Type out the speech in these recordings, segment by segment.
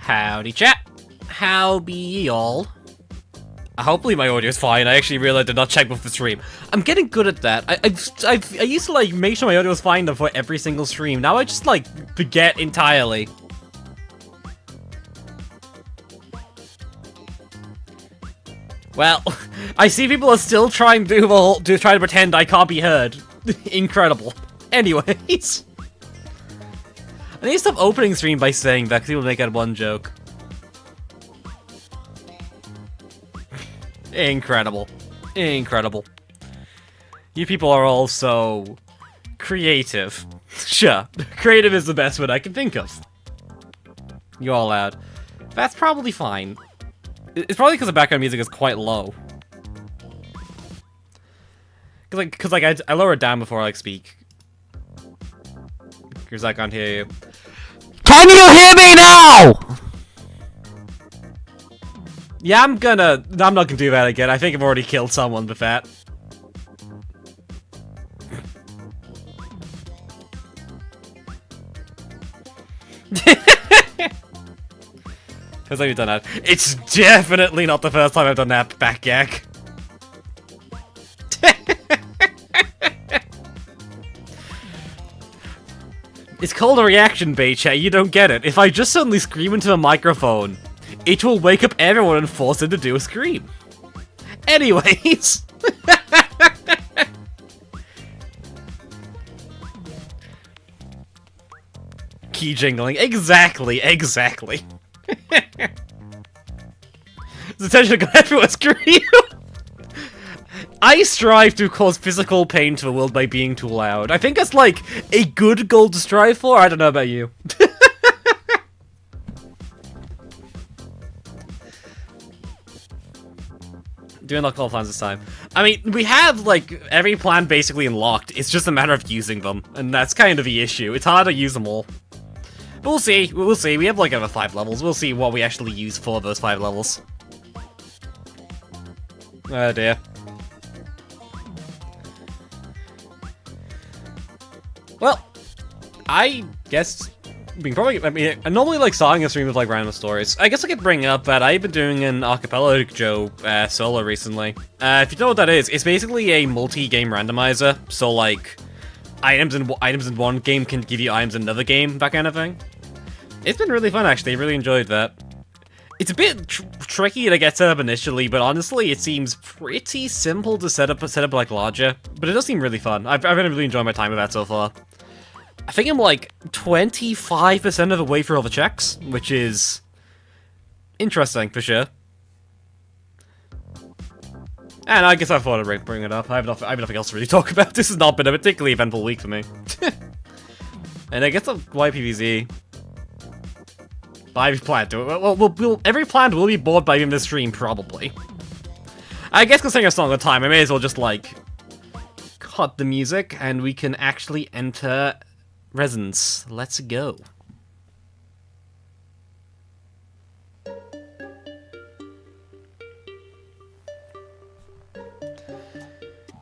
Howdy chat, how be y'all? Hopefully my audio's fine. I actually realized I did not check before the stream. I'm getting good at that. I used to like make sure my audio was fine before every single stream. Now I just like forget entirely. Well, I see people are still trying to try to pretend I can't be heard. Incredible. Anyways. I need to stop opening stream by saying that because people make that one joke. Incredible. Incredible. You people are all so creative. Sure, creative is the best word I can think of. You all loud. That's probably fine. It's probably because the background music is quite low. Cause I lower it down before I speak. Because I can't hear you. Can you hear me now? Yeah, I'm not gonna do that again. I think I've already killed someone with that. First time you've done that. It's definitely not the first time I've done that back gag. It's called a reaction bait, chat. You don't get it. If I just suddenly scream into the microphone, it will wake up everyone and force them to do a scream. Anyways. key jingling. Exactly, exactly. The attention to everyone, screw you! I strive to cause physical pain to the world by being too loud. I think that's, like, a good goal to strive for. I don't know about you. Do unlock all plans this time. I mean, we have, like, every plan basically unlocked. It's just a matter of using them. And that's kind of the issue. It's hard to use them all. But we'll see. We'll see. We have, like, over 5 levels. We'll see what we actually use for those 5 levels. Oh, dear. Well, I guess we can probably, I mean, I normally like starting a stream with like random stories. I guess I could bring up that I've been doing an archipelago solo recently. If you know what that is, it's basically a multi-game randomizer. So like, items in one game can give you items in another game, that kind of thing. It's been really fun actually. I really enjoyed that. It's a bit tricky to get set up initially, but honestly, it seems pretty simple to set up like larger. But it does seem really fun. I've been really enjoying my time with that so far. I think I'm like 25% of the way through all the checks, which is interesting for sure. And I guess I thought I'd bring it up. I have nothing else to really talk about. This has not been a particularly eventful week for me. And I guess why PvZ. I've planned to. Well, every plan will be bored by this stream, probably. I guess considering it's not the time, I may as well just, like, cut the music, and we can actually enter Resonance. Let's go.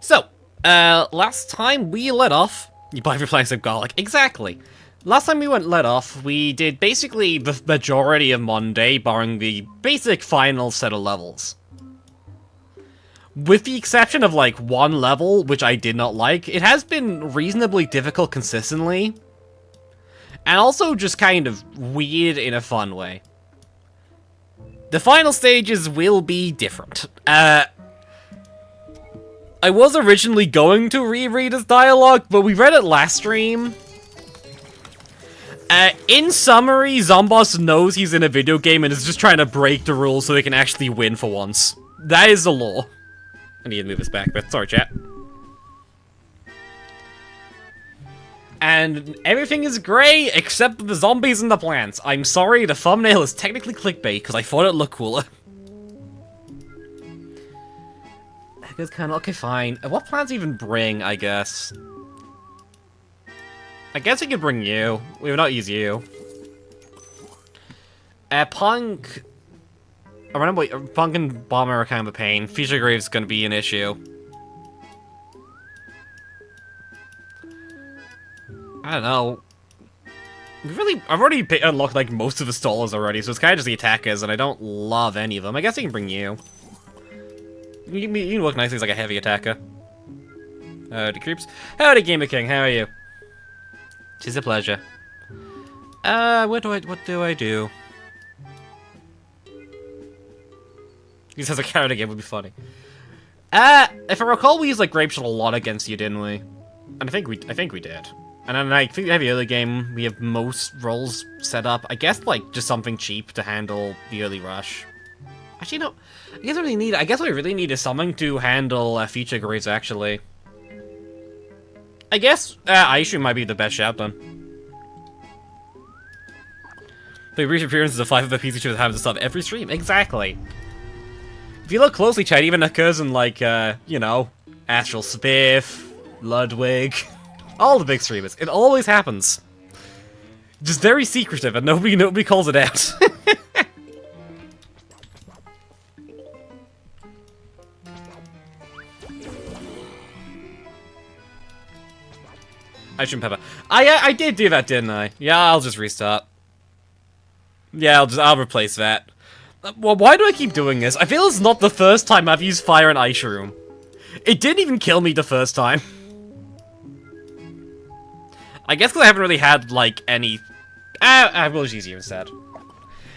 So, last time we let off... You buy replying some garlic. Exactly. Last time we let off, we did basically the majority of Monday, barring the basic final set of levels. With the exception of, like, one level, which I did not like, it has been reasonably difficult consistently. And also just kind of weird in a fun way. The final stages will be different. I was originally going to reread his dialogue, but we read it last stream. In summary, Zomboss knows he's in a video game and is just trying to break the rules so they can actually win for once. That is the law. I need to move this back, but sorry, chat. And everything is grey except the zombies and the plants. I'm sorry, the thumbnail is technically clickbait because I thought it looked cooler. It's kind of okay, fine. What plants even bring? I guess. I guess we could bring you. We would not use you. Punk. I remember Punk and Bomber are kind of a pain. Future Grave's gonna be an issue. I don't know. I've already unlocked like most of the stallers already, so it's kind of just the attackers, and I don't love any of them. I guess I can bring you. You can look nicely as like a heavy attacker. Howdy, creeps. Howdy, Gamer King. How are you? 'Tis a pleasure. What do I do? He says a carrot again would be funny. If I recall, we used like grape shot a lot against you, didn't we? And I think we did. And then I think every other game we have most roles set up. I guess like just something cheap to handle the early rush. Actually, no. I guess what we need. I guess what we really need is something to handle future graves. Actually. I guess Aishu might be the best shout then. The brief appearances of 5 of the PvZ2 that happens to stop every stream. Exactly. If you look closely, chat even occurs in like you know, Astral Spiff, Ludwig, all the big streamers. It always happens. Just very secretive, and nobody calls it out. I shouldn't pepper. I did do that, didn't I? Yeah, I'll just restart. Yeah, I'll replace that. Well, why do I keep doing this? I feel it's not the first time I've used fire in Ice Room. It didn't even kill me the first time. I guess because I haven't really had, like, any... I will just use you instead.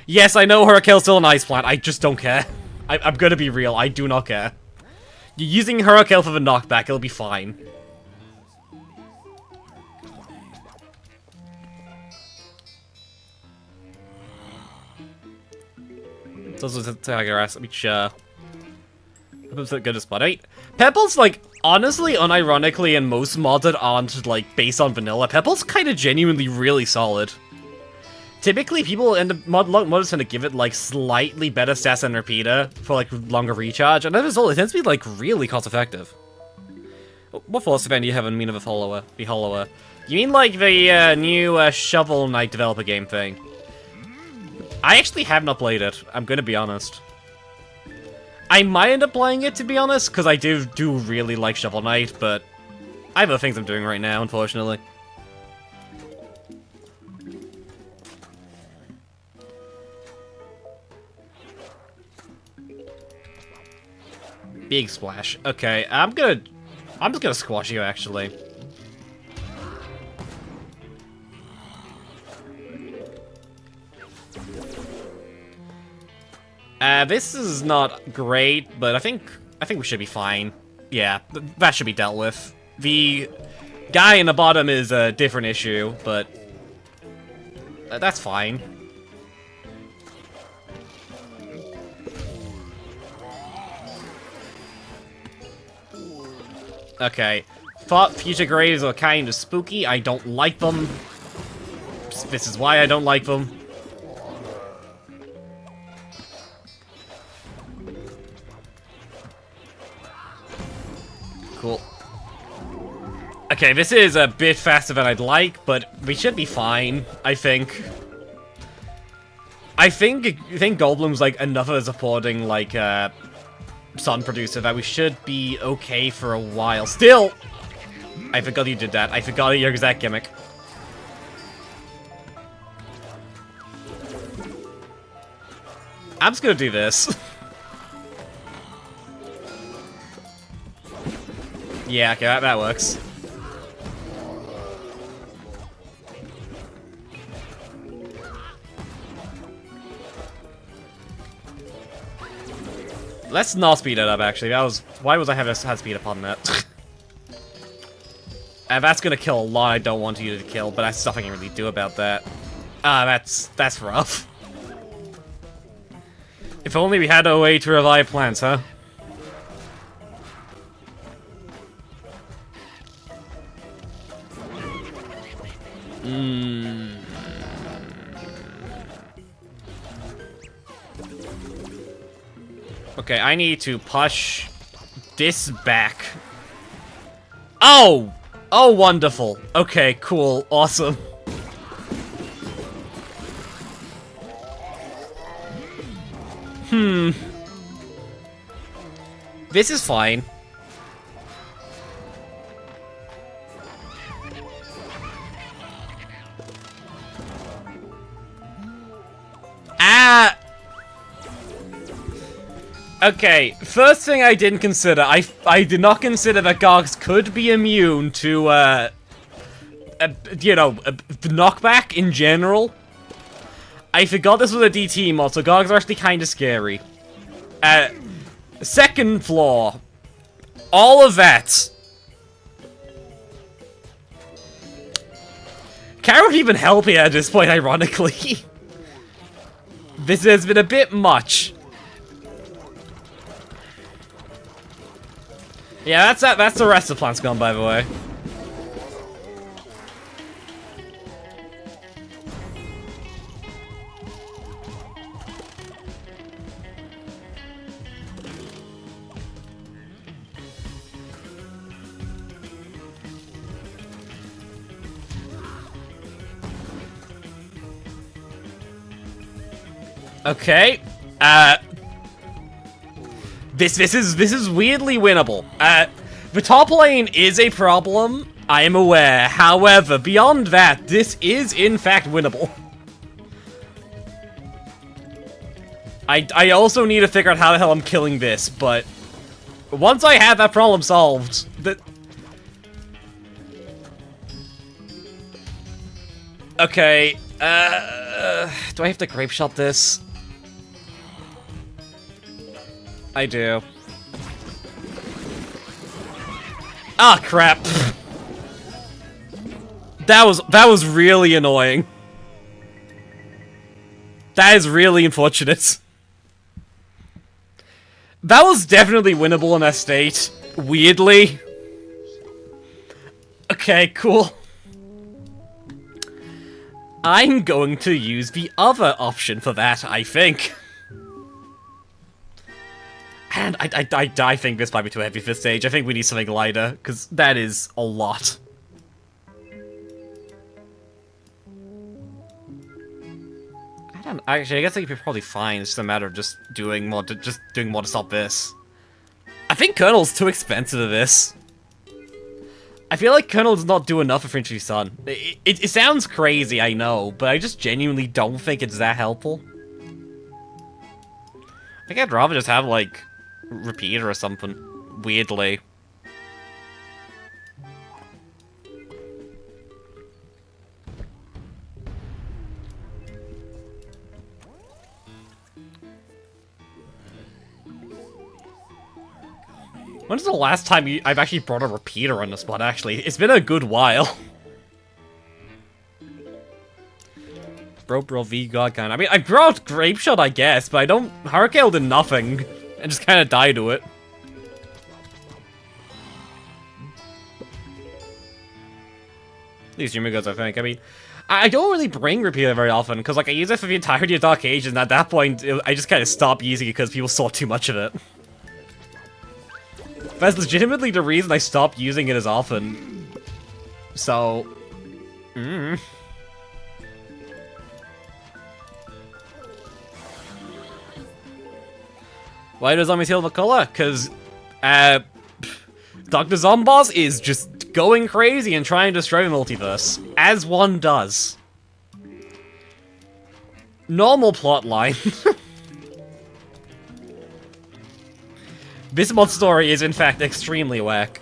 Yes, I know Hurricane's still an ice plant. I just don't care. I'm gonna be real. I do not care. You're using Hurricane for the knockback. It'll be fine. Doesn't look like a rest. Let me sure. Pebbles look good as spot. Pebbles, like, honestly, unironically, and most modded aren't, like, based on vanilla. Pebbles kind of genuinely really solid. Typically, people end up, modders tend to give it, like, slightly better stats than Repeater for, like, longer recharge, and as a result, it tends to be, like, really cost-effective. What philosophy band do you have in mean of a follower? Be hollower? You mean, like, the new Shovel Knight developer game thing? I actually have not played it, I'm gonna be honest. I might end up playing it, to be honest, because I do really like Shovel Knight, but I have other things I'm doing right now, unfortunately. Big splash. Okay, I'm just gonna squash you, actually. This is not great, but I think we should be fine. Yeah, that should be dealt with. The guy in the bottom is a different issue, but that's fine. Okay. Thought future graves are kind of spooky. I don't like them. This is why I don't like them. Cool. Okay, this is a bit faster than I'd like, but we should be fine, I think. I think Goldblum's, like, enough of a supporting, like, Sun producer that we should be okay for a while. Still! I forgot you did that. I forgot your exact gimmick. I'm just gonna do this. Yeah, okay, that works. Let's not speed it up, actually. Why was I had speed up on that? That's gonna kill a lot I don't want you to kill, but that's nothing I can really do about that. That's rough. If only we had a way to revive plants, huh? Okay, I need to push this back. Oh! Oh, wonderful. Okay, cool. Awesome. This is fine. Okay, first thing I didn't consider, I did not consider that Gargs could be immune to, you know, knockback in general. I forgot this was a DT mod, so Gargs are actually kind of scary. Second flaw. All of that. Can't even help here at this point, ironically. This has been a bit much. Yeah, that's the rest of plants gone, by the way. Okay. This is weirdly winnable. The top lane is a problem, I am aware. However, beyond that, this is in fact winnable. I also need to figure out how the hell I'm killing this, but once I have that problem solved, okay, do I have to grape shot this? I do. Ah, crap. That was really annoying. That is really unfortunate. That was definitely winnable in that state. Weirdly. Okay, cool. I'm going to use the other option for that, I think. And I think this might be too heavy for this stage. I think we need something lighter, because that is a lot. Actually, I guess it'd be probably fine. It's just a matter of just doing more to stop this. I think Colonel's too expensive for this. I feel like Colonel does not do enough for Infantry Sun. It sounds crazy, I know, but I just genuinely don't think it's that helpful. I think I'd rather just have, like, Repeater or something. Weirdly. When's the last time I've actually brought a Repeater on the spot, actually? It's been a good while. Bro, V-God kind. I mean, I brought Grape Shot, I guess, but I don't... Hurricane did nothing, and just kind of died to it. These gimmicks, I think. I mean, I don't really bring Repeater very often, because, like, I use it for the entirety of Dark Ages, and at that point, I just kind of stopped using it because people saw too much of it. That's legitimately the reason I stopped using it as often. So... Why does Zombie Heal the color? Because, Dr. Zomboss is just going crazy and trying to destroy the multiverse. As one does. Normal plotline. This mod story is, in fact, extremely whack.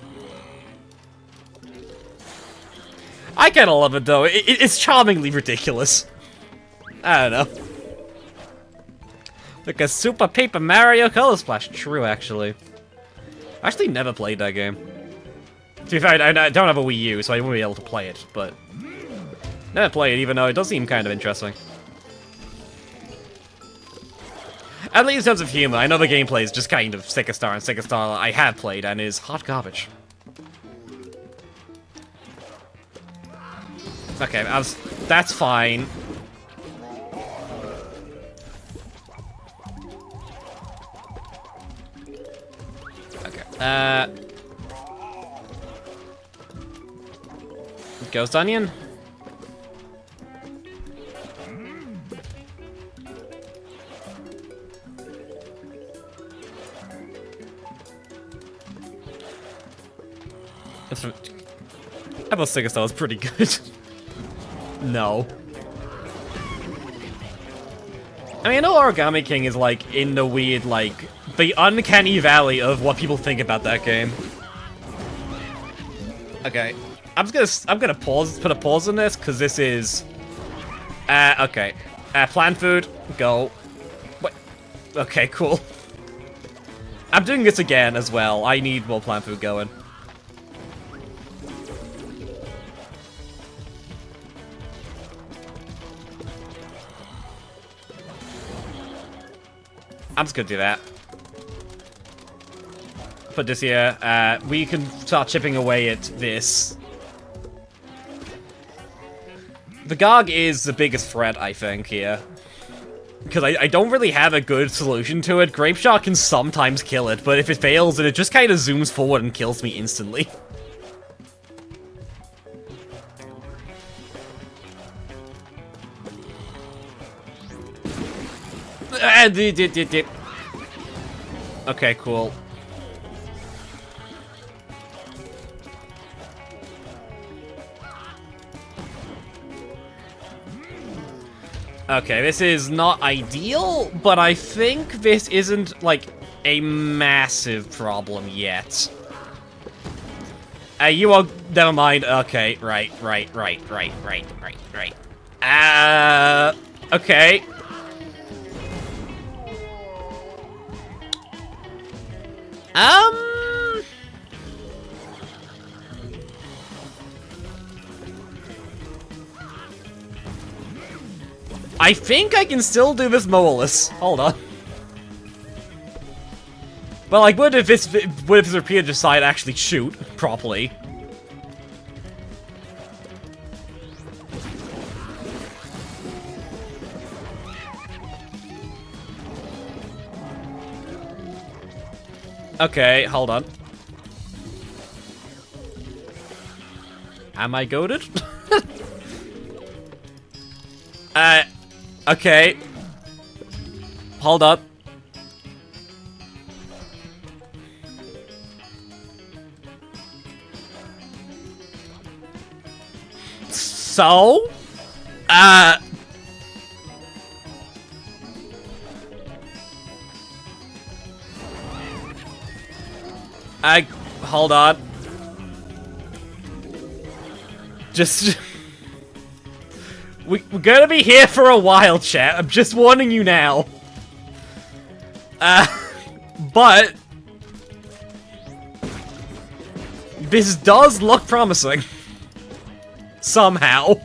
I kinda love it, though. It's charmingly ridiculous. I don't know. Like a Super Paper Mario Color Splash. True, actually. I actually never played that game. To be fair, I don't have a Wii U, so I won't be able to play it, but... Never played it, even though it does seem kind of interesting. At least in terms of humor, I know the gameplay is just kind of Sticker Star, and Sticker Star I have played and is hot garbage. Okay, that's fine. Okay, Ghost Onion? I thought Sticker Star was pretty good. No. I mean, I know Origami King is, like, in the weird, like, the uncanny valley of what people think about that game. Okay. I'm gonna put a pause on this, because this is... okay. Plant food, go. What? Okay, cool. I'm doing this again as well. I need more plant food going. I'm just gonna do that. Put this here. We can start chipping away at this. The Garg is the biggest threat, I think, here. Because I don't really have a good solution to it. Grape Shot can sometimes kill it, but if it fails, then it just kind of zooms forward and kills me instantly. Okay, cool. Okay, this is not ideal, but I think this isn't, like, a massive problem yet. You are... Never mind. Okay, right. Okay. I think I can still do this Moelus. Hold on. But like, what if this repeater decide to actually shoot properly? Okay, hold on. Am I goated? Okay. Hold up. So? Hold on. Just... We're gonna be here for a while, chat. I'm just warning you now. But... this does look promising. Somehow.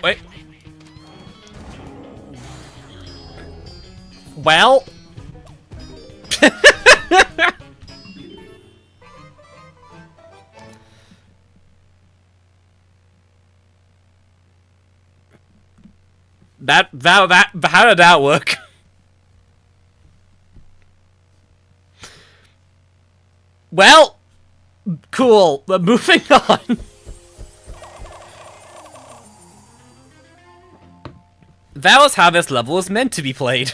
Wait. Well... how did that work? Well, cool, but moving on. That was how this level was meant to be played.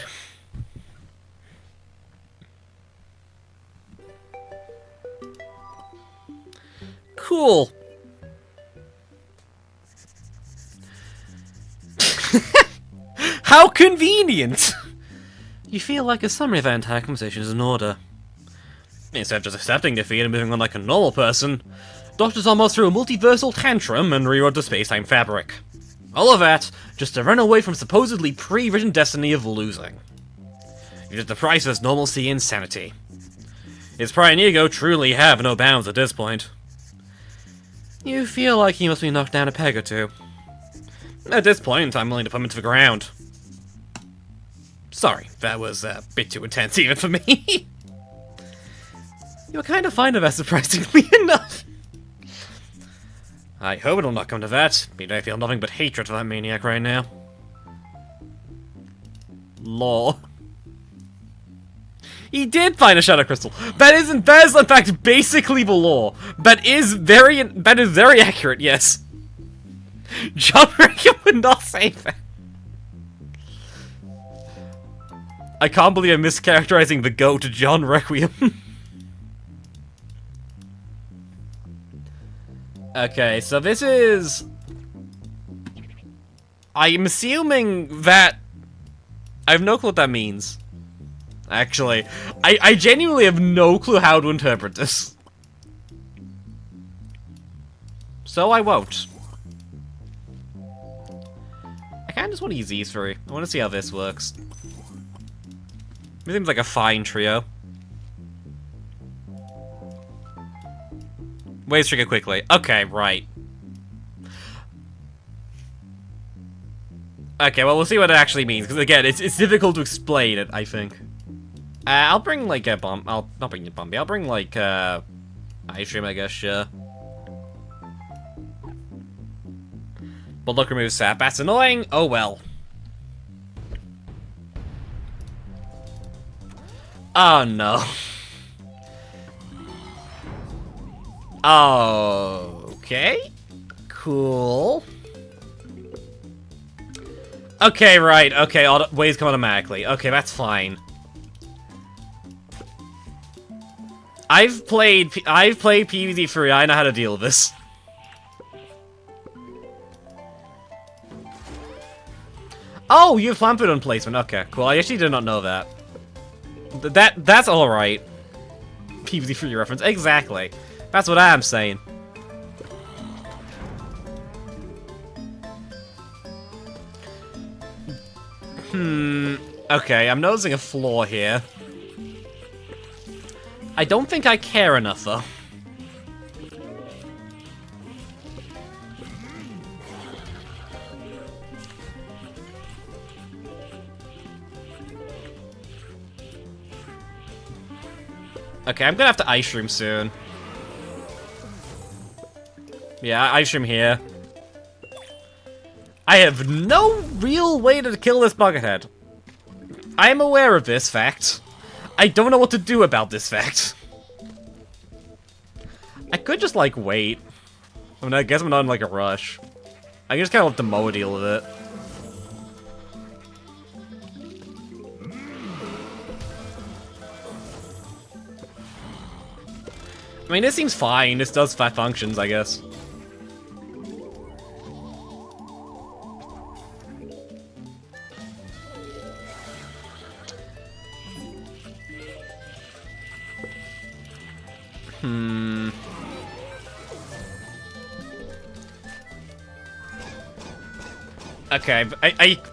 Cool. How convenient! You feel like a summary of our entire conversation is in order. Instead of just accepting defeat and moving on like a normal person, Doctor's almost threw a multiversal tantrum and rewrote the space-time fabric. All of that, just to run away from supposedly pre-written destiny of losing. You just the price of normalcy and sanity. His pride and ego truly have no bounds at this point. You feel like he must be knocked down a peg or two. At this point, I'm willing to put him into the ground. Sorry, that was a bit too intense even for me. You were kind of fine of that, surprisingly enough. I hope it'll not come to that. I feel nothing but hatred for that maniac right now. Lore. He did find a shadow crystal. That is in fact basically the lore. That is very accurate, yes. John Requiem would not say that. I can't believe I'm mischaracterizing the goat to John Requiem. Okay, so this is... I'm assuming that... I have no clue what that means. Actually, I genuinely have no clue how to interpret this. So I won't. I kinda just want to use these three. I want to see how this works. It seems like a fine trio. Waves trigger quickly. Okay, right. Okay, well, we'll see what it actually means, because again, it's difficult to explain it, I think. I'll bring, like, a bomb. I'll not bring the Bumby. I'll bring, like, ice cream, I guess, sure. But look, remove sap. That's annoying. Oh, well. Oh, no. Okay. Cool. Okay, right. Okay, waves come automatically. Okay, that's fine. I've played PvZ3. I know how to deal with this. Oh, you have plant food on placement. Okay, cool. I actually did not know that. That's all right. PvZ3 reference. Exactly. That's what I'm saying. Okay, I'm noticing a flaw here. I don't think I care enough, though. Okay, I'm gonna have to Ice Shroom soon. Yeah, Ice Shroom here. I have no real way to kill this Buckethead. I am aware of this fact. I don't know what to do about this fact. I could just, like, wait. I mean, I guess I'm not in, like, a rush. I can just kind of let the Moa deal with it. I mean, this seems fine. This does 5 functions, I guess. Okay,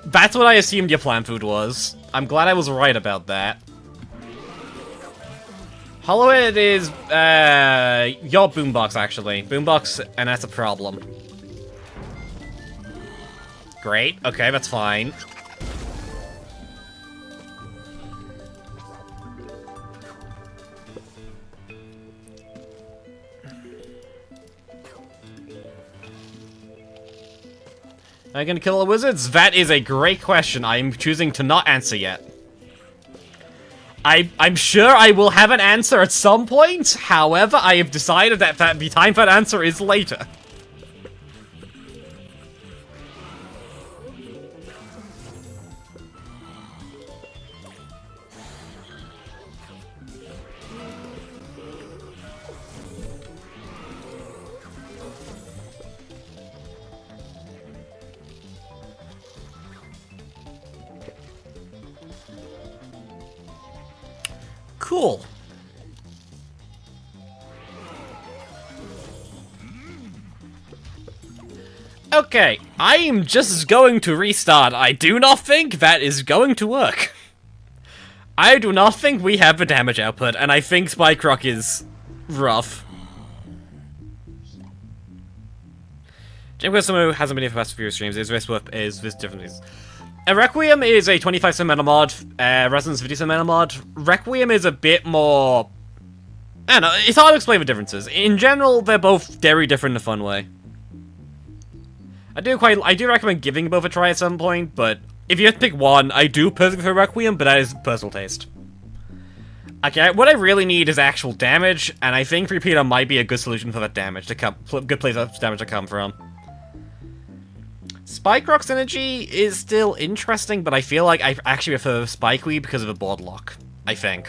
that's what I assumed your plant food was. I'm glad I was right about that. Hollow Head is, your boombox, actually. Boombox, and that's a problem. Great, okay, that's fine. Am I gonna kill the wizards? That is a great question. I'm choosing to not answer yet. I'm sure I will have an answer at some point. However, I have decided that the time for that answer is later. Cool. Okay, I am just going to restart. I do not think that is going to work. I do not think we have the damage output, and I think Spike Rock is rough. Jim Quisimo hasn't been here for the past few streams. Is this different? Requiem is a 25% mana mod, Resonance 50% mana mod. Requiem is a bit more... I don't know, it's hard to explain the differences. In general, they're both very different in a fun way. I do recommend giving both a try at some point, but if you have to pick one, I do personally prefer Requiem, but that is personal taste. Okay, what I really need is actual damage, and I think Repeater might be a good solution for that damage to come, good place for damage to come from. Spike Rock's energy is still interesting, but I feel like I actually prefer Spike Weed because of the board lock, I think.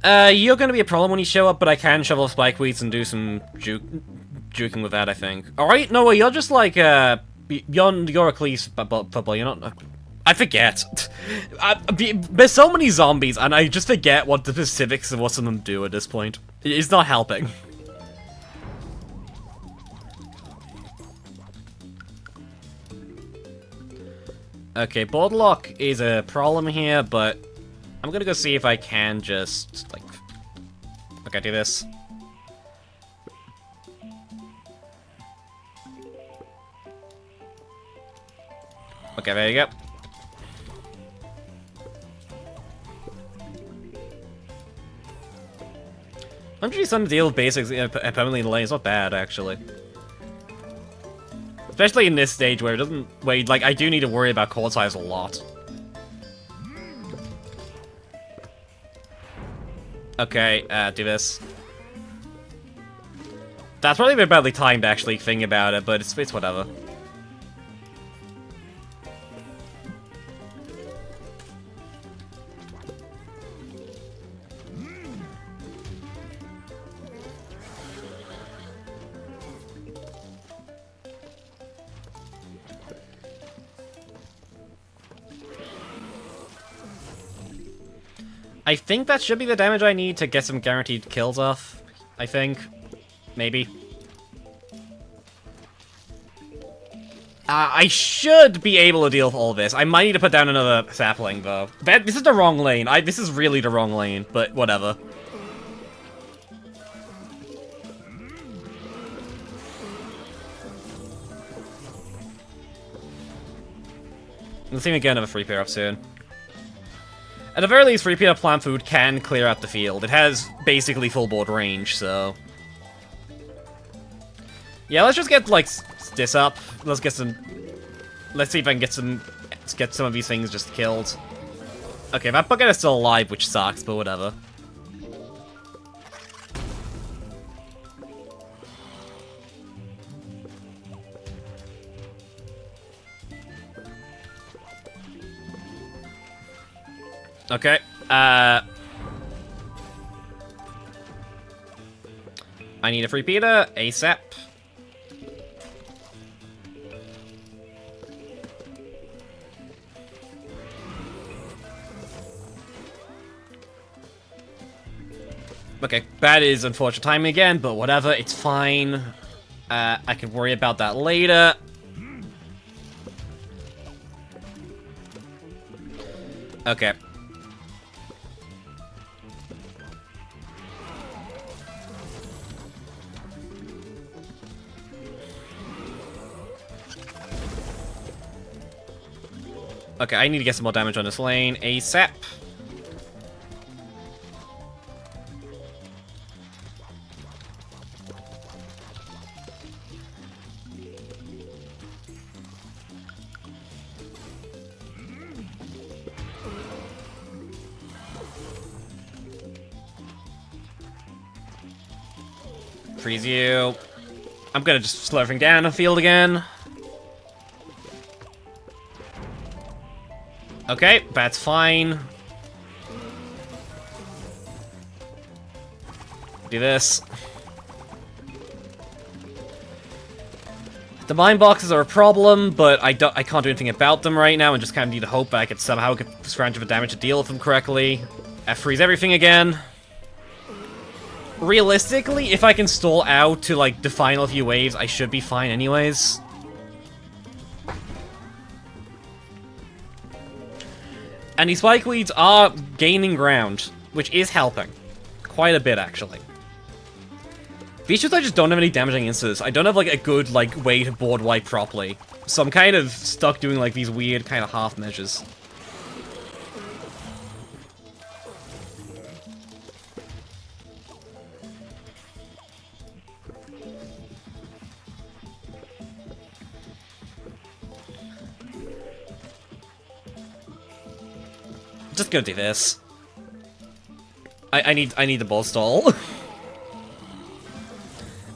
You're gonna be a problem when you show up, but I can shovel Spike Weeds and do some juking with that, I think. Alright, no, you're just like, you're a Cleese football, you're not... I forget. There's so many zombies, and I just forget what the specifics of what some of them do at this point. It's not helping. Okay, board lock is a problem here, but I'm gonna go see if I can just, like... Okay, do this. Okay, there you go. I'm just trying to deal with basics permanently in lane. It's not bad, actually. Especially in this stage where it doesn't... Where, like, I do need to worry about chord size a lot. Okay, do this. That's probably a bit badly timed, actually, thinking about it, but it's whatever. I think that should be the damage I need to get some guaranteed kills off. I think. Maybe. I should be able to deal with all this. I might need to put down another sapling, though. This is the wrong lane. This is really the wrong lane, but whatever. Let's see if we get another 3-pair up soon. At the very least, 3-pair plant food can clear out the field. It has basically full board range, so... Yeah, let's just get, like, this up. Let's get some... Let's see if I can get some of these things just killed. Okay, that bucket is still alive, which sucks, but whatever. Okay, I need a repeater ASAP. Okay, that is unfortunate timing again, but whatever, it's fine. I can worry about that later. Okay. Okay, I need to get some more damage on this lane ASAP. Freeze you. I'm gonna just slow everything down the field again. Okay, that's fine. Do this. The mine boxes are a problem, but I can't do anything about them right now, and just kind of need to hope that I could somehow get scrounge of damage to deal with them correctly. Freeze everything again. Realistically, if I can stall out to, like, the final few waves, I should be fine anyways. And these spike weeds are gaining ground, which is helping. Quite a bit, actually. These just I just don't have any damaging instances. I don't have, like, a good, like, way to board wipe properly. So I'm kind of stuck doing, like, these weird kind of half measures. Just gonna do this. I need the ball stall.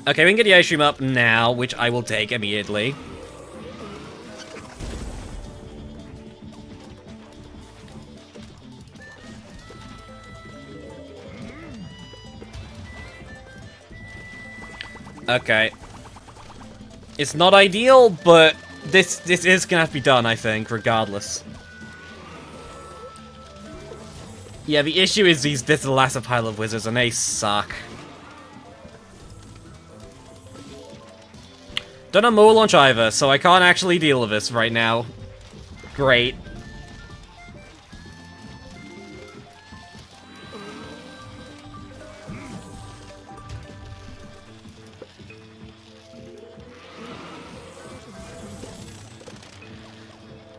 Okay, we can get the ice stream up now, which I will take immediately. Okay. It's not ideal, but this is gonna have to be done, I think, regardless. Yeah, the issue is this is the last pile of wizards, and they suck. Don't have Moor launch either, so I can't actually deal with this right now. Great.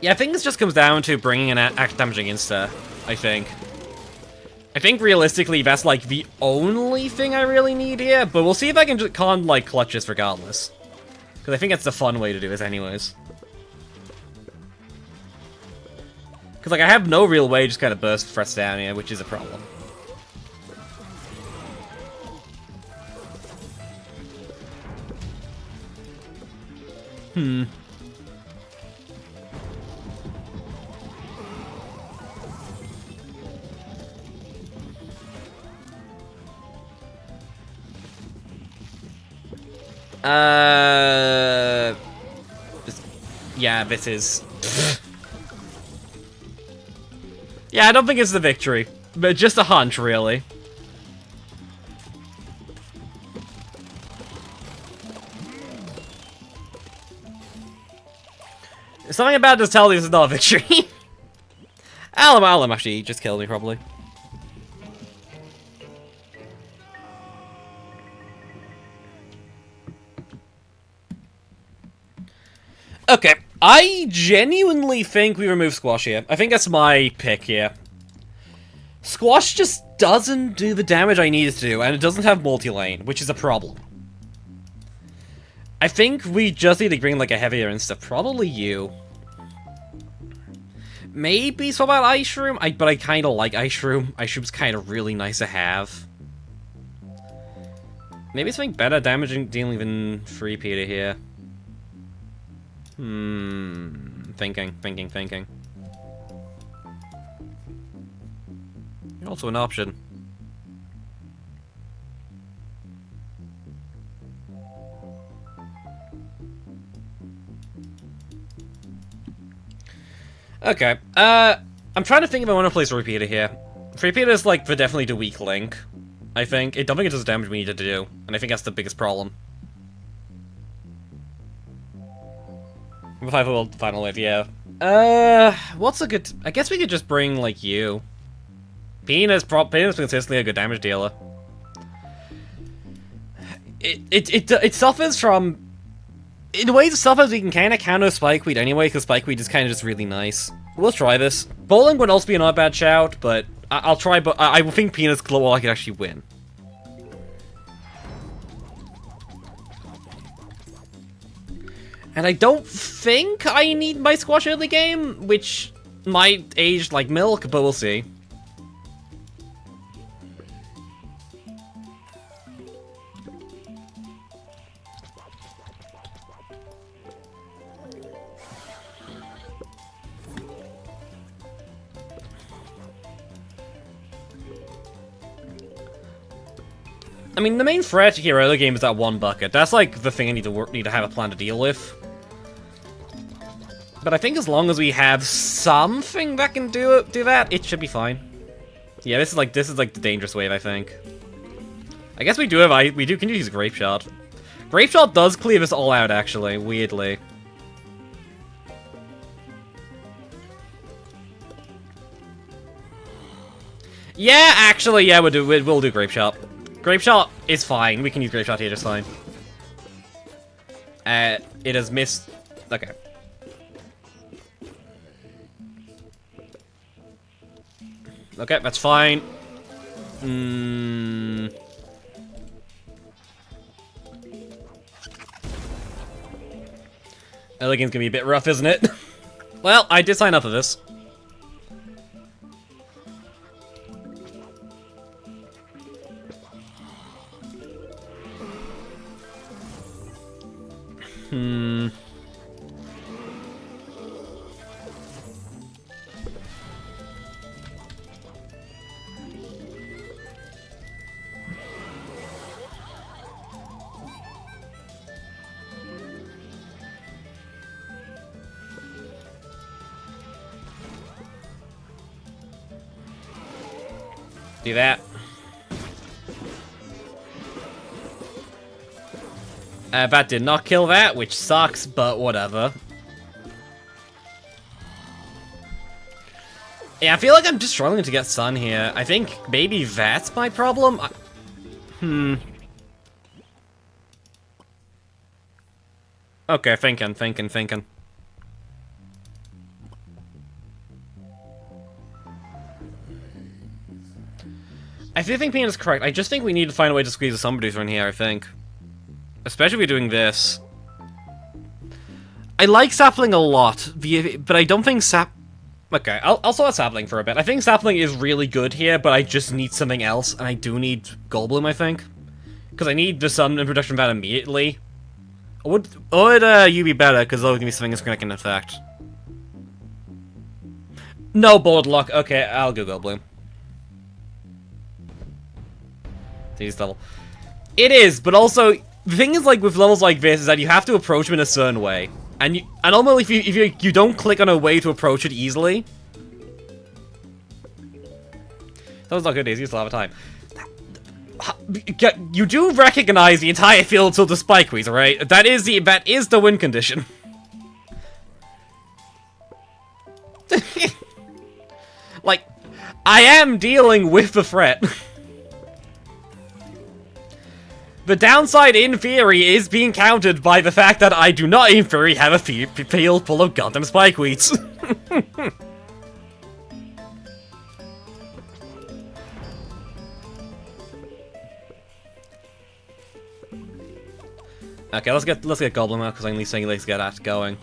Yeah, I think this just comes down to bringing an act damaging insta, I think. I think realistically that's like the only thing I really need here, but we'll see if I can't like clutch this regardless. Because I think that's the fun way to do this anyways. Because like I have no real way to just kind of burst threats down here, which is a problem. Yeah, this is... Yeah, I don't think it's the victory, but just a hunch, really. Something about this tells me this is not a victory. Alum actually just killed me, probably. Okay, I genuinely think we remove Squash here. I think that's my pick here. Squash just doesn't do the damage I need it to do, and it doesn't have multi-lane, which is a problem. I think we just need to bring like a heavier insta. Probably you. Maybe swap out Ice Room, but I kind of like Ice Room. Ice Room's kind of really nice to have. Maybe something better damaging dealing than Free Peter here. Thinking. You're also an option. Okay, I'm trying to think if I want to place a Repeater here. Repeater is like definitely the weak link, I think. I don't think it does the damage we need it to do, and I think that's the biggest problem. Final wave, yeah. What's a good... I guess we could just bring, like, you. Penis consistently a good damage dealer. It suffers from... In a way, it suffers we can kind of counter Spikeweed anyway, because Spikeweed is kind of just really nice. We'll try this. Bowling would also be not a bad shout, but I'll try, but I think Penis Claw I could actually win. And I don't think I need my Squash early game, which might age like milk, but we'll see. I mean, the main threat here early game is that one bucket. That's like the thing I need to have a plan to deal with. But I think as long as we have something that can do that, it should be fine. Yeah, this is like the dangerous wave, I think. I guess we can use Grape Shot. Grape Shot does clear this all out, actually, weirdly. Yeah, actually, yeah, we'll do Grape Shot. Grape Shot is fine. We can use Grape Shot here just fine. It has missed. Okay. Okay, that's fine. Early game's gonna be a bit rough, isn't it? Well, I did sign up for this. Do that. That did not kill that, which sucks, but whatever. Yeah, I feel like I'm just struggling to get Sun here. I think maybe that's my problem. Okay, thinking. I do think Peanut is correct. I just think we need to find a way to squeeze a Sun Producer in here, I think. Especially if we're doing this. I like Sapling a lot, but I don't think Okay, I'll start Sapling for a bit. I think Sapling is really good here, but I just need something else, and I do need Goldbloom, I think. Because I need the Sun and Production Van immediately. Would you be better, because that'll give me something that's going to effect. No board luck. Okay, I'll go Goldbloom. Level. It is, but also the thing is, like with levels like this, is that you have to approach them in a certain way, and normally if you don't click on a way to approach it easily, that was not good. Easy, still have a time. You do recognize the entire field till the Spikeweeds, right? That is the win condition. Like, I am dealing with the threat. The downside, in theory, is being countered by the fact that I do not, in theory, have a field full of goddamn spikeweeds. Okay, let's get Goblin out because I'm at least saying let's get that going.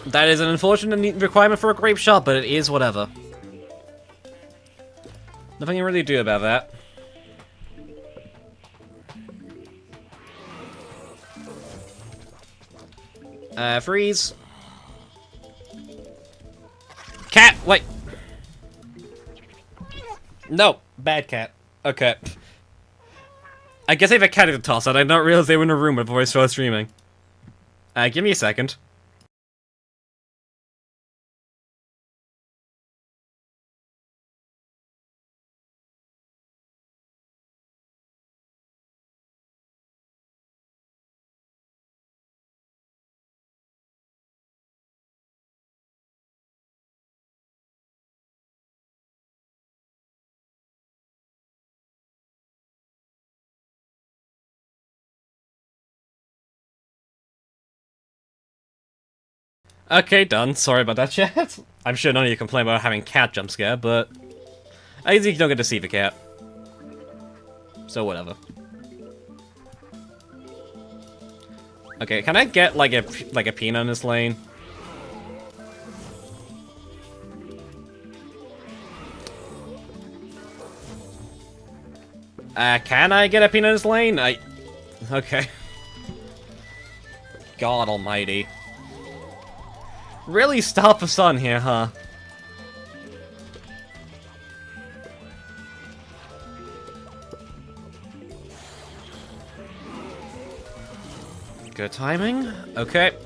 That is an unfortunate requirement for a grape shot, but it is whatever. Nothing I can really do about that. Freeze. Cat, wait. No, bad cat. Okay. I guess I have a cat at the toss, and I did not realize they were in a room before I started streaming. Give me a second. Okay, done. Sorry about that, chat. I'm sure none of you complain about having cat jump scare, but I think you don't get to see the cat. So whatever. Okay, can I get like a peanut in this lane? Can I get a peanut in this lane? Okay. God almighty. Really stop the sun here, huh? Good timing. Okay.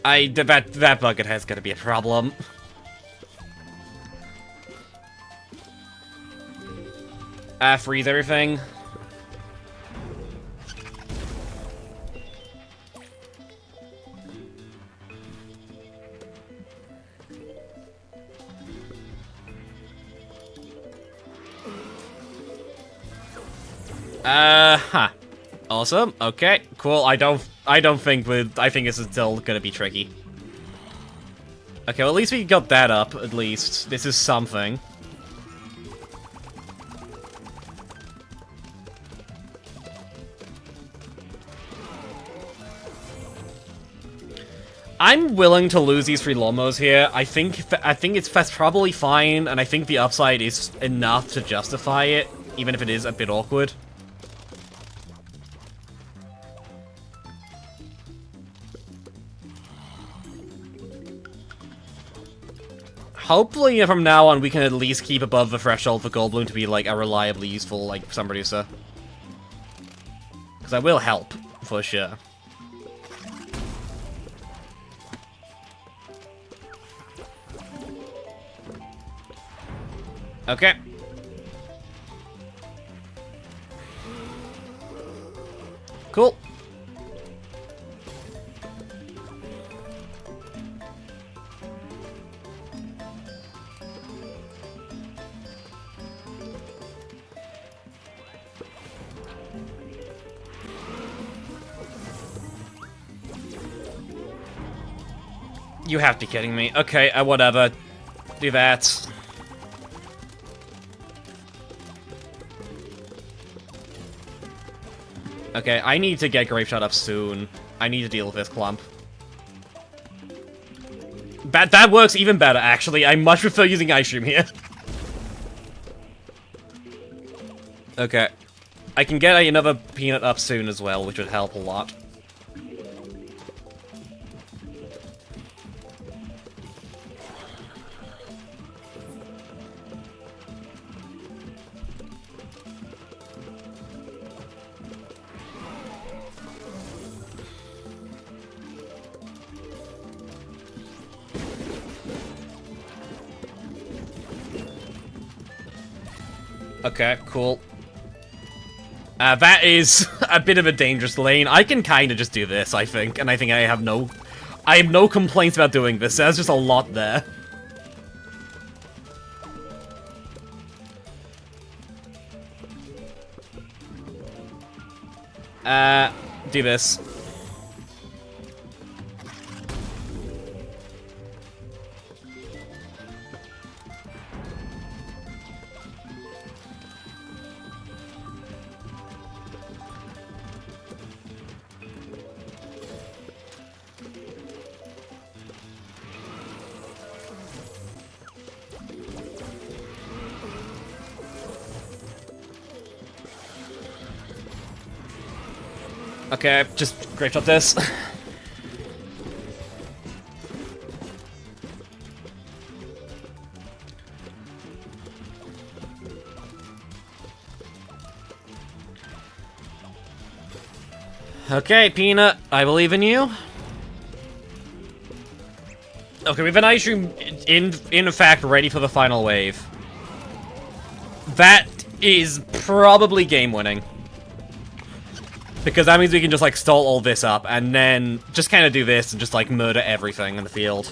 That bucket has gotta be a problem. Freeze everything. Huh. Awesome. Okay, cool. I think this is still gonna be tricky. Okay, well, at least we got that up, at least. This is something. I'm willing to lose these 3 lawnmowers here. I think that's probably fine, and I think the upside is enough to justify it, even if it is a bit awkward. Hopefully, from now on, we can at least keep above the threshold for Goldblum to be, like, a reliably useful, like, Sun Producer. Because that will help, for sure. Okay. Cool. You have to be kidding me. Okay, whatever. Do that. Okay, I need to get Grape Shot up soon. I need to deal with this clump. That works even better, actually. I much prefer using Ice Stream here. Okay. I can get another peanut up soon as well, which would help a lot. Okay, cool. That is a bit of a dangerous lane. I can kind of just do this, I think, and I think I have no complaints about doing this. There's just a lot there. Do this. Okay, just grape shot this. Okay, Peanut, I believe in you. Okay, we have an ice room in fact ready for the final wave. That is probably game winning. Because that means we can just, like, stall all this up, and then just kind of do this and just, like, murder everything in the field.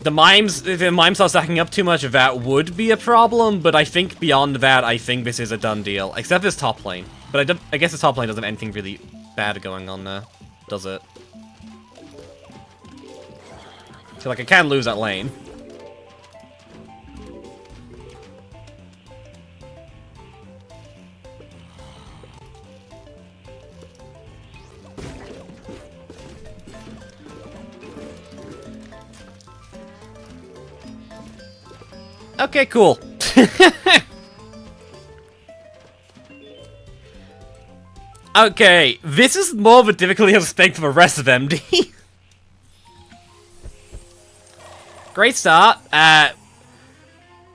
The mimes, if the mimes start stacking up too much, that would be a problem, but I think beyond that, I think this is a done deal. Except this top lane. But I guess this top lane doesn't have anything really bad going on there, does it? So, like, I can lose that lane. Okay, cool. Okay, this is more of a difficulty I expect for the rest of MD. Great start.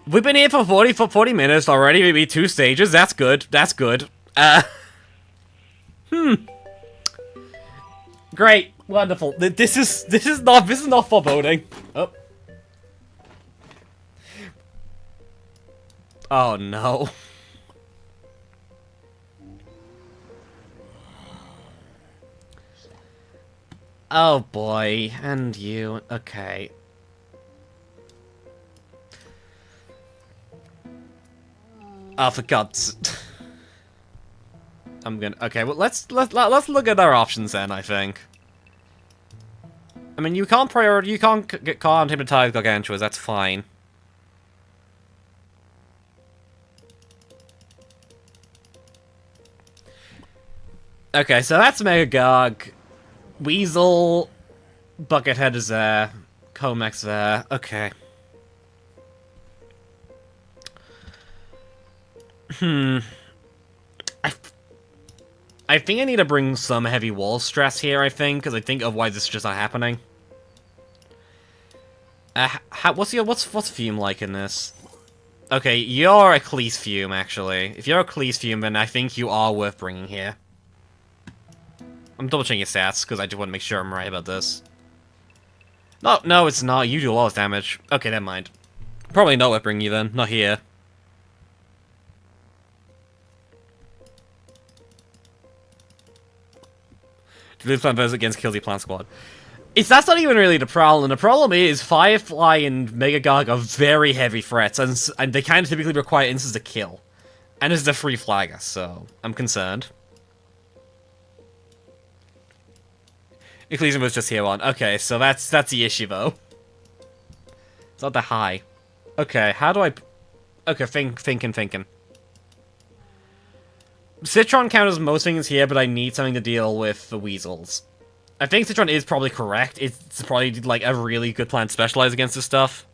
We've been here for 40 minutes already, maybe 2 stages. That's good. That's good. Great. Wonderful. This is not foreboding. Oh. Oh no. Oh boy, and you. Okay. Oh, for God's. I'm gonna. Okay, well let's look at our options then. I think. I mean, you can't get caught on hypnotize Gargantuas. That's fine. Okay, so that's Megagog. Weasel. Buckethead is there. Comex there. Okay. I think I need to bring some heavy wall stress here, I think, because I think otherwise this is just not happening. What's Fume like in this? Okay, you're a Cleese Fume, actually. If you're a Cleese Fume, then I think you are worth bringing here. I'm double checking your stats, because I just want to make sure I'm right about this. No, it's not. You do a lot of damage. Okay, never mind. Probably not worth bringing you then. Not here. This plan versus against kills your plant squad. That's not even really the problem. The problem is Firefly and Megagog are very heavy threats, and they kind of typically require instants to kill. And this is a free flagger, so I'm concerned. Ecclesium was just here on. Okay, so that's the issue, though. It's not that high. Okay, how do I... Okay, thinking. Citron counters most things here, but I need something to deal with the weasels. I think Citron is probably correct. It's probably, like, a really good plan to specialize against this stuff.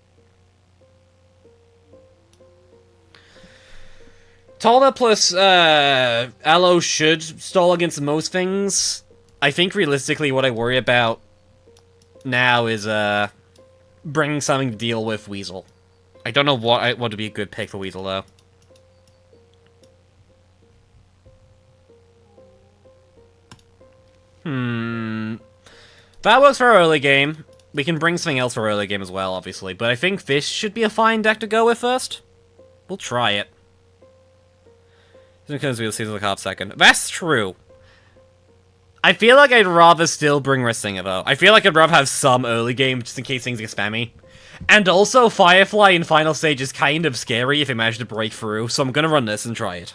Talna plus, Aloe should stall against most things. I think, realistically, what I worry about now is, bringing something to deal with Weasel. I don't know what would be a good pick for Weasel, though. That works for our early game. We can bring something else for our early game as well, obviously. But I think this should be a fine deck to go with first. We'll try it. Because we'll see the cop second. That's true. I feel like I'd rather still bring Rissinger, though. I feel like I'd rather have some early game, just in case things get spammy. And also, Firefly in final stage is kind of scary if it managed to break through, so I'm gonna run this and try it.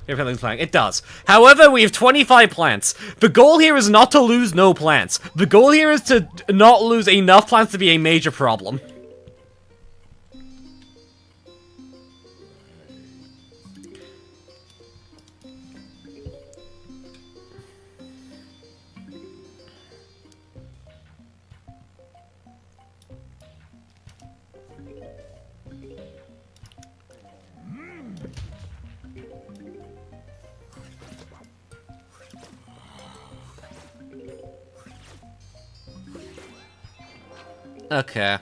Everything's playing. It does. However, we have 25 plants. The goal here is not to lose no plants. The goal here is to not lose enough plants to be a major problem. Okay.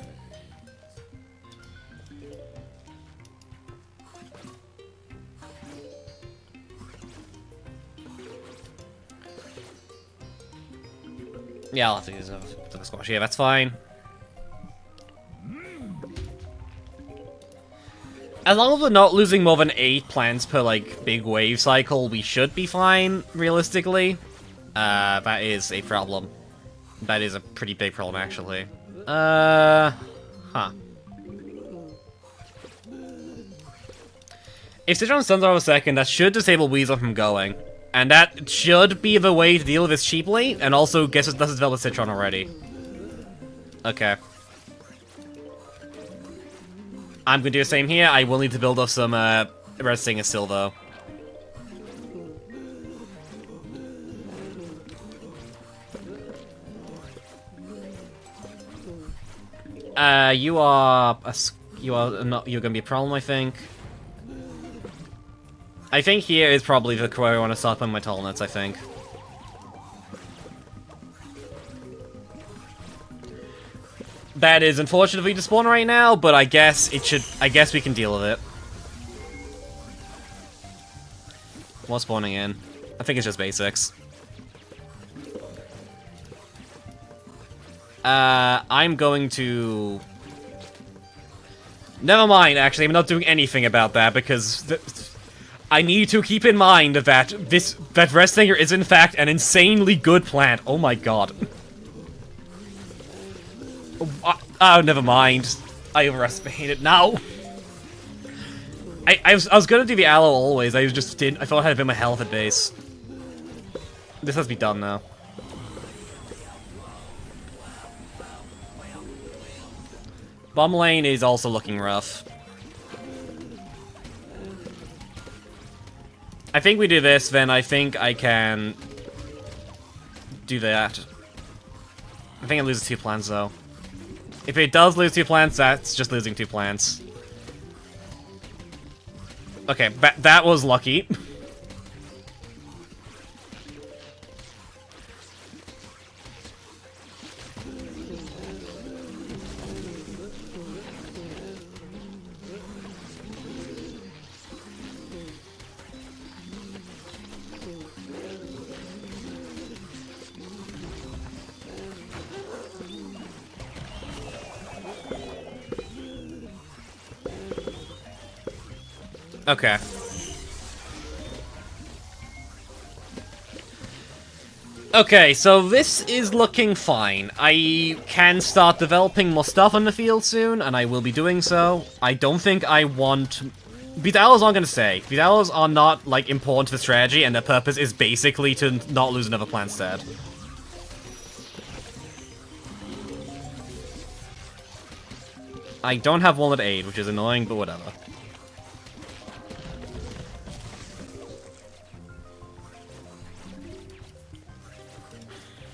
Yeah, I'll have to use the squash. Yeah, that's fine. As long as we're not losing more than 8 plants per, like, big wave cycle, we should be fine, realistically. That is a problem. That is a pretty big problem, actually. Huh. If Citron stuns over a second, that should disable Weasel from going. And that should be the way to deal with this cheaply, and also guess it doesn't develop with Citron already. Okay. I'm gonna do the same here. I will need to build up some Red Stinger still, though. You're gonna be a problem, I think. I think here is probably the where I want to start playing my Tolnets, I think. That is unfortunately to spawn right now, but I guess we can deal with it. What's spawning in? I think it's just basics. I'm going to... Never mind, actually, I'm not doing anything about that, because I need to keep in mind that that Red Stinger is in fact an insanely good plant. Oh my god. Oh, never mind. I overestimated now. I was gonna do the aloe always, I just didn't. I thought I had a bit of my health at base. This has to be done now. Bomb lane is also looking rough. I think we do this, then I think I can do that. I think it loses 2 plants, though. If it does lose 2 plants, that's just losing 2 plants. Okay, that was lucky. Okay. Okay, so this is looking fine. I can start developing more stuff on the field soon, and I will be doing so. I don't think I want... Vidalos aren't gonna stay. Vidalos are not, like, important to the strategy, and their purpose is basically to not lose another plant stat. I don't have Walnut Aid, which is annoying, but whatever.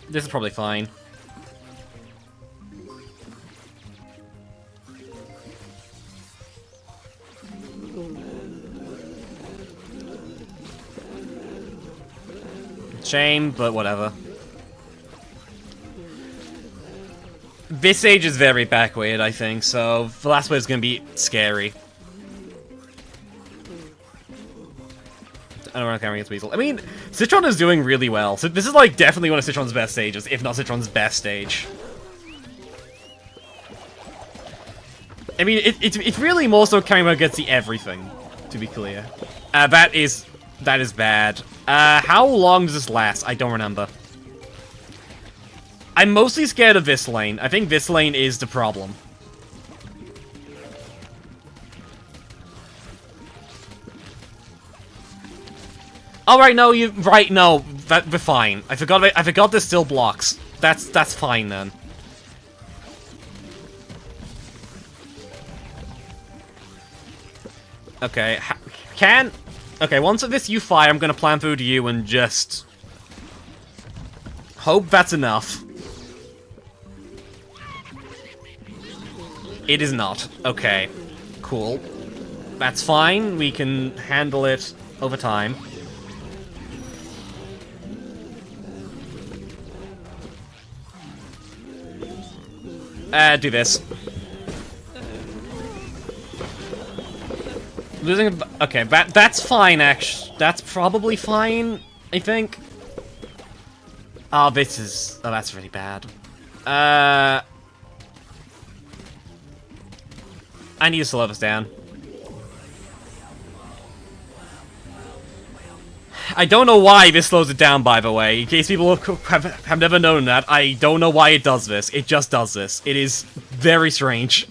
This is probably fine. Shame, but whatever. This stage is very backweighted, I think, so the last wave is going to be scary. I don't want to carry against Weasel. I mean, Citron is doing really well. So this is like definitely one of Citron's best stages, if not Citron's best stage. I mean, it's really more so carrying against the everything. to be clear. That is bad. How long does this last? I don't remember. I'm mostly scared of this lane. I think this lane is the problem. Oh, right, no, no, we're fine. I forgot there's still blocks. That's fine, then. Okay, okay, once of this you fire, I'm gonna plan through to you and just... hope that's enough. It is not. Okay, cool. That's fine, we can handle it over time. Do this. Losing a... okay, that's fine, actually. That's probably fine, I think. Oh, this is... oh, that's really bad. I need to slow this down. I don't know why this slows it down, by the way. In case people have never known that, I don't know why it does this. It just does this. It is very strange.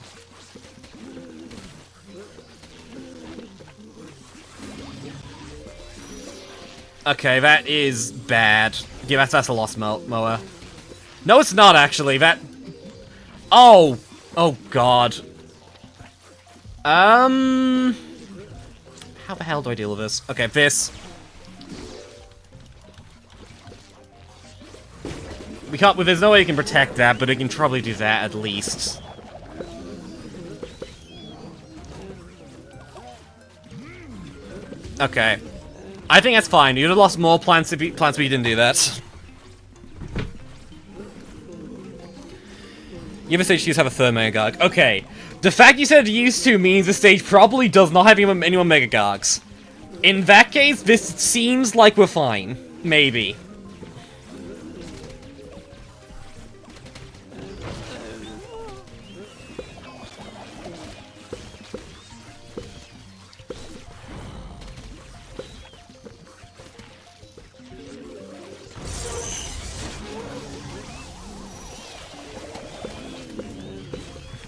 Okay, that is bad. Yeah, that's a lost mower. No, it's not, actually. That... oh! Oh, God. How the hell do I deal with this? Okay, this... we can't... there's no way you can protect that, but we can probably do that at least. Okay. I think that's fine. You'd have lost more plants if you didn't do that. You ever stage used to have a third Mega Garg? Okay. The fact you said used to means the stage probably does not have any more Mega Gargs. In that case, this seems like we're fine. Maybe.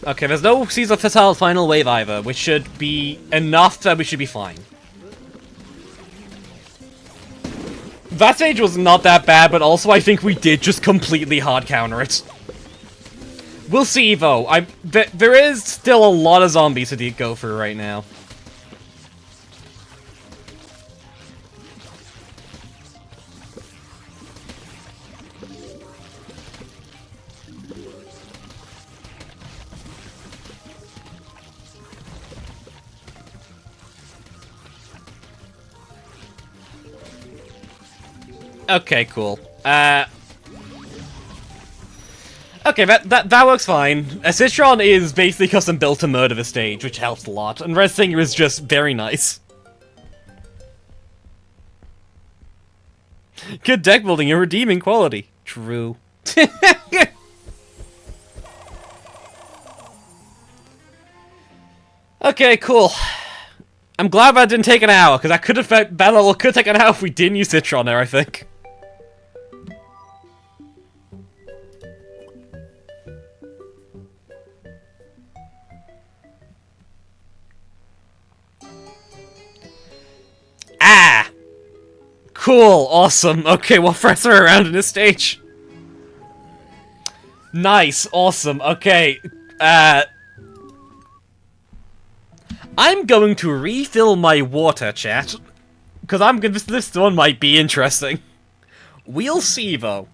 Okay, there's no Caesar Fatale final wave either, which should be enough that we should be fine. That stage was not that bad, but also I think we did just completely hard counter it. We'll see, though. There is still a lot of zombies to go through right now. Okay, cool. Okay, that works fine. Citron is basically custom built to murder the stage, which helps a lot, and Red Singer is just very nice. Good deck building, a redeeming quality. True. Okay, cool. I'm glad that didn't take an hour, because that could have battle could take an hour if we didn't use Citron there, I think. Ah! Cool, awesome. Okay, we'll press her around in this stage. Nice, awesome. Okay, I'm going to refill my water, chat. Because this one might be interesting. We'll see, though.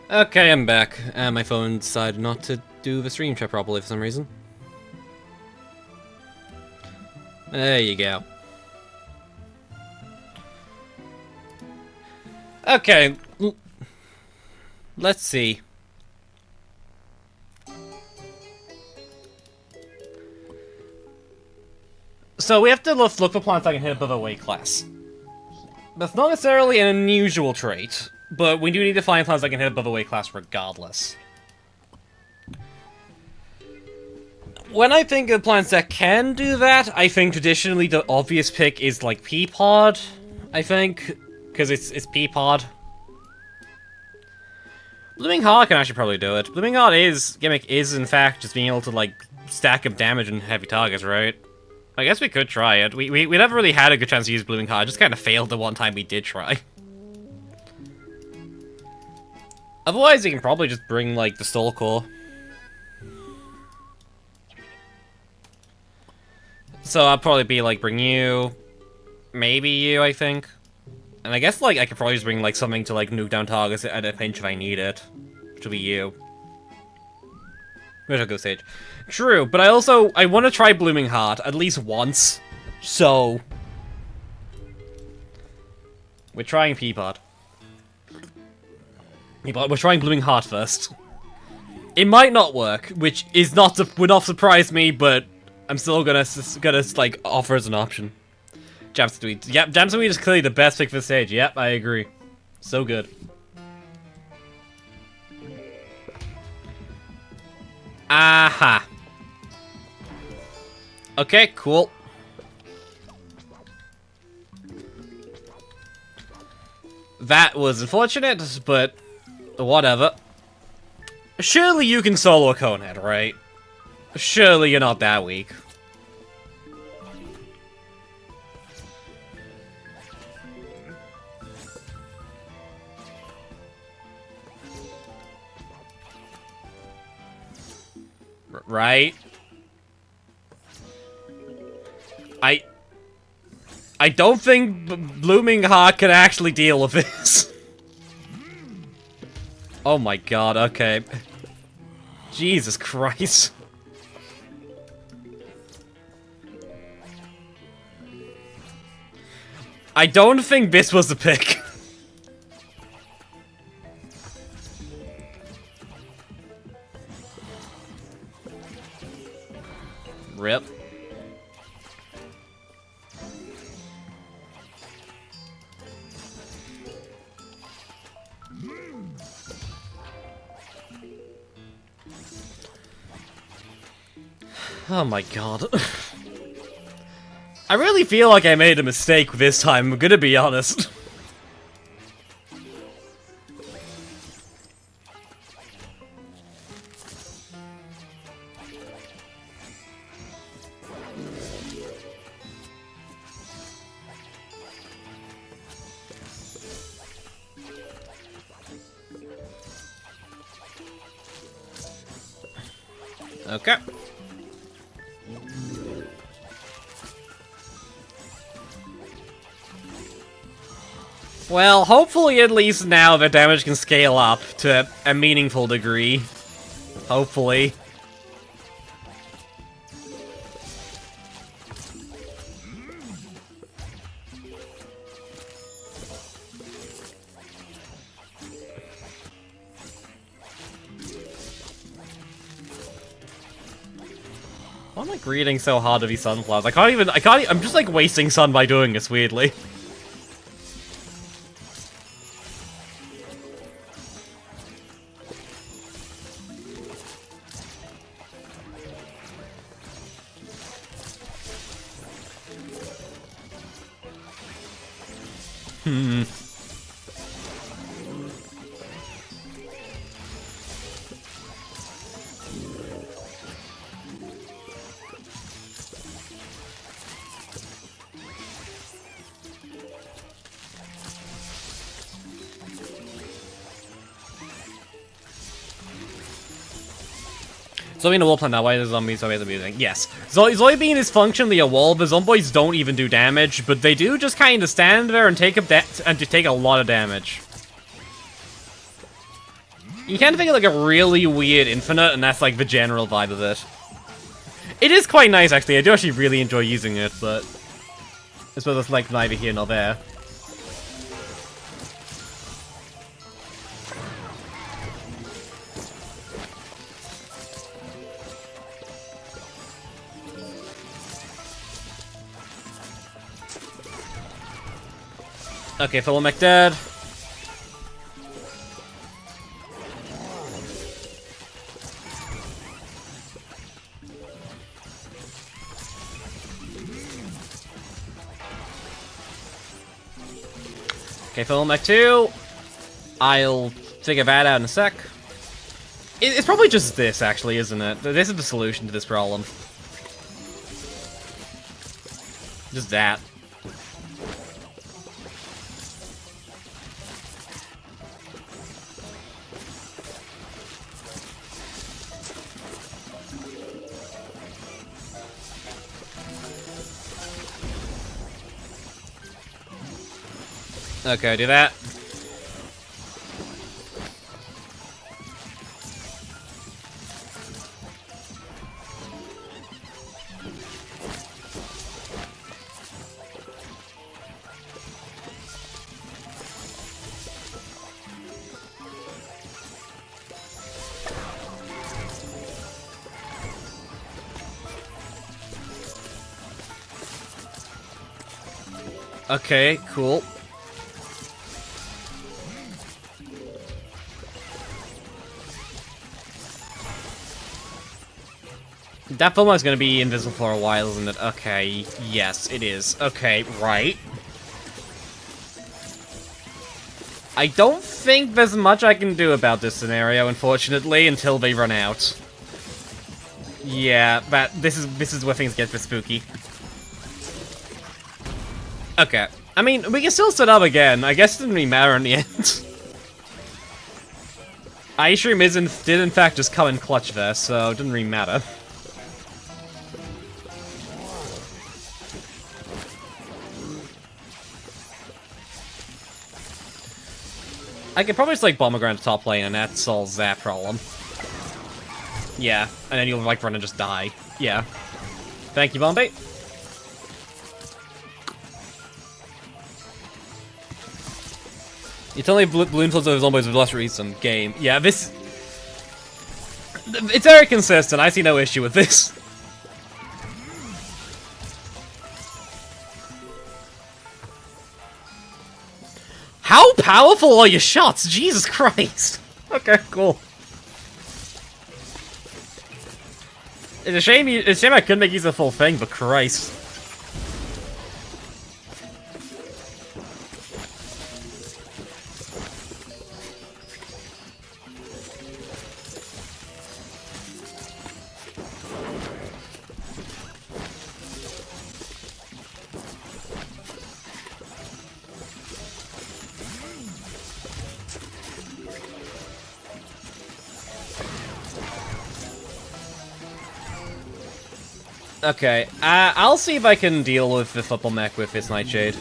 Okay, I'm back. My phone decided not to do the stream chat properly for some reason. There you go. Okay. Let's see. So we have to look for plants that can hit above a weight class. That's not necessarily an unusual trait, but we do need to find plants that can hit above a weight class regardless. When I think of plants that can do that, I think traditionally the obvious pick is like pea pod, I think, because it's pea pod. Blooming Heart can actually probably do it. Blooming Heart gimmick is in fact just being able to like stack up damage on heavy targets, right? I guess we could try it. We never really had a good chance to use Blooming Heart. Just kind of failed the one time we did try. Otherwise, you can probably just bring like the Soul Core. So I'll probably be like bring you, maybe you, I think. And I guess like I could probably just bring like something to like nuke down targets at a pinch if I need it. Which will be you. Maybe I'll go Sage. True, but I want to try Blooming Heart at least once. So we're trying Peapod. We're trying Blooming Heart first. It might not work, which is would not surprise me, but I'm still gonna like offer as an option. Jam Sweet. Yep, Jam Sweet is clearly the best pick for the stage. Yep, I agree. So good. Aha. Okay, cool. That was unfortunate, but whatever. Surely you can solo a Conehead, right? Surely you're not that weak. Right? I don't think Blooming Heart can actually deal with this. Oh my god, okay. Jesus Christ. I don't think this was the pick. Rip. Oh my god. I really feel like I made a mistake this time, I'm gonna be honest. Okay. Well, hopefully at least now the damage can scale up to a meaningful degree. Hopefully. Why am I greeting so hard to be sunflowers? I'm just like wasting sun by doing this weirdly. Zombie in a wall plant now, why is the zombies always amusing? Yes. Zombie being is functionally a wall, but zombies don't even do damage, but they do just kind of stand there and take a lot of damage. You can think of like a really weird infinite, and that's like the general vibe of it. It is quite nice, actually. I do actually really enjoy using it, but I suppose it's like neither here nor there. Okay, full mech dead. Okay, full mech 2. I'll figure that out in a sec. It's probably just this, actually, isn't it? This is the solution to this problem. Just that. Okay, do that. Okay, cool. That Fulma's gonna be invisible for a while, isn't it? Okay, yes, it is. Okay, right. I don't think there's much I can do about this scenario, unfortunately, until they run out. Yeah, this is where things get a bit spooky. Okay. I mean, we can still set up again. I guess it didn't really matter in the end. Ice Stream did in fact just come in clutch there, so it didn't really matter. I could probably just like bomb around the top lane and that solves that problem. Yeah, and then you'll like run and just die. Yeah. Thank you, Bombay. You tell me Bloom tells those zombies with less reason. Game. Yeah, this... It's very consistent. I see no issue with this. How powerful are your shots? Jesus Christ. Okay, cool. It's a shame I couldn't make use of the full thing, but Christ. Okay, I'll see if I can deal with the football mech with this Nightshade.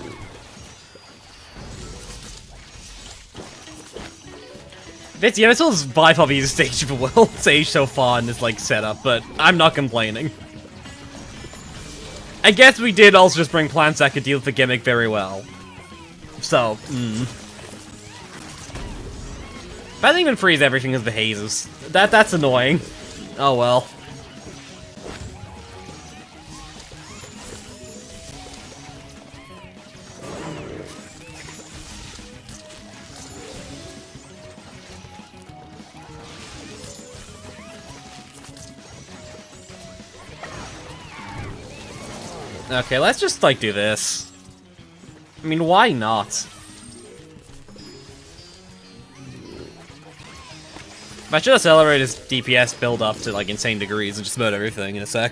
This was by far the easiest stage of the world stage so far in this, like, setup, but I'm not complaining. I guess we did also just bring plants that could deal with the gimmick very well. So, But I didn't even freeze everything as the hazes. That's annoying. Oh well. Okay, let's just, like, do this. I mean, why not? I should accelerate his DPS build up to, like, insane degrees and just murder everything in a sec.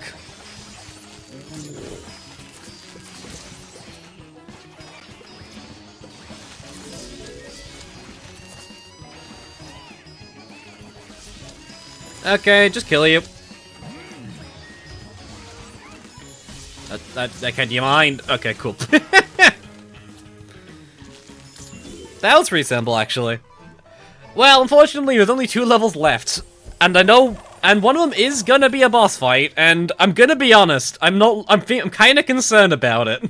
Okay, just kill you. Okay, do you mind? Okay, cool. That was pretty simple, actually. Well, unfortunately, there's only 2 levels left. And I know... And one of them is gonna be a boss fight, and I'm gonna be honest, I'm kinda concerned about it.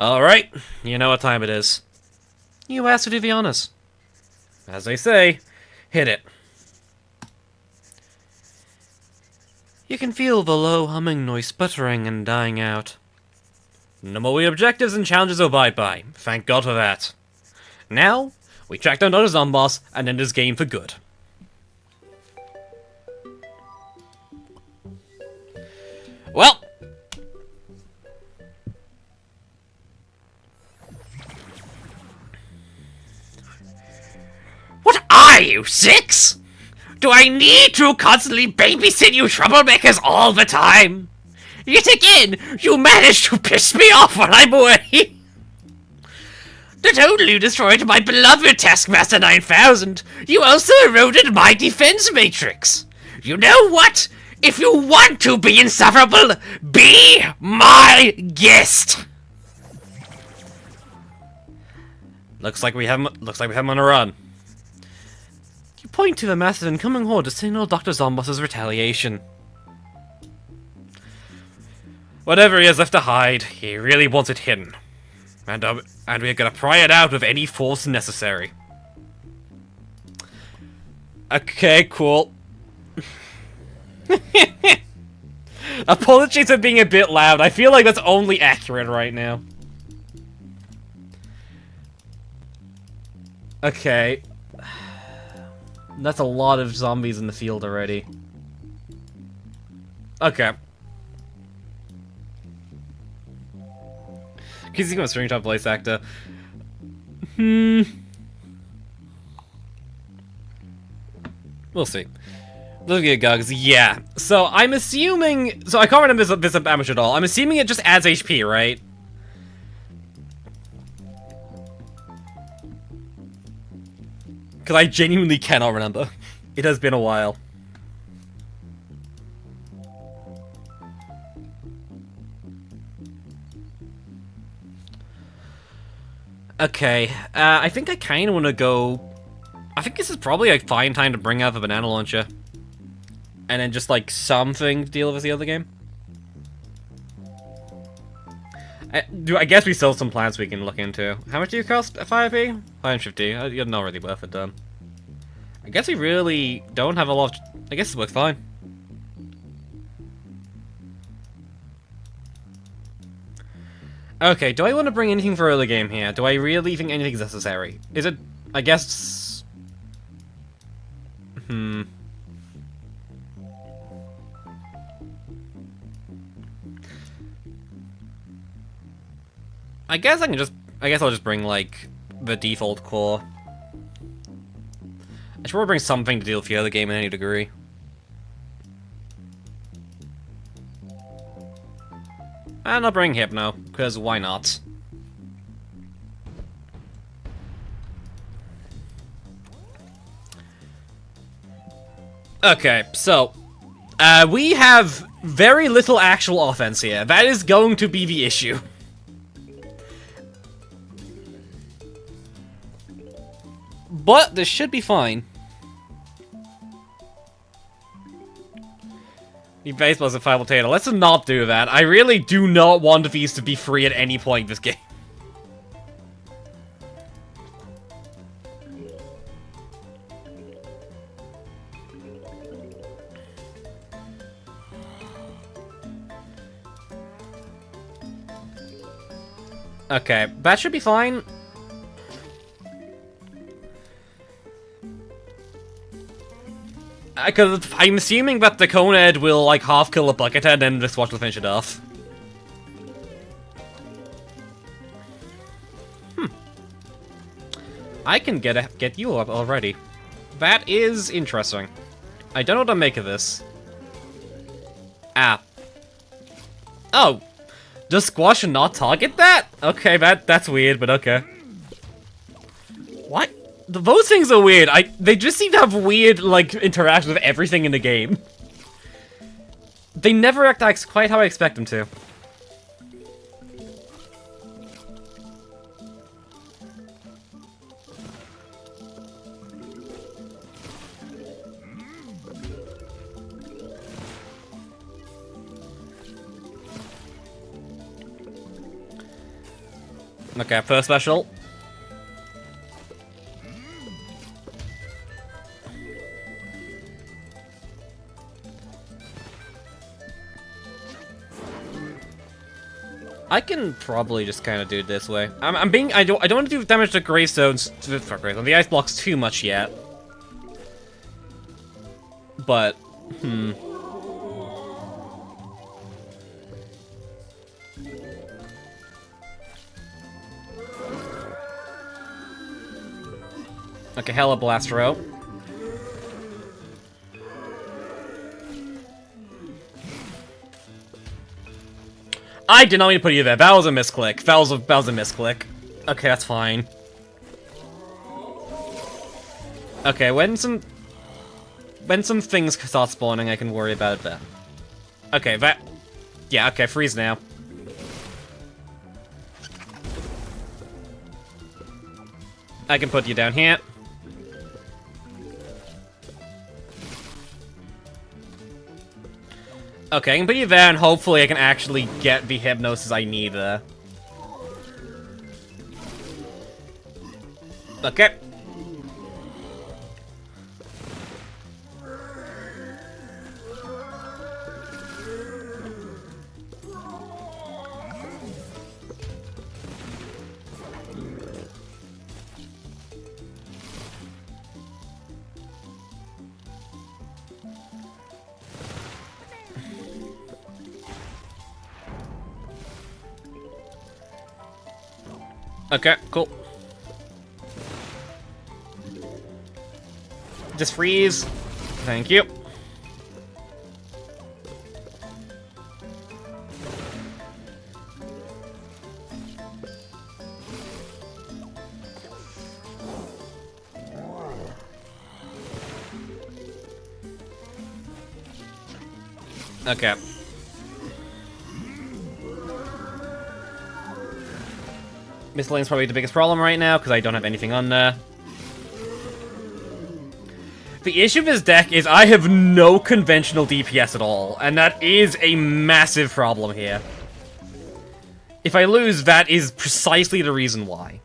Alright, you know what time it is. You asked to do the honors. As they say, hit it. You can feel the low humming noise sputtering and dying out. No more weird objectives and challenges to abide by. Thank God for that. Now, we track down another Zomboss and end this game for good. Well. What are you, 6? Do I need to constantly babysit you troublemakers all the time? Yet again, you manage to piss me off while I'm away. Not only you destroyed my beloved Taskmaster 9000, you also eroded my defense matrix. You know what? If you want to be insufferable, be my guest. Looks like we have him on a run. You point to the massive incoming horde to signal Dr. Zomboss's retaliation. Whatever he has left to hide, he really wants it hidden. And we're gonna pry it out with any force necessary. Okay, cool. Apologies for being a bit loud. I feel like that's only accurate right now. Okay. That's a lot of zombies in the field already. Okay. Because he's going to string top voice actor. We'll see. Looking at Gugs, yeah. So I'm assuming... So I can't remember this damage at all. I'm assuming it just adds HP, right? Because I genuinely cannot remember. It has been a while. Okay, I think I kind of want to go... I think this is probably a fine time to bring out the banana launcher. And then just, like, something to deal with the other game. I guess we still have some plans we can look into. How much do you cost at 5p? 550. You're not really worth it, then. I guess we really don't have a lot of... I guess it works fine. Okay, do I want to bring anything for early game here? Do I really think anything's necessary? Is it... I guess... I guess I can just... I guess I'll just bring, like, the default core. I should probably bring something to deal with the other game in any degree. And I'll bring Hypno, because why not? Okay, so... we have very little actual offense here. That is going to be the issue. But this should be fine. The baseball's a 5 potato. Let's not do that. I really do not want these to be free at any point in this game. Okay, that should be fine. Because I'm assuming that the Conehead will, like, half-kill a Buckethead and then this watch will finish it off. I can get you up already. That is interesting. I don't know what to make of this. Ah. Oh. Does Squash not target that? Okay, that's weird, but okay. What? Those things are weird. They just seem to have weird, like, interactions with everything in the game. They never act quite how I expect them to. Okay, first special. I can probably just kind of do it this way. I don't want to do damage to gravestones, the ice blocks too much yet. But, Okay, hella blaster out. I did not mean to put you there. That was a misclick. That was a misclick. Okay, that's fine. Okay, when some things start spawning, I can worry about it then. Okay, yeah, okay, freeze now. I can put you down here. Okay, I can put you there, and hopefully I can actually get the hypnosis I need there. Okay. Okay, cool. Just freeze. Thank you. Okay. Miss Lane's probably the biggest problem right now, because I don't have anything on there. The issue with this deck is I have no conventional DPS at all, and that is a massive problem here. If I lose, that is precisely the reason why.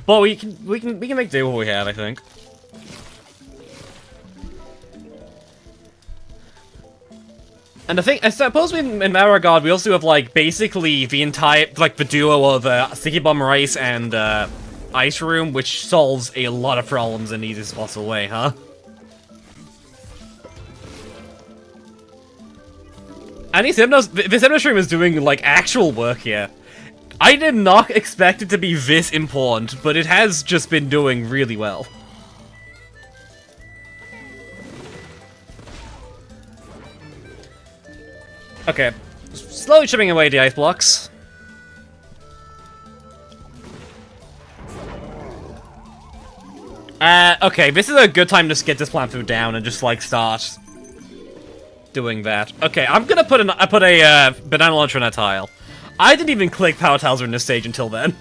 But we can make do with what we have, I think. And the thing, I suppose in that regard, we also have, like, basically the entire, like, the duo of Sticky Bomb Rice and Ice Room, which solves a lot of problems in the easiest possible way, huh? And this Hypno Stream is doing, like, actual work here. I did not expect it to be this important, but it has just been doing really well. Okay, slowly chipping away the ice blocks. Okay, this is a good time to get this plant food down and just, like, start doing that. Okay, I'm gonna put a banana launcher on that tile. I didn't even click power tiles in this stage until then.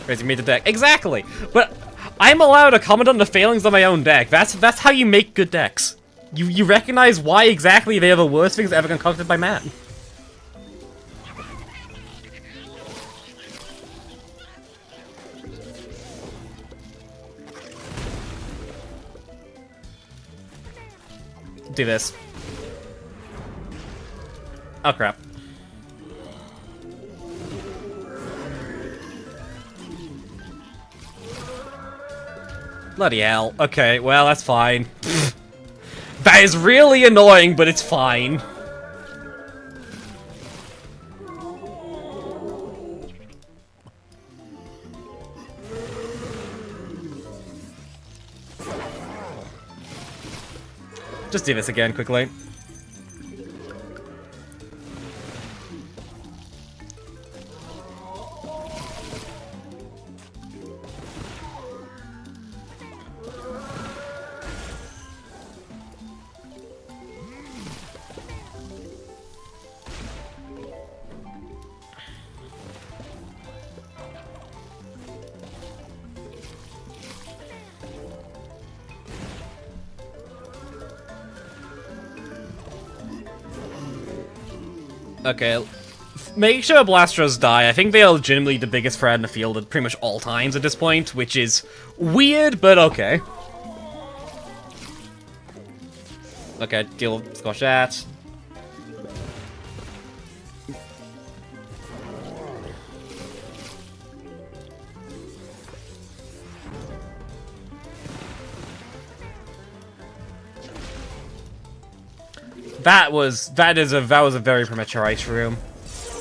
Raising me the deck. Exactly! But I'm allowed to comment on the failings of my own deck. That's how you make good decks. You recognize why exactly they are the worst things ever concocted by man. Do this. Oh crap. Bloody hell. Okay, well, that's fine. That is really annoying, but it's fine. Just do this again quickly. Okay, make sure Blastros die. I think they are legitimately the biggest threat in the field at pretty much all times at this point, which is weird, but okay. Okay, deal with squash that. That was a very premature ice room,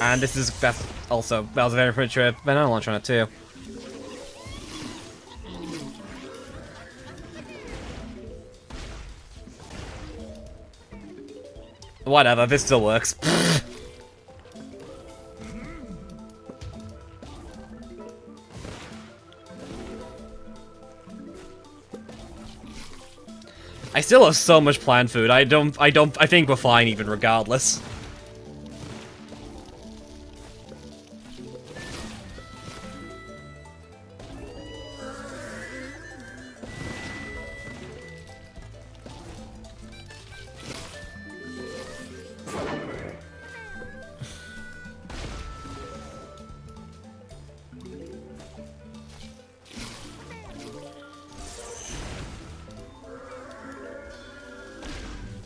and that was a very premature banana launch on it too. Whatever, this still works. I still have so much planned food. I think we're fine even regardless.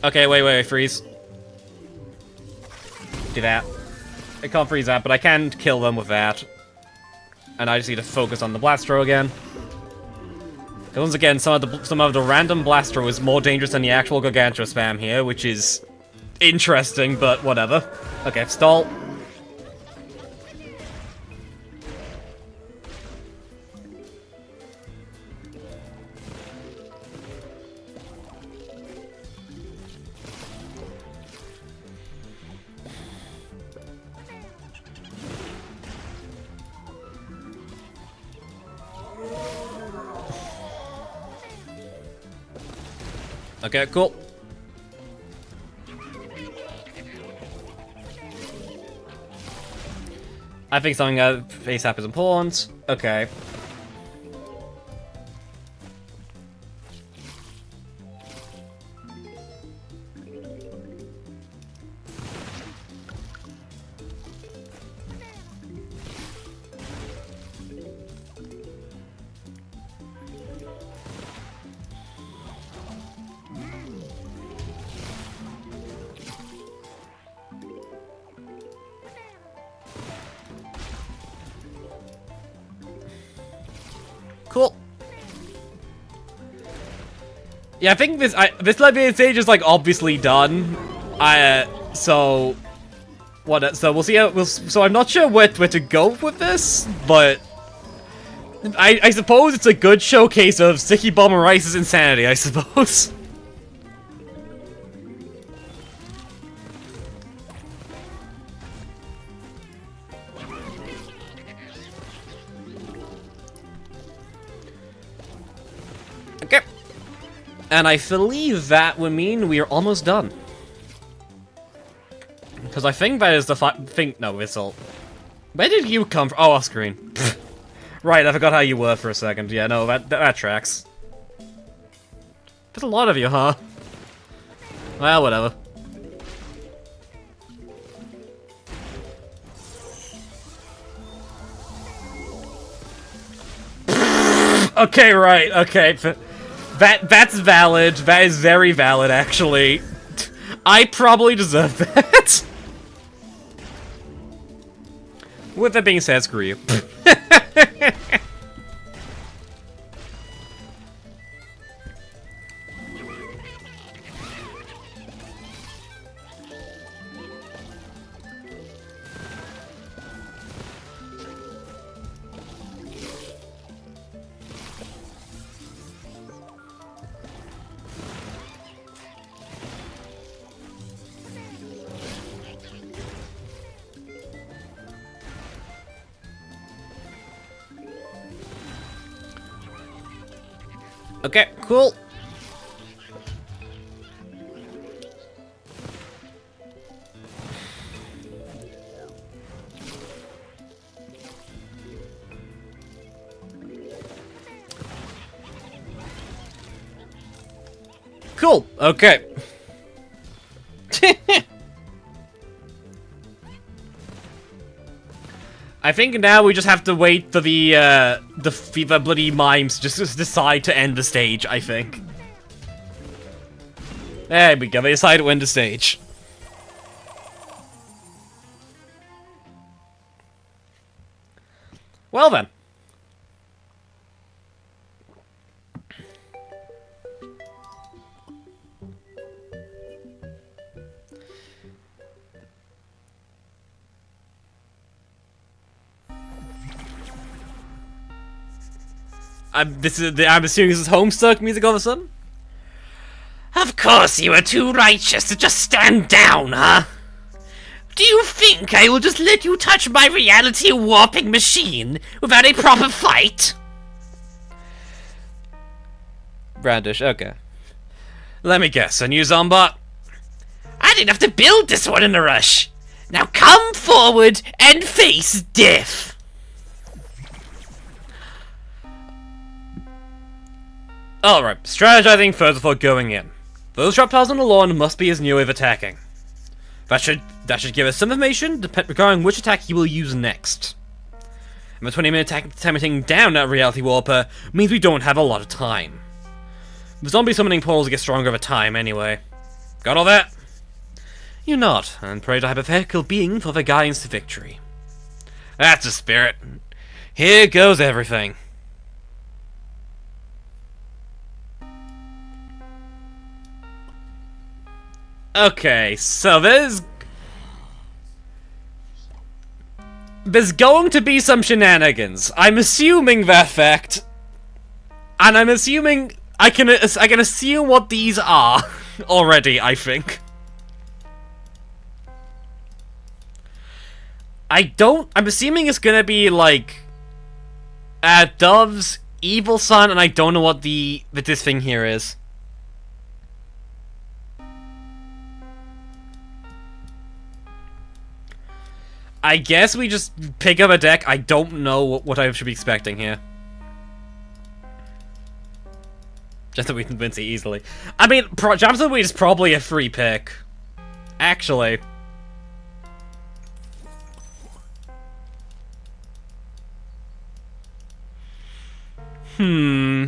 Okay, wait, freeze. Do that. I can't freeze that, but I can kill them with that. And I just need to focus on the Blastro again. And once again, some of the random Blastro is more dangerous than the actual Gargantua spam here, which is interesting, but whatever. Okay, stall. Okay, cool. I think something ASAP is important. Okay. Cool. Yeah, I think this Libyan stage is like obviously done. So we'll see how so I'm not sure where to go with this, but I suppose it's a good showcase of Sticky Bomber Ice's insanity, I suppose. Okay. And I believe that would mean we are almost done. Because I think that is the no, Whistle. Where did you come from? Oh, off screen. Right, I forgot how you were for a second. Yeah, no, that tracks. There's a lot of you, huh? Well, whatever. Okay, right, okay. That's valid. That is very valid, actually. I probably deserve that. With that being said, screw you. Okay, cool. Cool, okay. I think now we just have to wait for the bloody mimes just to decide to end the stage, I think. There we go, they decided to end the stage. Well then. I'm assuming this is Homestuck music all of a sudden? Of course you are too righteous to just stand down, huh? Do you think I will just let you touch my reality warping machine without a proper fight? Brandish, okay. Let me guess, a new Zombot? I didn't have to build this one in a rush. Now come forward and face death. Alright, strategizing further before going in. Those trap tiles on the lawn must be his new way of attacking. That should give us some information regarding which attack he will use next. And the 20-minute attack taking down that reality warper means we don't have a lot of time. The zombie summoning portals get stronger over time anyway. Got all that? You nod, and pray to hypothetical being for the guidance to victory. That's the spirit. Here goes everything. Okay, so there's going to be some shenanigans. I'm assuming that fact, and I'm assuming I can assume what these are already. I think. I'm assuming it's gonna be like Dove's evil son, and I don't know what this thing here is. I guess we just pick up a deck. I don't know what I should be expecting here. Just that we can win it easily. I mean, Jams of the Week is probably a free pick. Actually. Hmm.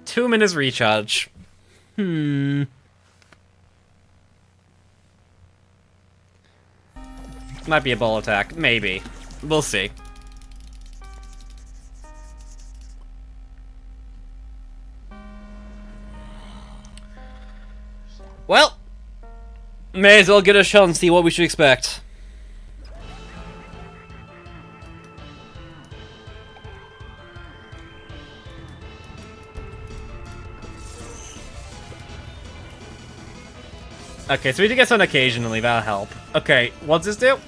2 minutes recharge. Hmm. Might be a ball attack. Maybe. We'll see. Well, may as well get a shot and see what we should expect. Okay, so we do get some occasionally, that'll help. Okay, what's this do?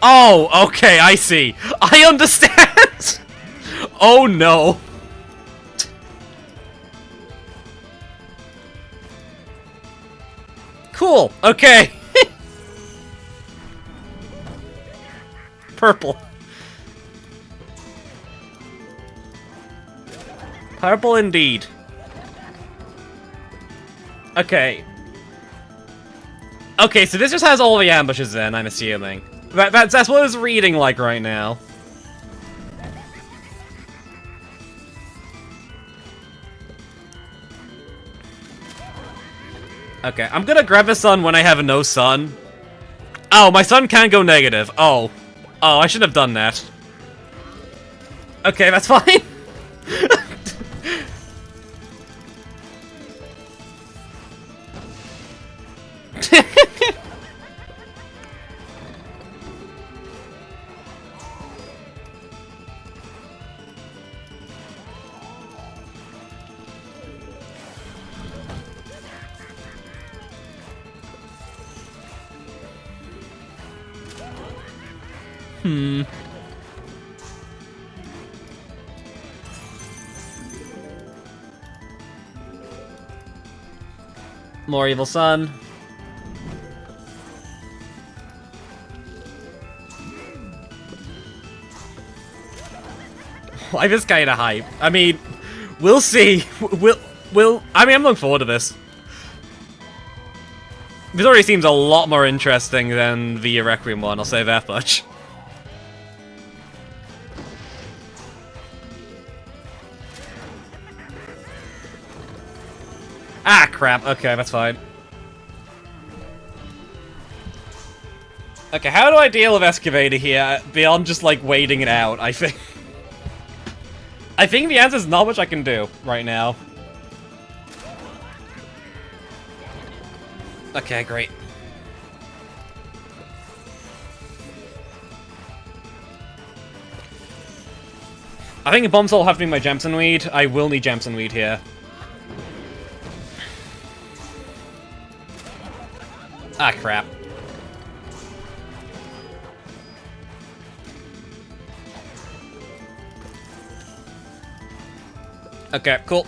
Oh, okay, I see. I understand! Oh no. Cool, okay. Purple. Purple indeed. Okay. Okay, so this just has all the ambushes in, I'm assuming. That's what it's reading like right now. Okay, I'm gonna grab a sun when I have no sun. Oh, my sun can't go negative. Oh. Oh, I shouldn't have done that. Okay, that's fine. More evil sun. Why this kind of hype? I mean, we'll see. I mean, I'm looking forward to this. This already seems a lot more interesting than the Requiem one, I'll say that much. Ah, crap. Okay, that's fine. Okay, how do I deal with Excavator here, beyond just, like, waiting it out, I think? I think the answer is not much I can do right now. Okay, great. I think Bombs will have to be my Jamson Weed. I will need Jamson Weed here. Ah, crap. Okay, cool.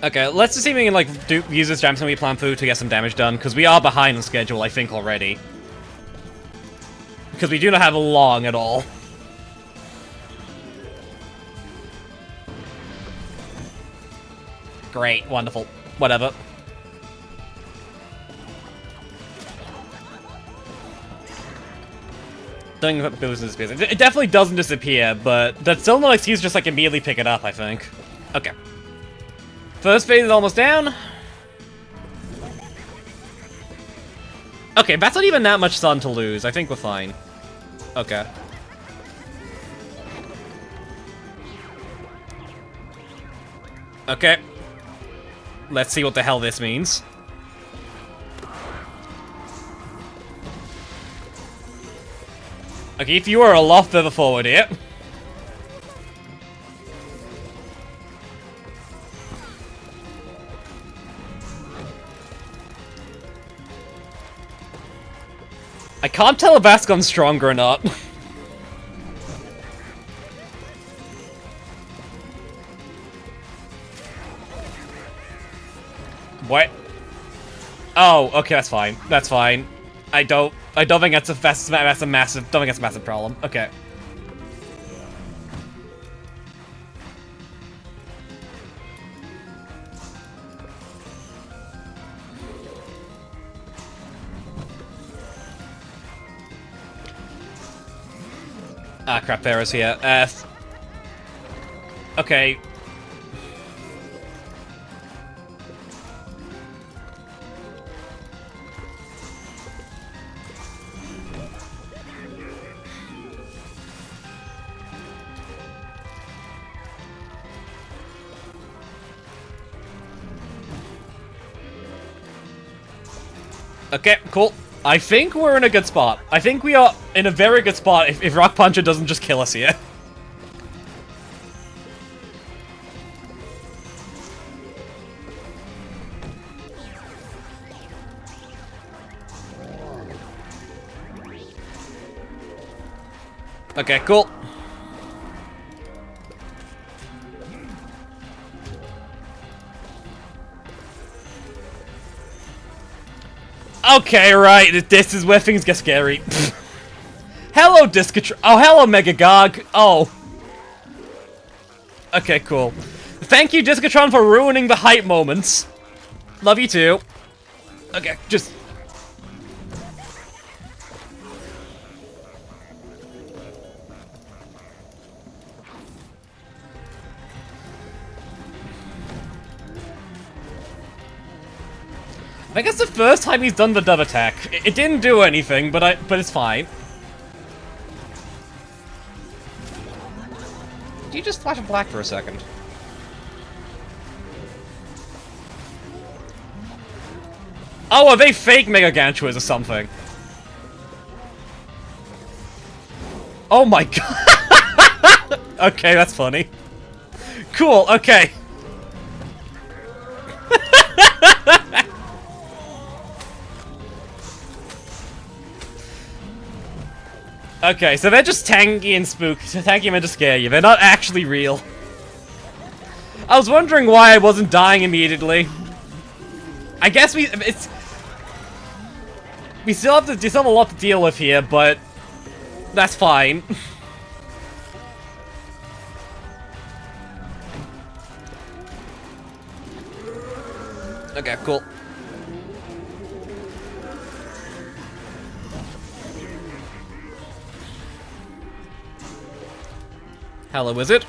Okay, let's just see if we can, like, use this Jamson Weed Plant Food to get some damage done, because we are behind on schedule, I think, already. Because we do not have long at all. Great, wonderful. Whatever. Don't think that boost disappears. It definitely doesn't disappear, but that's still no excuse to just, like, immediately pick it up, I think. Okay. First phase is almost down. Okay, that's not even that much sun to lose. I think we're fine. Okay. Okay. Let's see what the hell this means. Okay, if you are a lot further forward here. I can't tell if Vascon's stronger or not. What? Oh, okay, that's fine. That's fine. I don't think that's a massive problem. Okay. Ah, crap, Pharaoh's here. Okay. Okay, cool. I think we're in a good spot. I think we are in a very good spot if Rock Puncher doesn't just kill us here. Okay, cool. Okay, right, this is where things get scary. Hello, Discatron. Oh, hello, Megagog. Oh. Okay, cool. Thank you, Discatron, for ruining the hype moments. Love you too. Okay, just... I guess the first time he's done the dove attack. It didn't do anything, but it's fine. Did you just flash black for a second? Oh, are they fake Mega Gantuas or something? Oh my god! Okay, that's funny. Cool, okay. Okay, so they're just tanky and spooky. Tanky meant to scare you. They're not actually real. I was wondering why I wasn't dying immediately. I guess we still have a lot to deal with here, but that's fine. Okay, cool. Hello, wizard.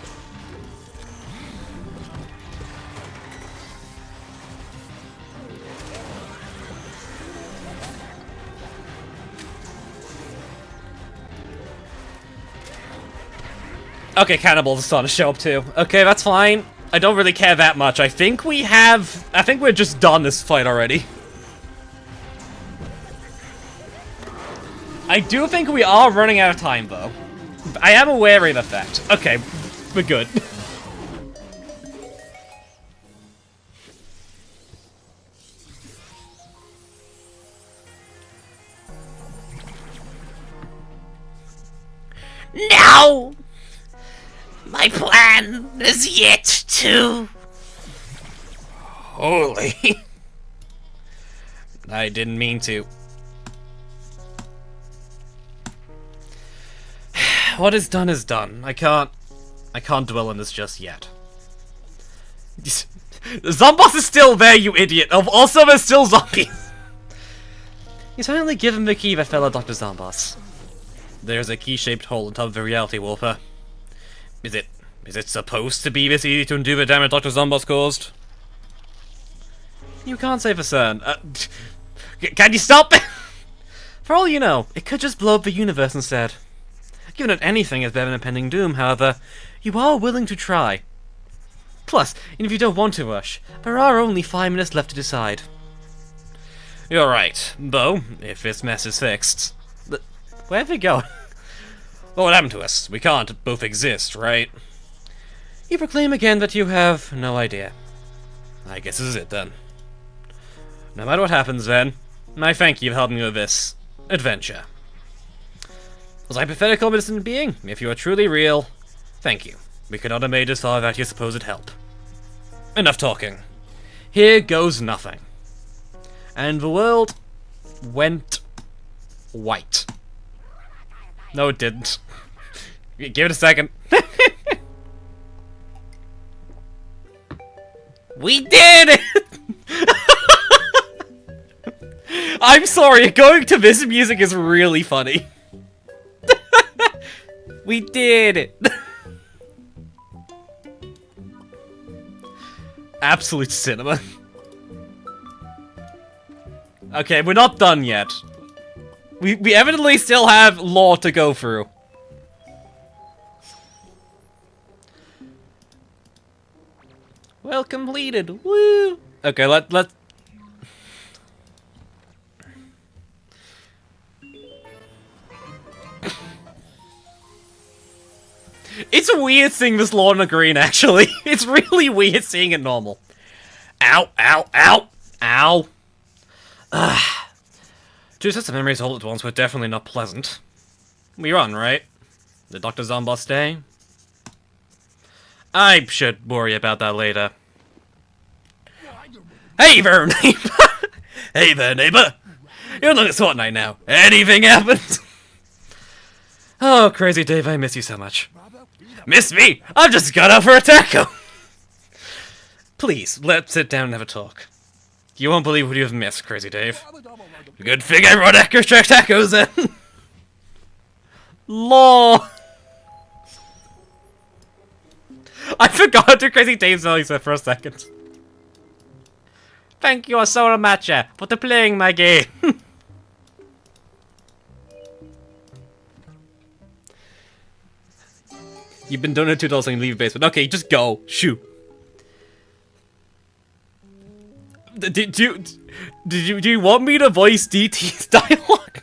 Okay, cannibals are starting to show up too. Okay, that's fine. I don't really care that much. I think we're just done this fight already. I do think we are running out of time, though. I am aware of the fact. Okay, we're good. No! My plan is yet to... Holy. I didn't mean to. What is done is done. I can't dwell on this just yet. Zomboss is still there, you idiot! Also, there's still zombies! He's finally given the key that fell at Dr. Zomboss. There's a key-shaped hole on top of the reality warper. Is it supposed to be this easy to undo the damage Dr. Zomboss caused? You can't say for certain. Can you stop? For all you know, it could just blow up the universe instead. Given that anything is better than impending doom, however, you are willing to try. Plus, even if you don't want to rush, there are only 5 minutes left to decide. You're right, though, if this mess is fixed. Where have we gone? What would happen to us? We can't both exist, right? You proclaim again that you have no idea. I guess this is it then. No matter what happens then, I thank you for helping me with this adventure. As a hypothetical innocent being, if you are truly real, thank you. We could not have made this far without your supposed help. Enough talking. Here goes nothing. And the world went white. No, it didn't. Give it a second. We did it! I'm sorry, going to this music is really funny. We did it! Absolute cinema. Okay, we're not done yet. We evidently still have lore to go through. Well completed. Woo! Okay, let's... It's weird seeing this lawn on green, actually. It's really weird seeing it normal. Ow, ow, ow, ow. Two sets of memories all at once were definitely not pleasant. We run, right? Did Dr. Zomboss stay? I should worry about that later. Hey there, neighbor! Hey there, neighbor! You're on this fortnight now. Anything happened? Oh, Crazy Dave, I miss you so much. Miss me? I've just got out for a taco! Please, let's sit down and have a talk. You won't believe what you've missed, Crazy Dave. Good thing I brought extra tacos then! Lol! I forgot to Crazy Dave's voice there for a second. Thank you, Asura Matcha, for playing my game. You've been donated $2 and leave basement. Okay, just go. Shoot. Do you want me to voice DT's dialogue?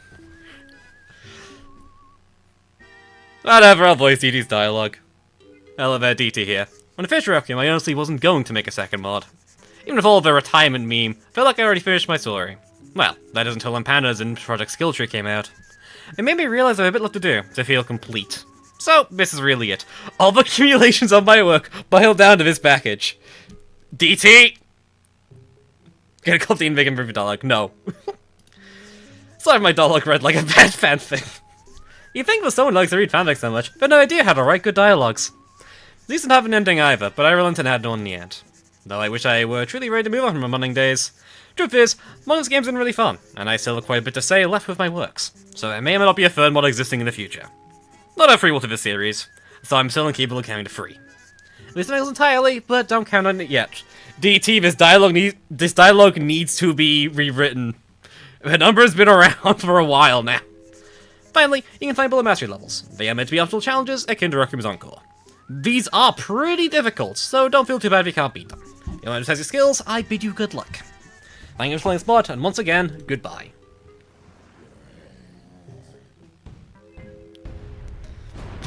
Whatever, I'll voice DT's dialogue. Hello there, DT here. When I finished Requiem, I honestly wasn't going to make a second mod. Even with all the retirement meme, I felt like I already finished my story. Well, that is until when Pandas and Project Skilltree came out. It made me realize I have a bit left to do to feel complete. So, this is really it. All the accumulations of my work boil down to this package. DT! Gonna call the big improvement dialogue. No. Sorry if my dialogue read like a bad fanfic. You'd think that someone likes to read fanfics so much, but no idea how to write good dialogues. These didn't have an ending either, but I relented and had one in the end. Though I wish I were truly ready to move on from my modding days. Truth is, modding games have been really fun, and I still have quite a bit to say left with my works. So there may or may not be a third mod existing in the future. Not a free will to this series, so I'm still incapable of counting to 3. This fails entirely, but don't count on it yet. DT, this dialogue needs to be rewritten. The number has been around for a while now. Finally, you can find bullet mastery levels. They are meant to be optional challenges akin to Requiem's Encore. These are pretty difficult, so don't feel too bad if you can't beat them. If you want to test your skills, I bid you good luck. Thank you for playing this mod, and once again, goodbye.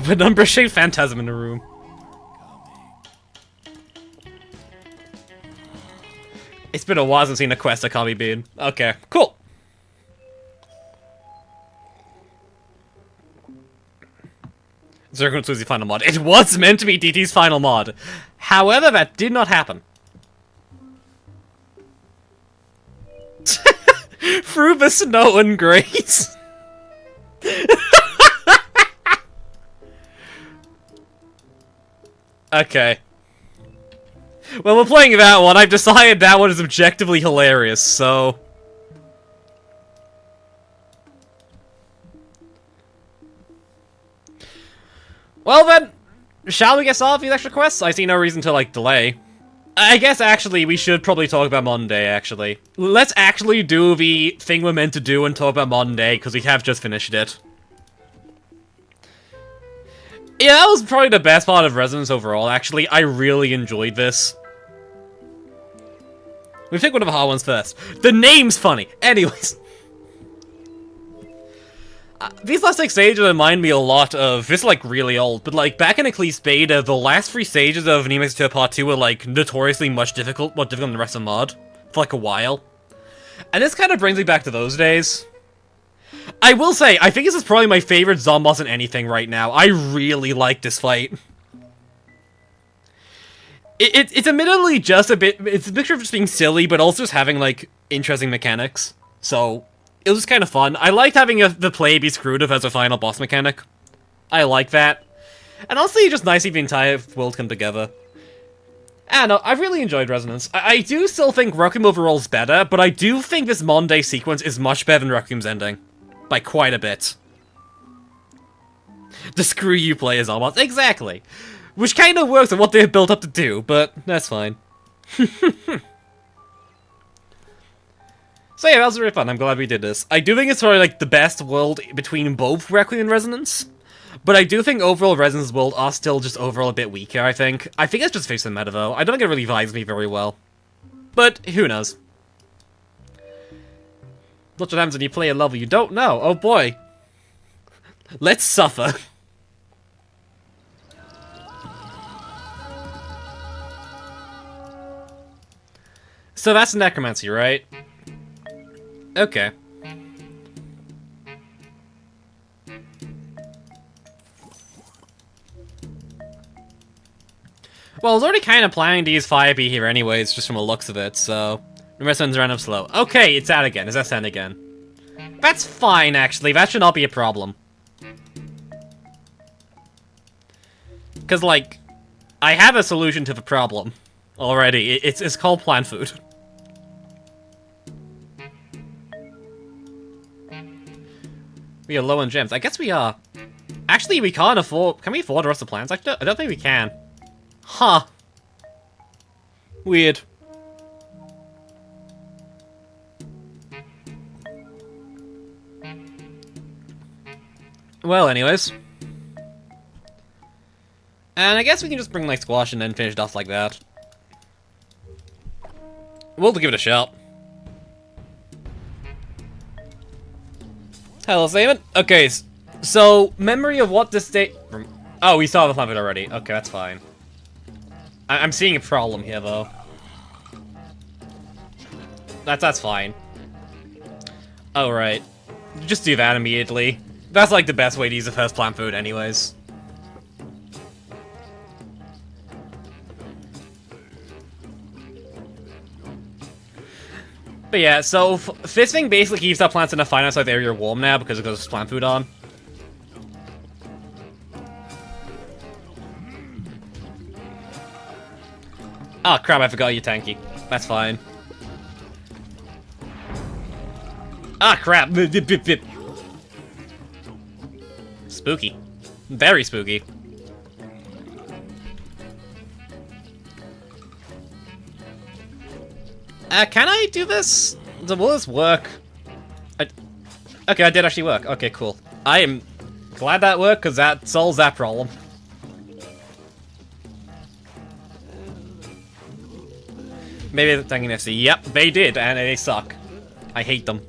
The number-shaped phantasm in the room. It's been a while since I've seen a quest that can't be beaten. Okay, cool. Zergo's the final mod. It was meant to be DT's final mod. However, that did not happen. Through the snow and grace. Okay. Well, we're playing that one. I've decided that one is objectively hilarious, so... Well then, shall we get started with these extra quests? I see no reason to, like, delay. I guess, actually, we should probably talk about Monday, actually. Let's actually do the thing we're meant to do and talk about Monday, because we have just finished it. Yeah, that was probably the best part of Resonance overall, actually. I really enjoyed this. We pick one of the hard ones first. The name's funny! Anyways. These last 6 stages remind me a lot of, this is like really old, but like back in Eclipse Beta, the last 3 stages of gimmicks Part 2 were like notoriously more difficult than the rest of the mod, for like a while. And this kind of brings me back to those days. I will say, I think this is probably my favorite Zomboss in anything right now. I really like this fight. It's admittedly just a bit, it's a mixture of just being silly, but also just having like interesting mechanics. So... it was kind of fun. I liked having the play be screwed up as a final boss mechanic. I like that. And honestly, just nice to see the entire world come together. I don't know, I really enjoyed Resonance. I do still think Requiem overall is better, but I do think this Monday sequence is much better than Requiem's ending. By quite a bit. The screw you players almost. Exactly. Which kind of works with what they've built up to do, but that's fine. So yeah, that was really fun. I'm glad we did this. I do think it's probably like the best world between both Requiem and Resonance. But I do think overall Resonance world are still just overall a bit weaker, I think. I think it's just face the meta though. I don't think it really vibes me very well. But who knows? What happens when you play a level you don't know? Oh boy. Let's suffer. So that's Necromancy, right? Okay. Well, I was already kind of planning to use Firebee here anyways, just from the looks of it, so... the rest one's random slow. Okay, it's out again. It's SN again. That's fine, actually. That should not be a problem. Because, like, I have a solution to the problem already. It's called plant food. We are low on gems. I guess we are. Actually, we can't afford... can we afford the rest of the plants? I don't think we can. Huh. Weird. Well, anyways. And I guess we can just bring, like, squash and then finish it off like that. We'll give it a shot. Hello, Simon. Okay, so, memory of what this state... oh, we saw the plant already. Okay, that's fine. I'm seeing a problem here, though. That's fine. Oh, right. Just do that immediately. That's, like, the best way to use the first plant food, anyways. But yeah, so fisting basically keeps our plants in a finite size area warm now because it goes plant food on. Oh crap, I forgot you're tanky. That's fine. Ah crap. Spooky. Very spooky. Can I do this? Will this work? Okay, I did actually work. Okay, cool. I am glad that worked, because that solves that problem. Maybe the tanking FC. Yep, they did, and they suck. I hate them.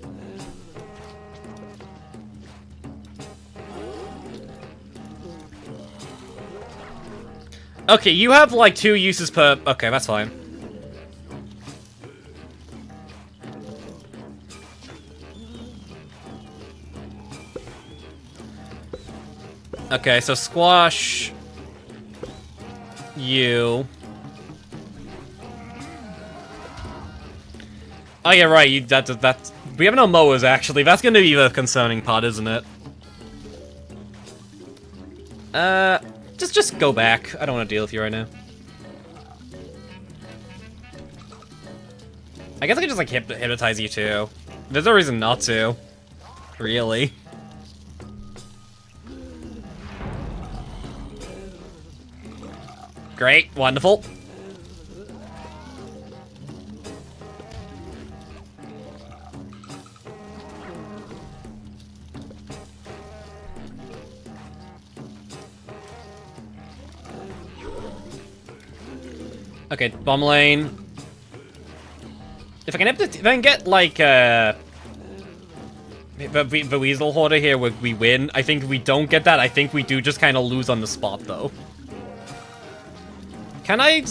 Okay, you have like 2 uses per... Okay, that's fine. Okay, so squash... you... Oh yeah, right, that... We have no mowers, actually. That's gonna be the concerning part, isn't it? Just go back. I don't want to deal with you right now. I guess I could just, like, hypnotize you, too. There's no reason not to. Really. Great. Wonderful. Okay, bomb lane. If I can get, like, the Weasel Hoarder here, we win. I think if we don't get that, I think we do just kind of lose on the spot, though. Can I...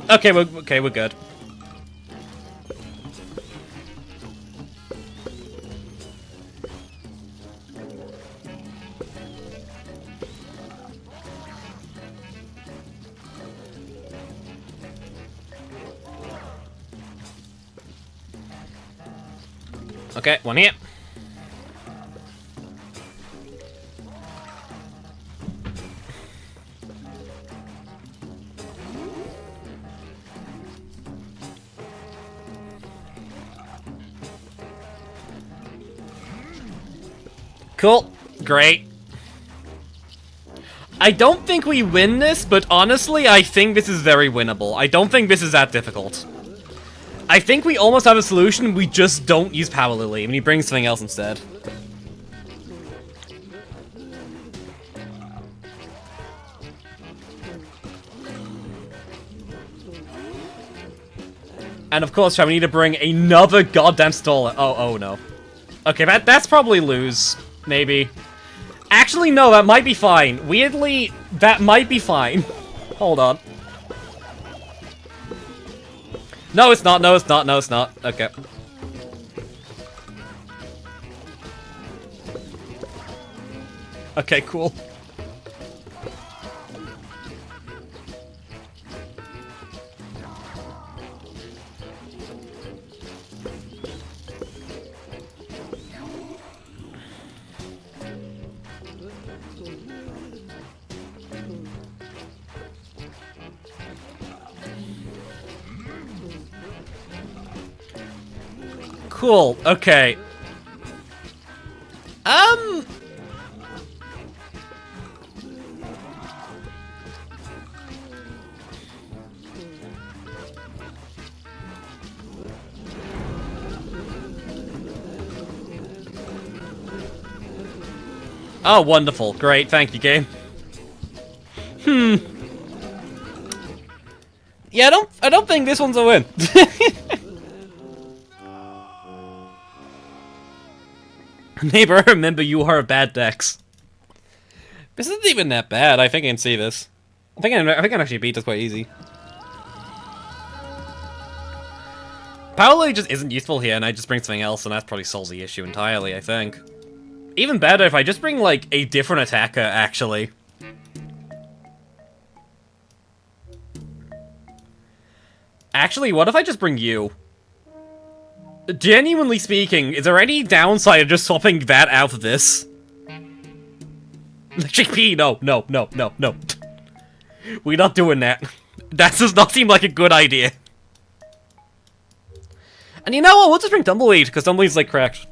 Okay, we're good. Okay, one here. Cool. Great. I don't think we win this, but honestly, I think this is very winnable. I don't think this is that difficult. I think we almost have a solution, we just don't use Power Lily, and he brings something else instead. And of course, we need to bring another goddamn Staller. Oh no. Okay, that's probably lose. Maybe. Actually, no, that might be fine. Weirdly, that might be fine. Hold on. No, it's not. No, it's not. No, it's not. Okay. Okay, cool. Cool, okay. Oh, wonderful. Great, thank you, game. Yeah, I don't think this one's a win. Neighbor, remember you are a bad Dex. This isn't even that bad. I think I can see this. I think I can actually beat this quite easy. Power Lily just isn't useful here, and I just bring something else, and that probably solves the issue entirely, I think. Even better if I just bring, like, a different attacker, actually. Actually, what if I just bring you? Genuinely speaking, is there any downside of just swapping that out of this? GP, no. We're not doing that. That does not seem like a good idea. And you know what, we'll just bring Tumbleweed, because Tumbleweed's like cracked.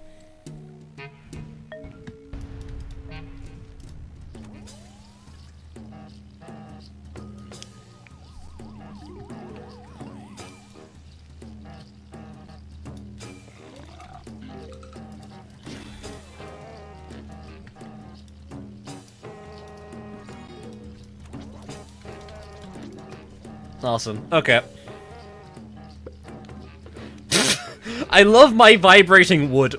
Awesome. Okay. I love my vibrating wood.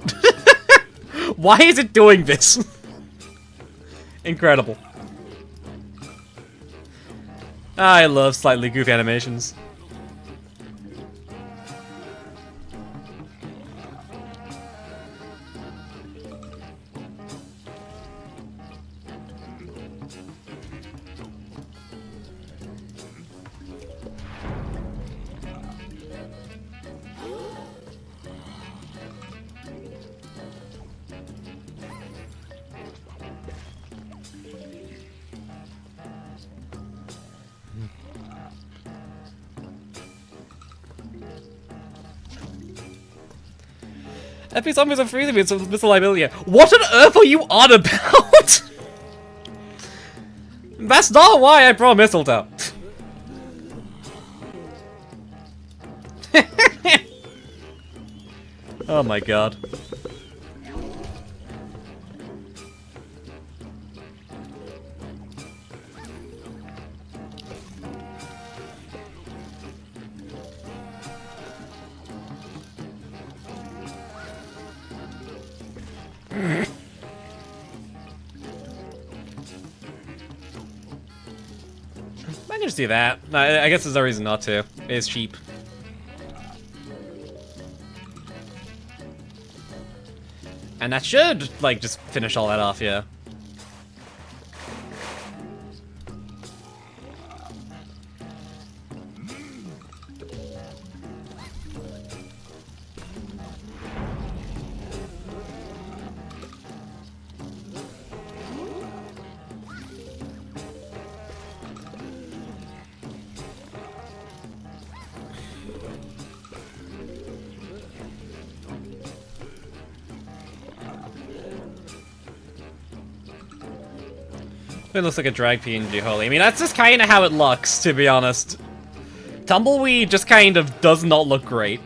Why is it doing this? Incredible. I love slightly goofy animations. Epic zombies are freezing me, it's a missile liability. What on earth are you on about? That's not why I brought mistletoe. Oh my god. I can just do that. I guess there's no reason not to. It's cheap. And that should, like, just finish all that off, yeah. It looks like a drag PNG, holy. I mean, that's just kind of how it looks, to be honest. Tumbleweed just kind of does not look great.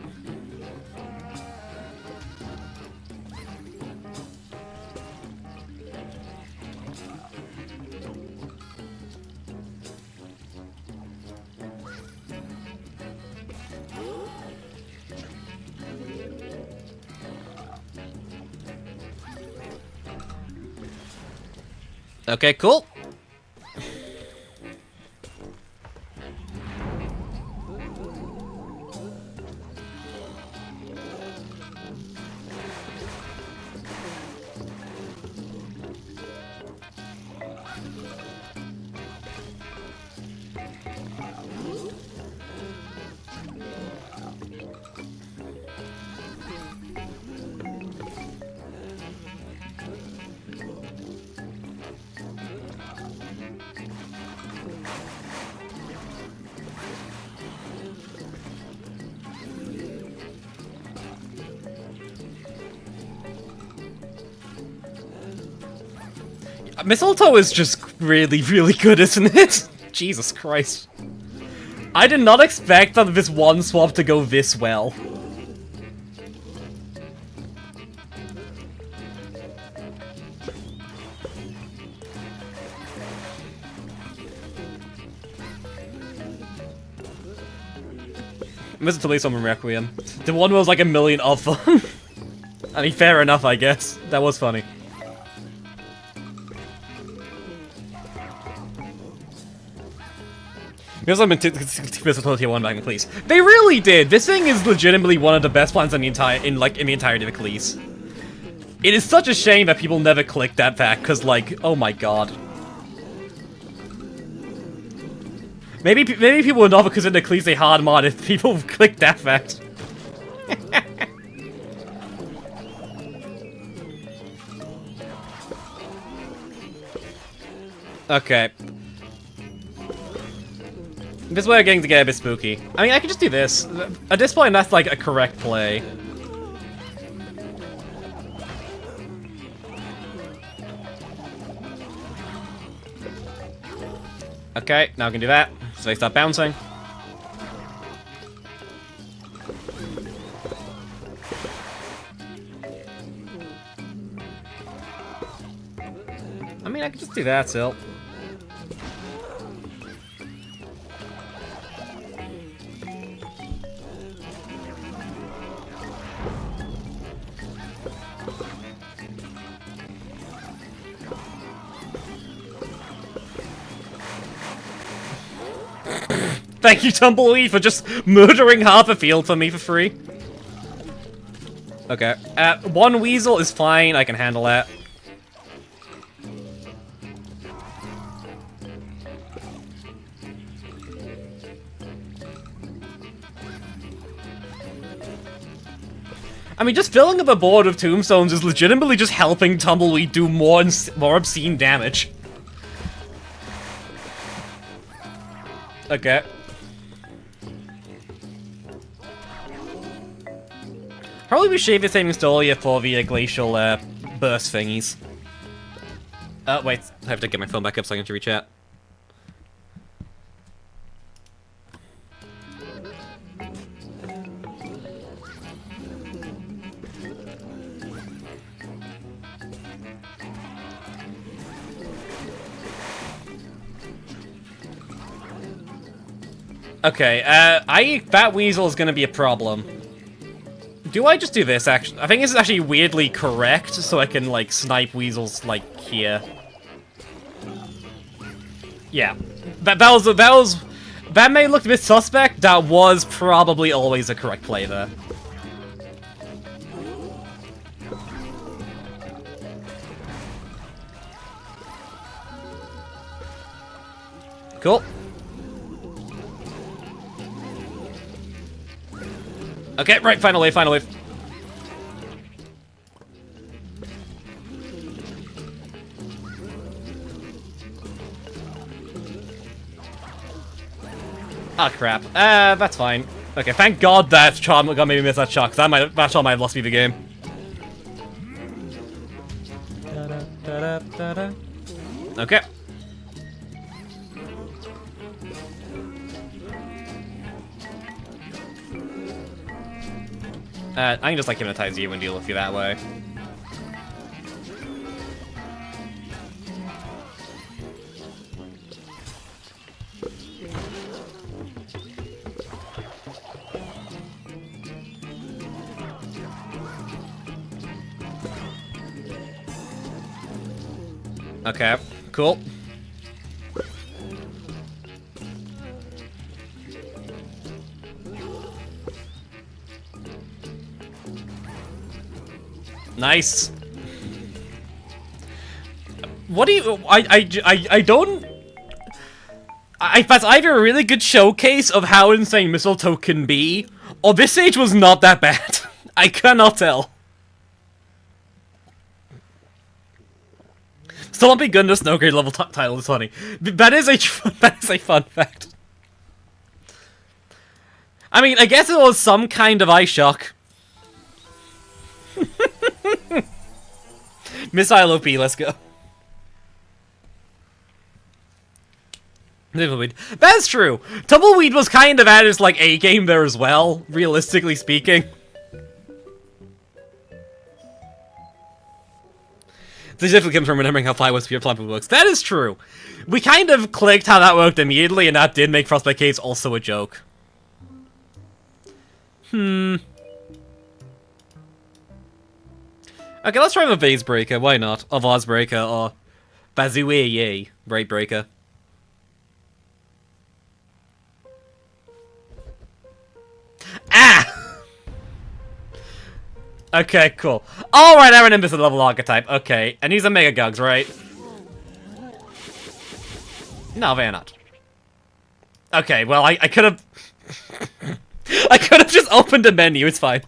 Okay, cool. Mistletoe is just really, really good, isn't it? Jesus Christ. I did not expect that this one swap to go this well. Mistletoe Summon Requiem. The one was like a million of them. I mean, fair enough, I guess. That was funny. Here's some Mistletoe Tier 1 back in Cleese. They really did! This thing is legitimately one of the best plans in the entirety of Cleese. It is such a shame that people never clicked that fact, cause like, oh my god. Maybe people would not consider Ecclesi a hard mod if people clicked that fact. Okay. This way we're getting to get a bit spooky. I mean, I could just do this. At this point, that's like a correct play. Okay, now I can do that. So they start bouncing. I mean, I could just do that still. Thank you, Tumbleweed, for just murdering half a field for me for free. Okay. One weasel is fine. I can handle that. I mean, just filling up a board of tombstones is legitimately just helping Tumbleweed do more obscene damage. Okay. Probably be shaving saving Stolia for the glacial burst thingies. Wait, I have to get my phone back up so I can rechat. Okay, that weasel is gonna be a problem. Do I just do this, actually? I think this is actually weirdly correct, so I can, like, snipe weasels, like, here. Yeah. That may look a bit suspect, that was probably always a correct play there. Cool. Okay, right, final wave, final wave. Ah, crap. That's fine. Okay, thank God that charm got maybe miss that shot, because that shot might have lost me the game. Okay. I can just, like, hypnotize you and deal with you that way. Okay, cool. Nice. What do you... I don't... That's either a really good showcase of how insane Mistletoe can be, or this stage was not that bad. I cannot tell. Stompy Goodness, no grade level title is funny. That is a fun fact. I mean, I guess it was some kind of eye shock. Missile OP, let's go. Tumbleweed. That's true. Tumbleweed was kind of at his, like, A game there as well, realistically speaking. This definitely comes from remembering how Fly was pure Plumpy works. That is true. We kind of clicked how that worked immediately, and that did make Frostbite Caves also a joke. Okay, let's try the Vase Breaker, why not? Or Vase Breaker, or Bazooie, Braid Breaker. Ah! Okay, cool. Alright, Aaron Nimbus is a level archetype. Okay, and he's a Mega Gugs, right? No, they're not. Okay, well, I could have... I could have just opened a menu, it's fine.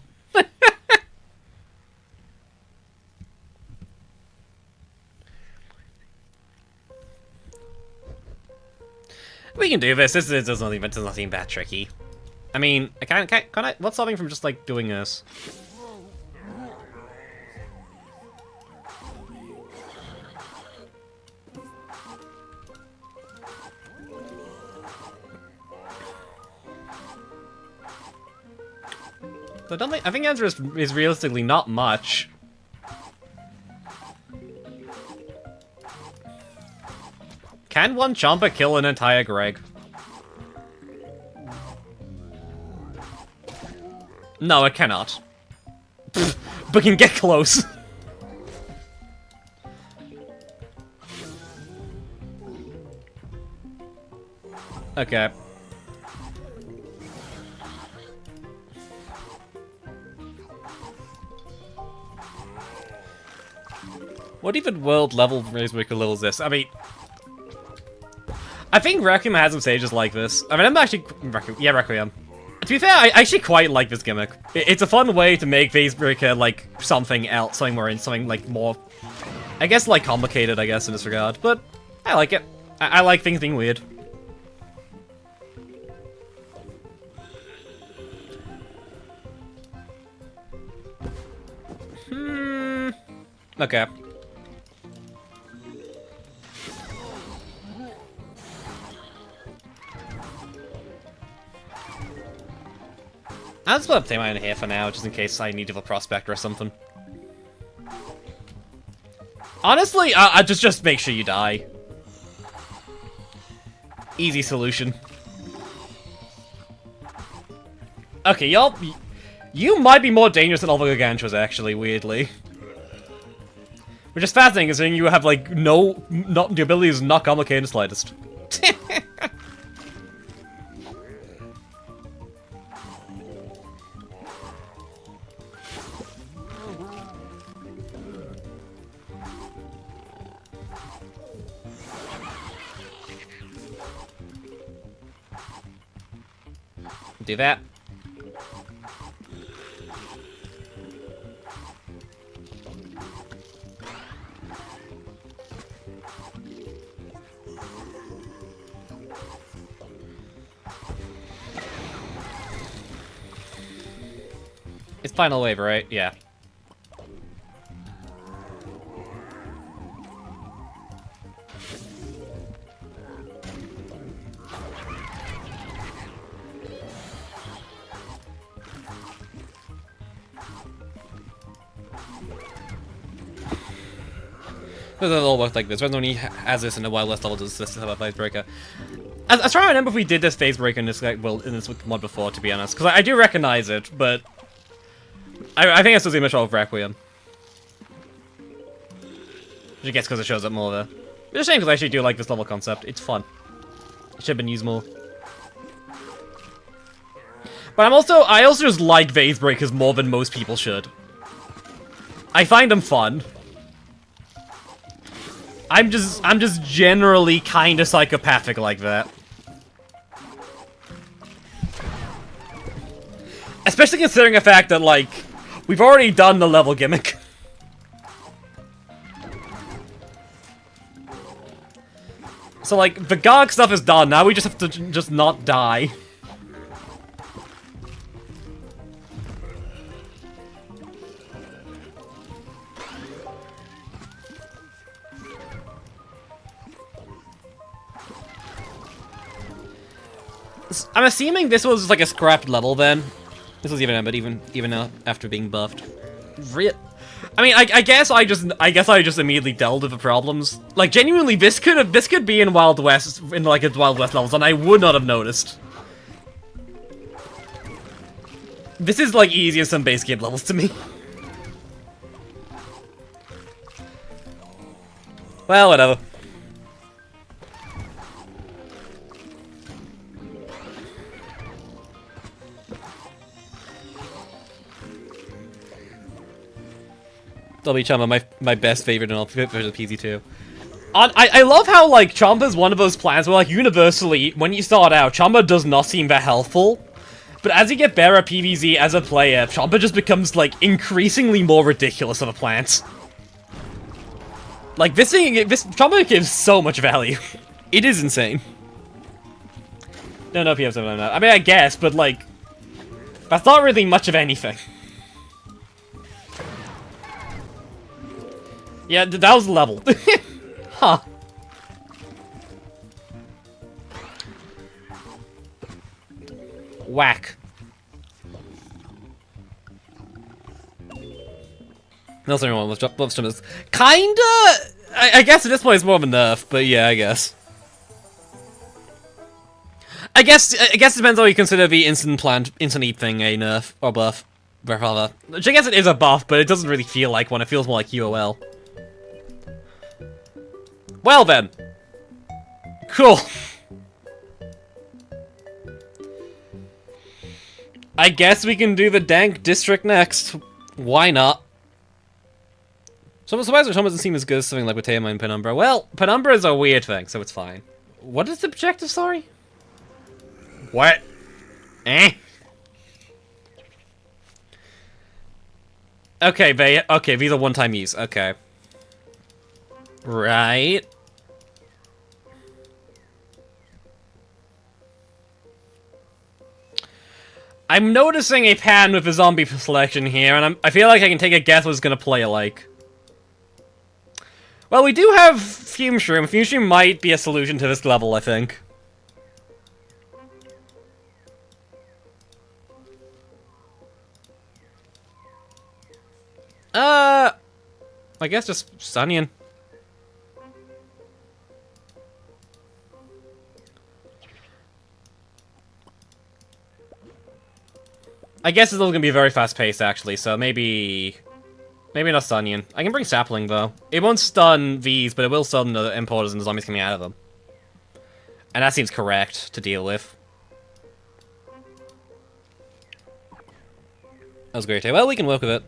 We can do this. This does not even that tricky. I mean, can I? What's stopping me from just like doing this? So I think the answer is realistically not much. Can one Champa kill an entire Greg? No, it cannot. But can get close. Okay. What even world level Razormaker level is this? I mean, I think Requiem has some stages like this. I mean, I'm actually... Yeah, Requiem. To be fair, I actually quite like this gimmick. It's a fun way to make Phasebreaker, like, something else, something, like, more... I guess, like, complicated, I guess, in this regard. But, I like it. I like things being weird. Okay. I'll just put up Tamer in here for now, just in case I need a Prospector or something. Honestly, I just make sure you die. Easy solution. Okay, y'all... You might be more dangerous than Alpha Gargantuas, actually, weirdly. Which is fascinating, considering you have, like, the ability is not complicated in the slightest. Do that. It's final wave, right? Yeah. It all worked like this. When he has this in the Wild West level, does this have a Phasebreaker? I was trying to remember if we did this Phasebreaker in this in this mod before, to be honest, because I do recognize it, but I think it's still the image of Requiem. Which I guess because it shows up more there. It's a shame because I actually do like this level concept. It's fun. It should have been used more. But I also just like Phasebreakers more than most people should. I find them fun. I'm just generally kind of psychopathic like that. Especially considering the fact that, like, we've already done the level gimmick. So, like, the Garg stuff is done, now we just have to just not die. I'm assuming this was like a scrapped level then. This was even after being buffed. I mean, I guess I just immediately dealt with the problems. Like genuinely, this could be in Wild West like its Wild West levels, and I would not have noticed. This is like easy as some base game levels to me. Well, whatever. Dolby Chama, my best favorite in all versions of PvZ2. I love how, like, Chomba's one of those plants where, like, universally, when you start out, Chomba does not seem that helpful. But as you get better at PvZ as a player, Chomba just becomes, like, increasingly more ridiculous of a plant. Like, this Chomba gives so much value. It is insane. No, PvZ2, no. I mean, I guess, but, like, that's not really much of anything. Yeah, that was the level. Huh. Whack. Nelson everyone loves Timbers. Kinda! I guess at this point it's more of a nerf, but yeah, I guess. I guess it depends on how you consider the instant eat thing a nerf or buff. Rather. Which I guess it is a buff, but it doesn't really feel like one. It feels more like UOL. Well then. Cool. I guess we can do the dank district next. Why not? So I'm surprised Tom doesn't seem as good as something like Watema and Penumbra. Well, Penumbra is a weird thing, so it's fine. What is the objective, sorry? What? Eh? Okay, these are one-time use. Okay. Right. I'm noticing a pattern with the zombie selection here, and I feel like I can take a guess what it's gonna play like. Well, we do have Fume Shroom. Fume Shroom might be a solution to this level, I think. I guess just Sunnian. I guess it's still gonna be very fast paced, actually, so maybe not Sunnian. I can bring Sapling, though. It won't stun these, but it will stun the importers and the zombies coming out of them. And that seems correct to deal with. That was great. Well, we can work with it.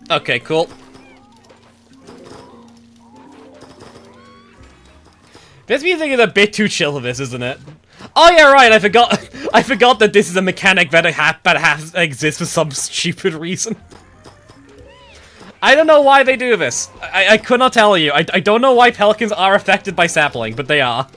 Okay, cool. This music is a bit too chill for this, isn't it? Oh yeah, right. I forgot. I forgot that this is a mechanic that exists for some stupid reason. I don't know why they do this. I could not tell you. I don't know why pelicans are affected by sapling, but they are.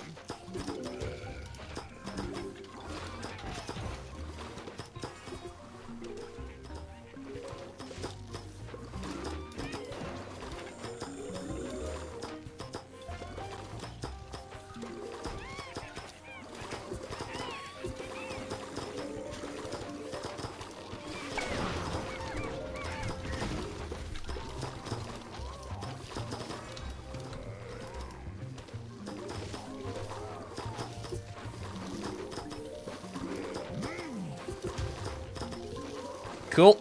Cool.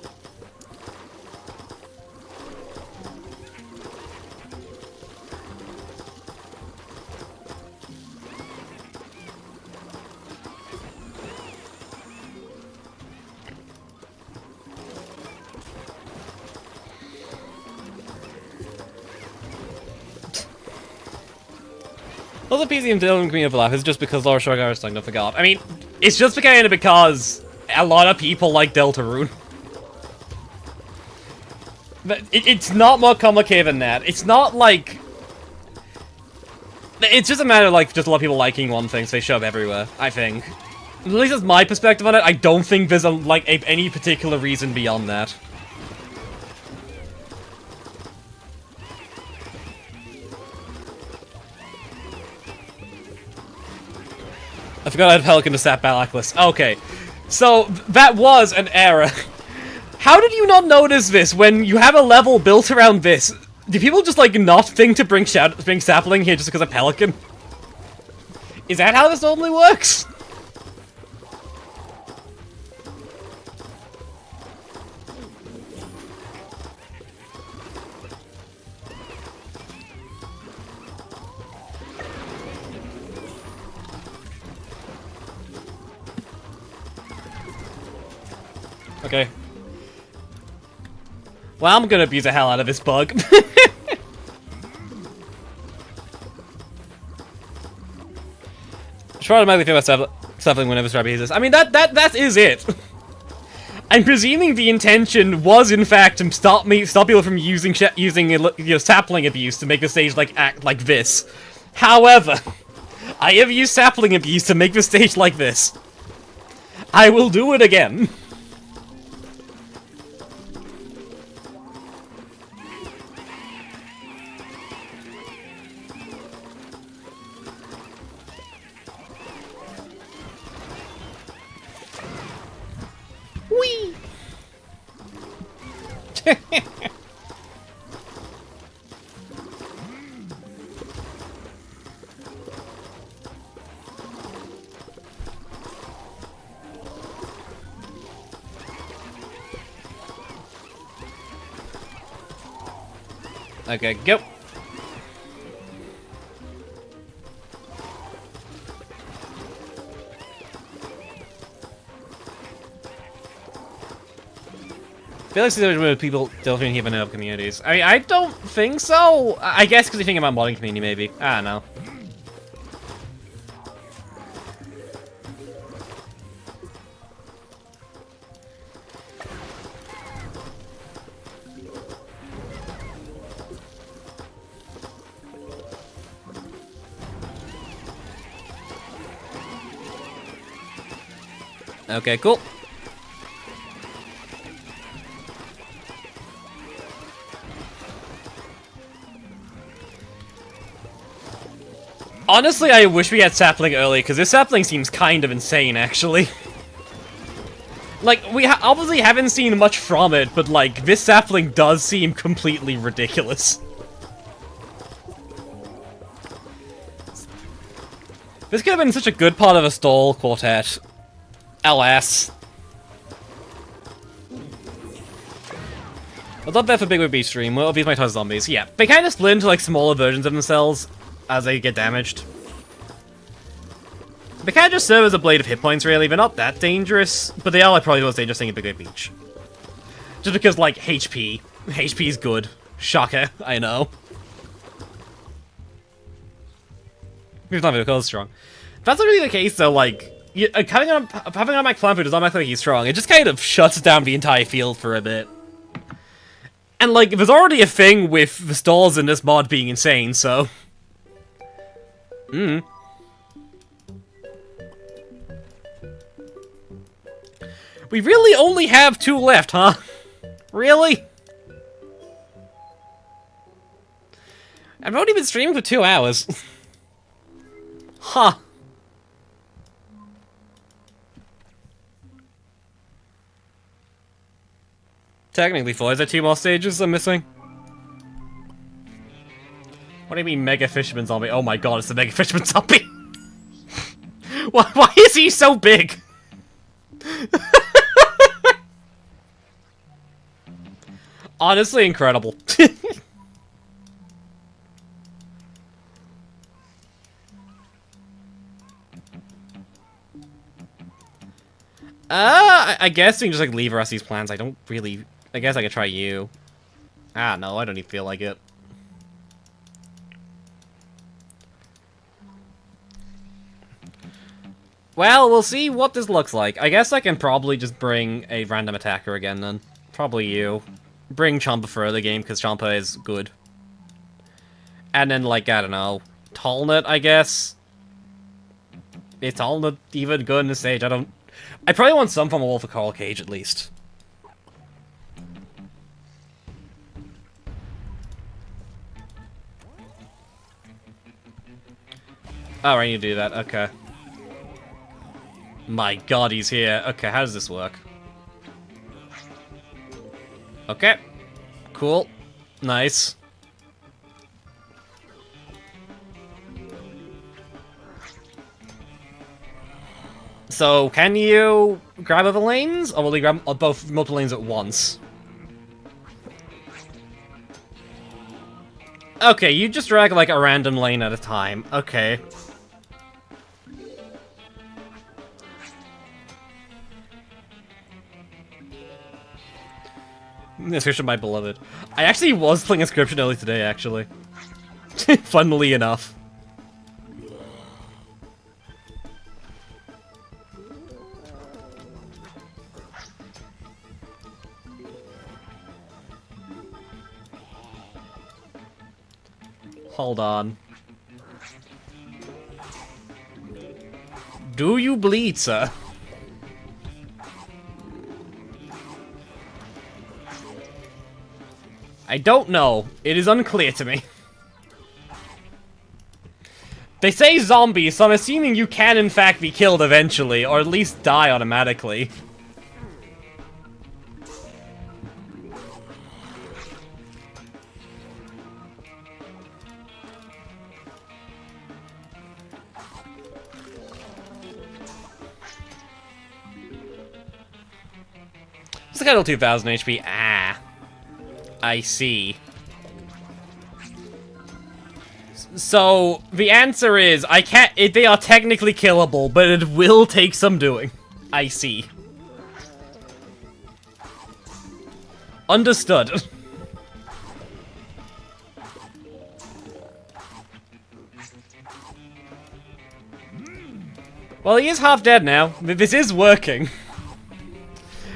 Also, PC and Dylan Green overlap is just because Laura Sugar is starting to forgot. I mean, it's just because a lot of people like Deltarune. But it's not more complicated than that. It's not like... It's just a matter of, like, just a lot of people liking one thing, so they show up everywhere, I think. At least that's my perspective on it. I don't think there's, any particular reason beyond that. I forgot I had Pelican to sap Balaclus. Okay. So, that was an error. How did you not notice this when you have a level built around this? Do people just, like, not think to bring Sapling here just because of Pelican? Is that how this normally works? Okay. Well, I'm gonna abuse the hell out of this bug. Try to make me feel something whenever Scrappy uses this. I mean, that is it. I'm presuming the intention was, in fact, to stop people from using sapling abuse to make the stage act like this. However, I have used sapling abuse to make the stage like this. I will do it again. Whee! Okay, go. I feel like there's people still thinking of other communities. I mean, I don't think so. I guess because you think about modding community, maybe. I don't know. Okay, cool. Honestly, I wish we had sapling early, because this sapling seems kind of insane, actually. Like, we obviously haven't seen much from it, but, like, this sapling does seem completely ridiculous. This could have been such a good part of a stall quartet. Alas. I'd love that for Big Wood Beach stream. Well, these my toys zombies. Yeah, they kind of split into, like, smaller versions of themselves as they get damaged. They kind of just serve as a blade of hit points, really. They're not that dangerous, but they are, like, probably the most dangerous thing in Big Wood Beach. Just because, like, HP. HP is good. Shocker, I know. He's not because strong. If that's not really the case, though, like, having on my Clampu does not make like he's strong. It just kind of shuts down the entire field for a bit. And, like, there's already a thing with the stalls in this mod being insane, so... We really only have 2 left, huh? Really? I've only been streaming for 2 hours. Huh. Technically 4. Is there 2 more stages I'm missing? What do you mean Mega Fisherman Zombie? Oh my god, it's the Mega Fisherman Zombie! Why is he so big? Honestly incredible. I guess we can just, like, leave the rest of these plans. I don't really... I guess I could try you. Ah, no, I don't even feel like it. Well, we'll see what this looks like. I guess I can probably just bring a random attacker again, then. Probably you. Bring Champa for the game, because Champa is good. And then, like, I don't know, Tallnut, I guess? Is Tallnut even good in this stage? I probably want some from a Wolf of Coral Cage, at least. Oh, I need to do that, okay. My god, he's here. Okay, how does this work? Okay. Cool. Nice. So, can you grab other lanes? Or will you grab both multiple lanes at once? Okay, you just drag, like, a random lane at a time. Okay. Inscription, my beloved. I actually was playing Inscription early today, actually. Funnily enough. Hold on. Do you bleed, sir? I don't know. It is unclear to me. They say zombies, so I'm assuming you can in fact be killed eventually, or at least die automatically. Schedule 2000 HP. Ah. I see. So, the answer is, I can't- they are technically killable, but it will take some doing. I see. Understood. Well, he is half dead now. This is working.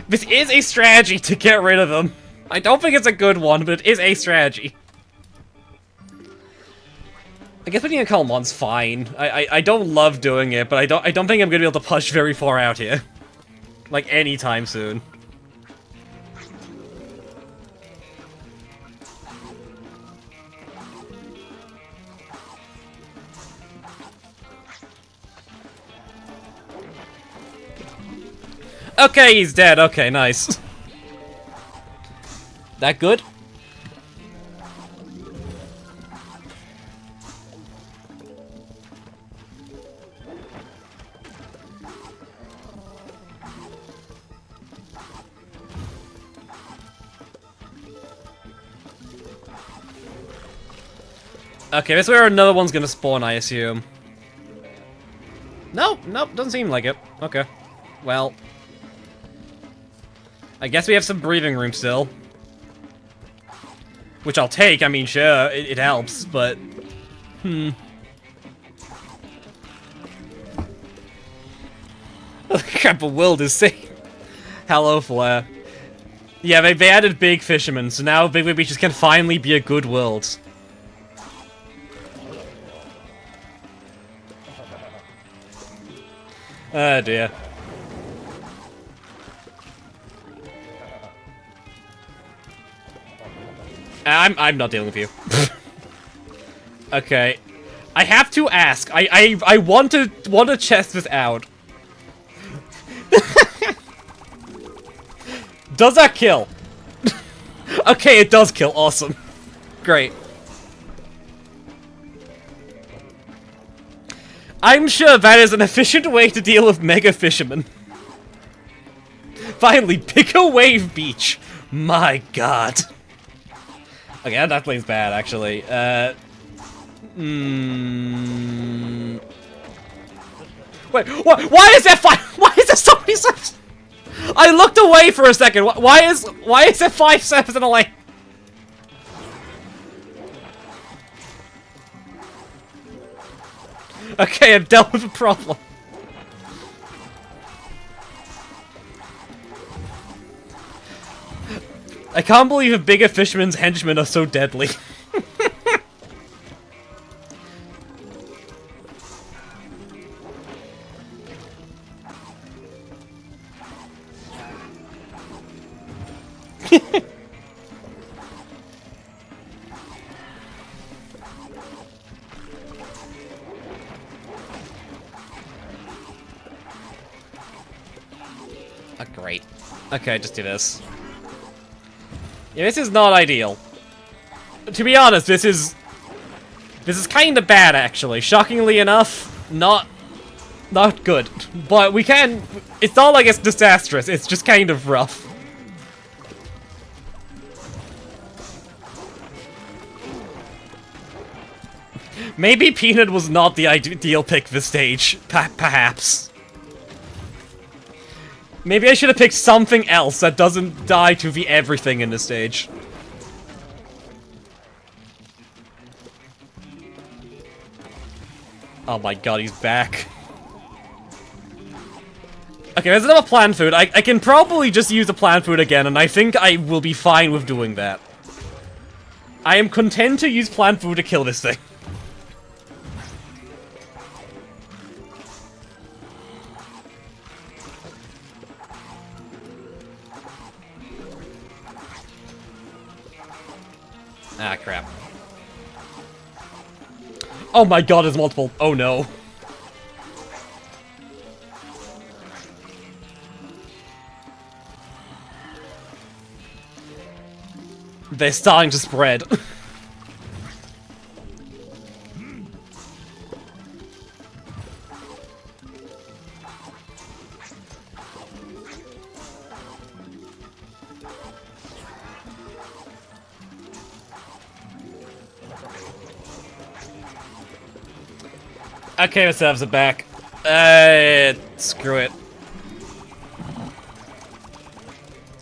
This is a strategy to get rid of him. I don't think it's a good one, but it is a strategy. I guess putting a column on's fine. I don't love doing it, but I don't think I'm gonna be able to push very far out here. Like, anytime soon. Okay, he's dead. Okay, nice. That good? Okay, this is where another one's gonna spawn, I assume. Nope, nope, doesn't seem like it. Okay. Well. I guess we have some breathing room still. Which I'll take, I mean, sure, it helps, but... Crap, a world is safe. Hello, Flare. Yeah, they added Big Fisherman, so now Big Big Beaches can finally be a good world. Oh dear. I'm not dealing with you. Okay. I have to ask. I want to test this out. Does that kill? Okay, it does kill. Awesome. Great. I'm sure that is an efficient way to deal with Mega Fishermen. Finally, pick a wave beach. My god. Okay, that plays bad, actually. Wait, why is that why is there so many steps? I looked away for a second. Why is there 5 steps in a lane? Okay, I've dealt with a problem. I can't believe a bigger fisherman's henchmen are so deadly. Oh, great. Okay, just do this. Yeah, this is not ideal. To be honest, this is kind of bad, actually. Shockingly enough, not good. But we can... It's not like it's disastrous, it's just kind of rough. Maybe Peanut was not the ideal pick this stage. Perhaps. Maybe I should have picked something else that doesn't die to the everything in this stage. Oh my god, he's back. Okay, there's another plant food. I can probably just use the plant food again, and I think I will be fine with doing that. I am content to use plant food to kill this thing. Ah, crap. Oh my god, there's multiple. Oh no. They're starting to spread. Okay, let's have it back. Screw it.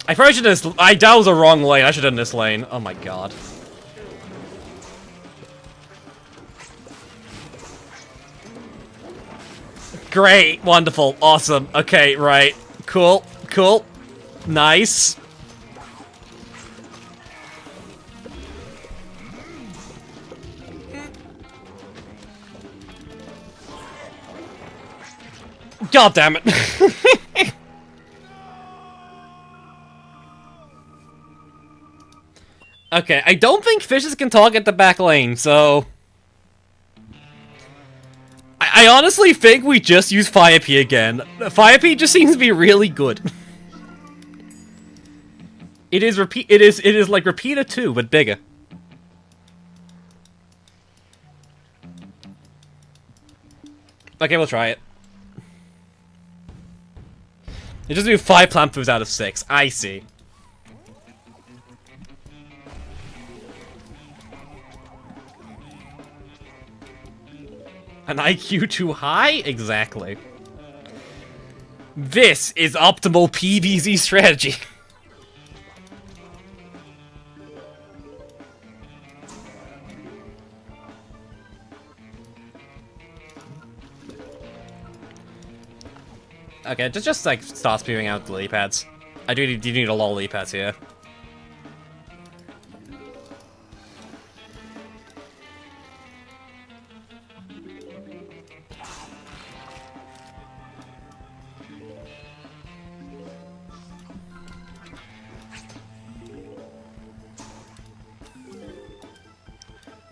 I probably should have. That was the wrong lane. I should have done this lane. Oh my god. Great, wonderful, awesome. Okay, right, cool, cool, nice. God damn it. Okay, I don't think fishes can talk at the back lane, so... I honestly think we just use Fire P again. Fire P just seems to be really good. It is like Repeater 2, but bigger. Okay, we'll try it. It just do 5 plant foods out of 6. I see. An IQ too high? Exactly. This is optimal PvZ strategy. Okay, just like start spewing out the lily pads. I do need a lot of lily pads here.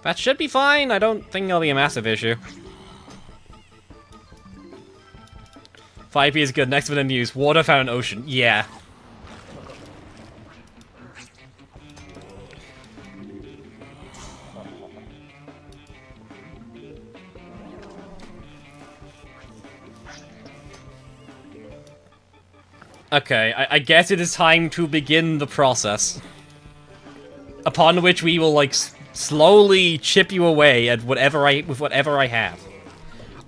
That should be fine. I don't think it'll be a massive issue. 5P is good. Next within news. Water found in ocean. Yeah. Okay, I guess it is time to begin the process. Upon which we will, like, slowly chip you away at whatever with whatever I have.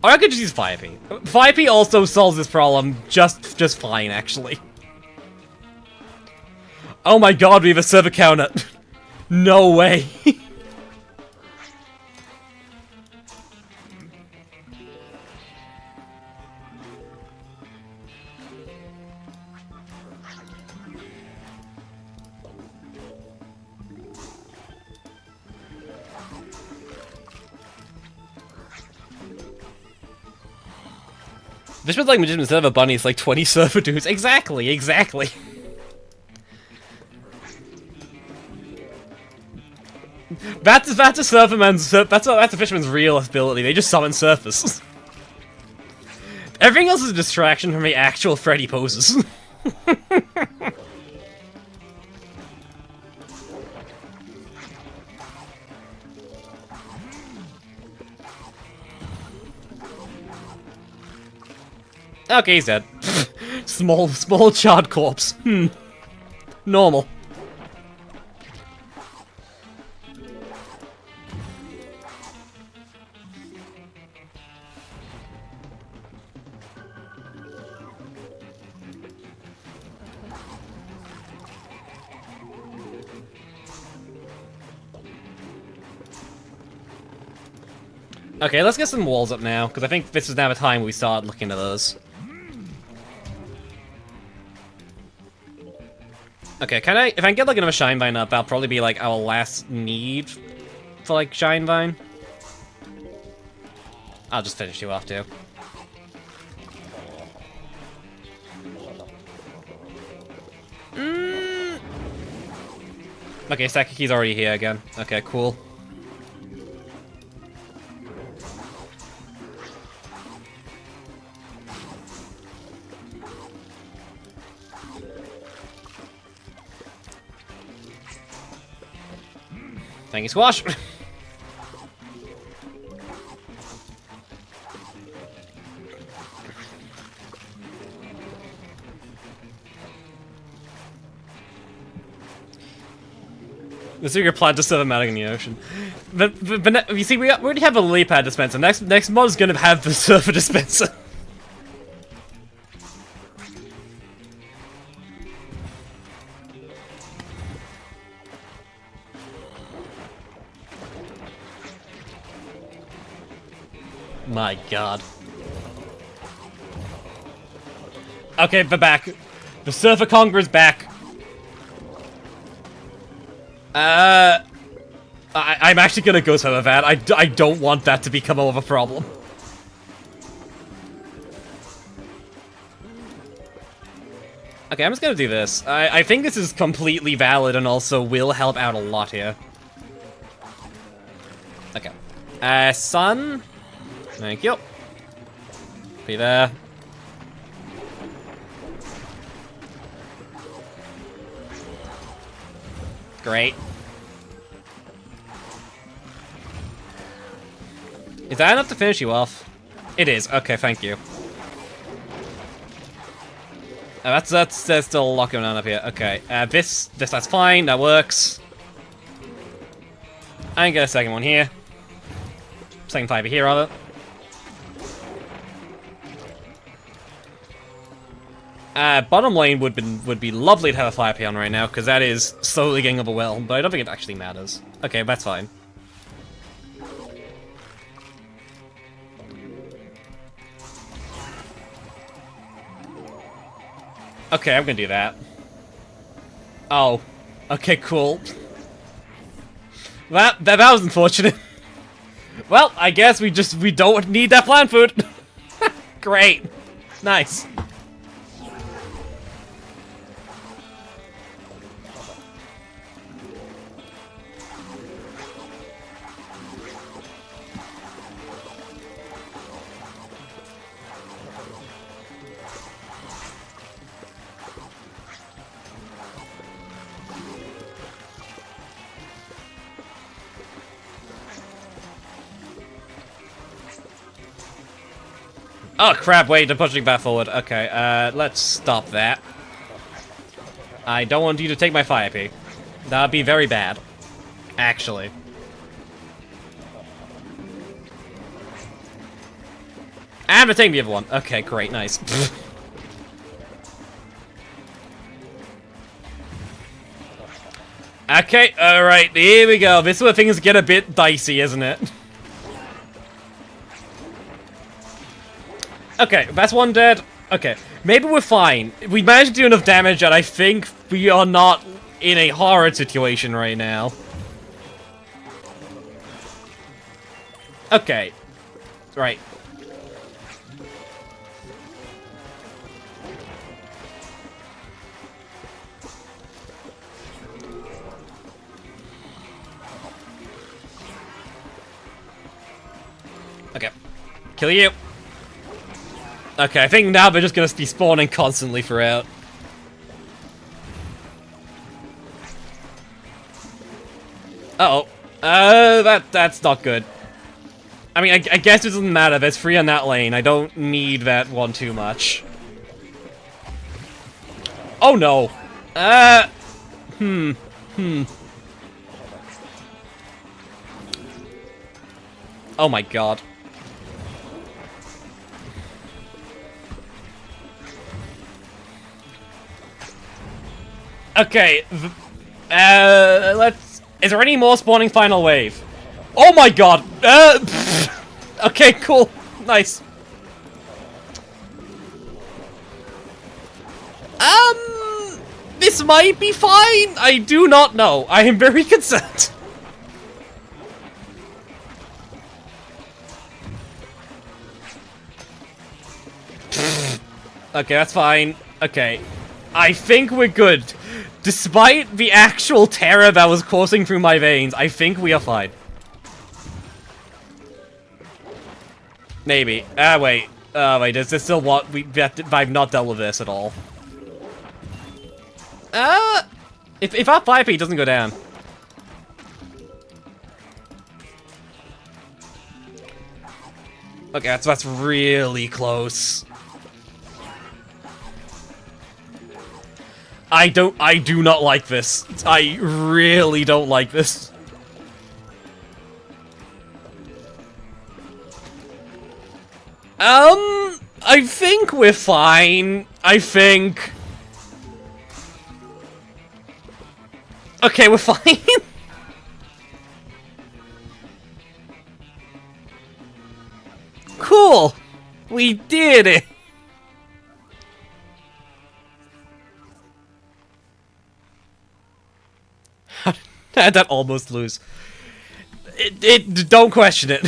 Or I could just use 5P. 5P also solves this problem just fine, actually. Oh my god, we have a server counter. No way. This was like legitimate server bunnies, like 20 server dudes. Exactly, exactly. That's a surferman's. That's a fisherman's real ability. They just summon surfers. Everything else is a distraction from the actual Freddy poses. Okay, he's dead. small charred corpse. Normal. Okay, let's get some walls up now, because I think this is now the time we start looking at those. Okay, can I... If I can get, like, another Shine Vine up, that'll probably be, like, our last need for, like, Shine Vine. I'll just finish you off, too. Okay, Sakaki's already here again. Okay, cool. Thank you, Squash. The secret plant to serve a magic in the ocean. But you see, we already have a lily pad dispenser. Next mod is gonna have the surfer dispenser. My god. Okay, we're back. The Surfer Conqueror's back. I'm actually gonna go some of that. I don't want that to become more of a problem. Okay, I'm just gonna do this. I think this is completely valid and also will help out a lot here. Okay. Sun. Thank you. Be there. Great. Is that enough to finish you off? It is. Okay, thank you. That's still a lot going on up here. Okay, that's fine. That works. I can get a second one here. Second fiber here, rather. Bottom lane would be lovely to have a fire peon right now, because that is slowly getting overwhelmed, but I don't think it actually matters. Okay, that's fine. Okay, I'm gonna do that. Oh. Okay, cool. That was unfortunate. Well, I guess we don't need that plant food. Great. Nice. Oh crap, wait, they're pushing back forward. Okay, let's stop that. I don't want you to take my fire P. That'd be very bad. Actually. And we're taking the other one. Okay, great, nice. Okay, alright, here we go. This is where things get a bit dicey, isn't it? Okay, that's one dead. Okay, maybe we're fine. We managed to do enough damage that I think we are not in a horrid situation right now. Okay. Right. Okay. Kill you. Okay, I think now they're just gonna be spawning constantly throughout. Uh-oh. That's not good. I mean, I guess it doesn't matter. There's 3 on that lane. I don't need that one too much. Oh, no. Oh, my God. Okay, let's... Is there any more spawning final wave? Oh my god! Okay, cool. Nice. This might be fine. I do not know. I am very concerned. Okay, that's fine. Okay. I think we're good. Despite the actual terror that was coursing through my veins, I think we are fine. Maybe. Wait. Wait, is this still what I've not dealt with this at all. If our 5p doesn't go down. Okay, that's really close. I do not like this. I really don't like this. I think we're fine. I think... Okay, we're fine. Cool. We did it. How did that almost lose? Don't question it.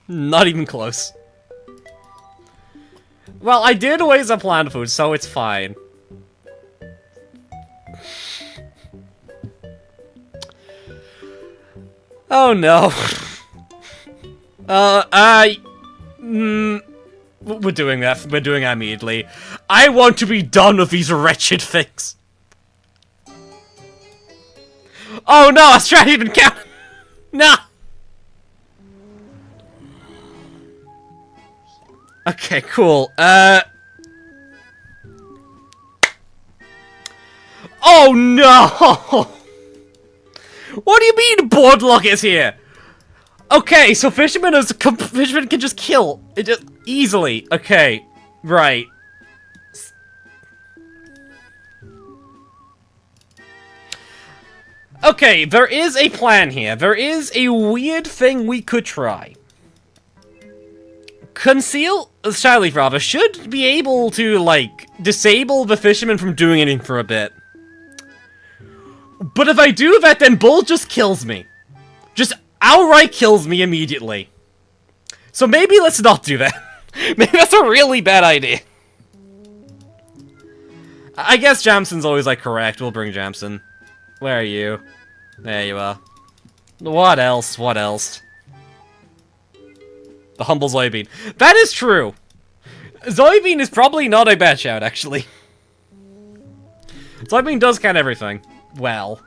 Not even close. Well, I did waste a plant food, so it's fine. Oh no. We're doing that. We're doing that immediately. I want to be done with these wretched things. Oh no, a strat even count. Nah. Okay, cool. Oh no! What do you mean Boardlock is here? Okay, so Fisherman can just kill it just easily. Okay, right. Okay, there is a plan here. There is a weird thing we could try. Conceal, Shyleaf rather, should be able to, like, disable the Fisherman from doing anything for a bit. But if I do that, then Bull just kills me. Just outright kills me immediately. So maybe let's not do that. Maybe that's a really bad idea. I guess Jamson's always, like, correct. We'll bring Jamson. Where are you? There you are. What else? What else? The humble Zoybean. That is true! Zoybean is probably not a bad shout, actually. Zoybean does count everything. Well.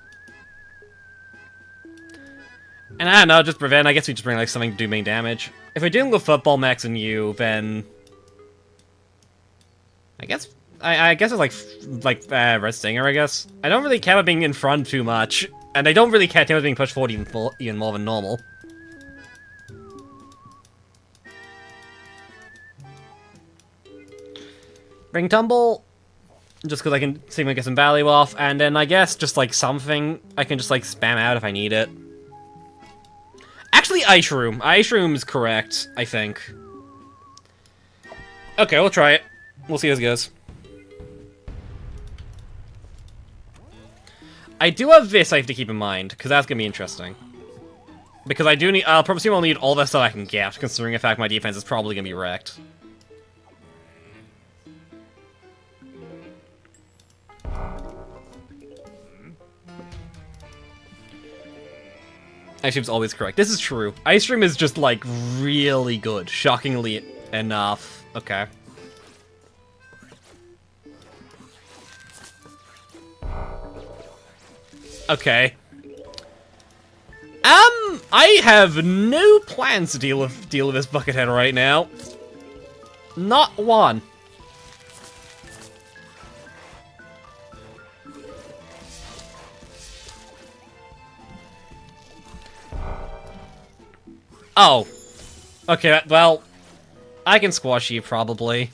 And I don't know, just prevent. I guess we just bring, like, something to do main damage. If we're dealing with Football, Max, and you, then... I guess it's like Red Stinger, I guess. I don't really care about being in front too much. And I don't really care about being pushed forward even more than normal. Bring Tumble, just because I can see if I get some value off, and then I guess just like something I can just like spam out if I need it. Actually, Ice Room. Ice Room is correct, I think. Okay, we'll try it. We'll see how this goes. I do have this I have to keep in mind, because that's gonna be interesting. Because I do need, I'll probably I'll need all that stuff I can get, considering the fact my defense is probably gonna be wrecked. Ice Stream's always correct. This is true. Ice Stream is just, like, really good. Shockingly enough. Okay. Okay. I have no plans to deal with this Buckethead right now. Not one. Oh. Okay, well, I can squash you, probably.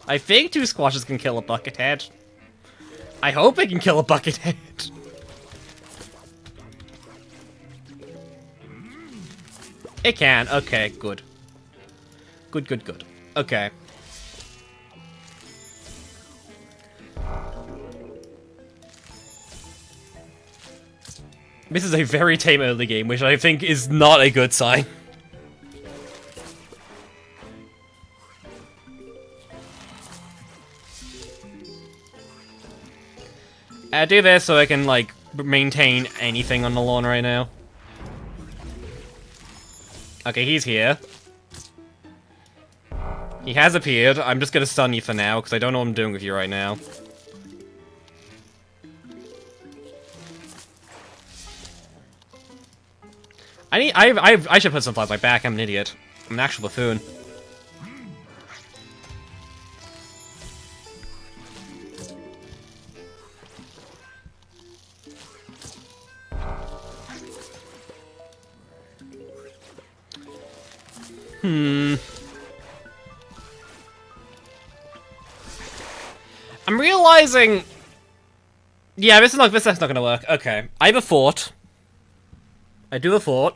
I think 2 squashes can kill a Buckethead. I hope it can kill a buckethead. It can. Okay, good. Good, good, good. Okay. This is a very tame early game, which I think is not a good sign. I do this so I can, like, maintain anything on the lawn right now. Okay, he's here. He has appeared. I'm just gonna stun you for now, because I don't know what I'm doing with you right now. I should put some flies like back. I'm an idiot. I'm an actual buffoon. I'm realizing... Yeah, this is not gonna work. Okay. I have a fort. I do a fort.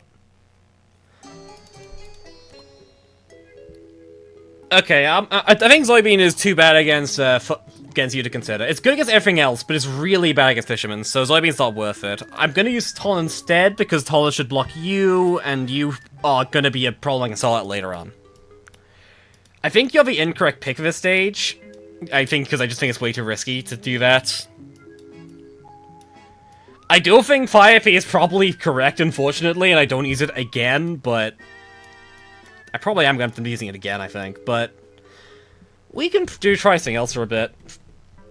Okay, I think Soybean is too bad against you to consider. It's good against everything else, but it's really bad against Fishermen, so Soybean's not worth it. I'm gonna use Toll instead, because Toll should block you, and you are gonna be a problem against Solid later on. I think you have the incorrect pick for this stage. I think because I just think it's way too risky to do that. I do think Fire P is probably correct, unfortunately, and I don't use it again, but... I probably am going to be using it again, I think, but... We can try something else for a bit.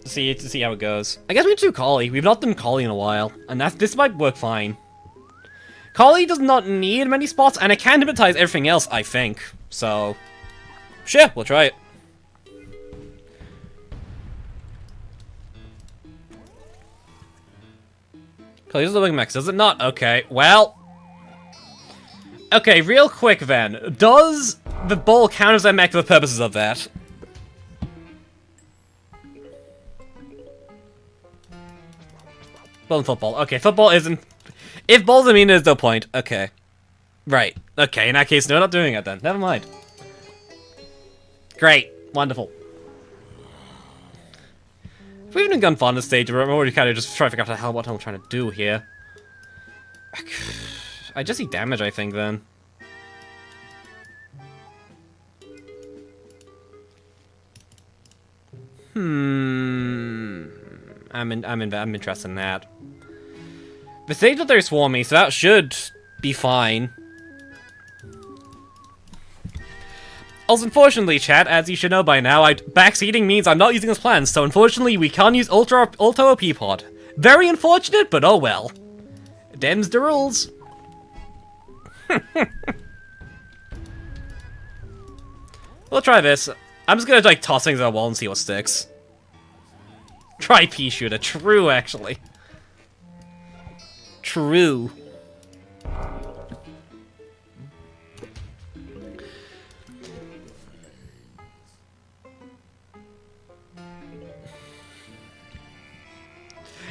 To see how it goes. I guess we can do Collie. We've not done Collie in a while, and this might work fine. Collie does not need many spots, and it can hypnotize everything else, I think. So... Sure, we'll try it. Collie does the wing max, does it not? Okay, well... Okay, real quick then. Does the ball count as a mech for the purposes of that? Ball and football. Okay, football isn't... If ball's immune, there's no point. Okay. Right. Okay, in that case, no, not doing it then. Never mind. Great. Wonderful. If we haven't gone far on this stage, we're already kind of just trying to figure out what I'm trying to do here. I just see damage, I think, then. I'm interested in that. The stage that they're swarming, so that should be fine. Also, unfortunately, chat, as you should know by now, backseating means I'm not using this plan, so unfortunately we can't use Ultra OP pod. Very unfortunate, but oh well. Dem's the rules. We'll try this. I'm just gonna like toss things at the wall and see what sticks. Try pea shooter. True, actually. True.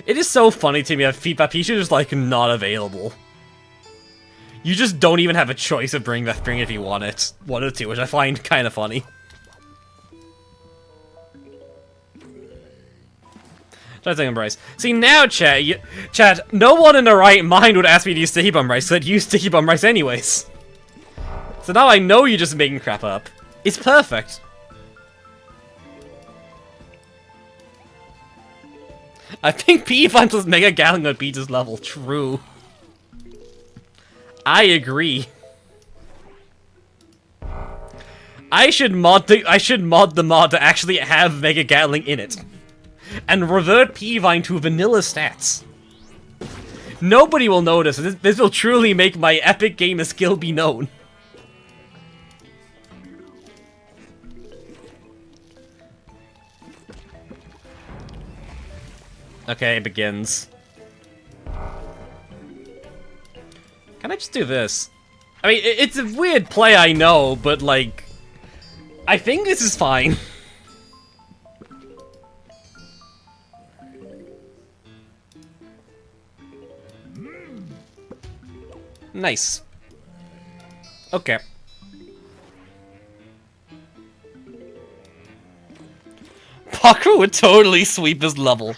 It is so funny to me that pea shooter is like not available. You just don't even have a choice of bringing it if you want it. One or two, which I find kind of funny. Try to Embrace. See, now, chat, no one in their right mind would ask me to use Sticky Bomb Rice, so I'd use Sticky Bomb Rice anyways. So now I know you're just making crap up. It's perfect. I think P5 plus Mega Gatling would beat this level. True. I agree. I should mod the mod to actually have Mega Gatling in it. And revert P-Vine to vanilla stats. Nobody will notice. This will truly make my epic gamer skill be known. Okay, it begins. Can I just do this? I mean, it's a weird play, I know, but like... I think this is fine. Nice. Okay. Parker would totally sweep his level.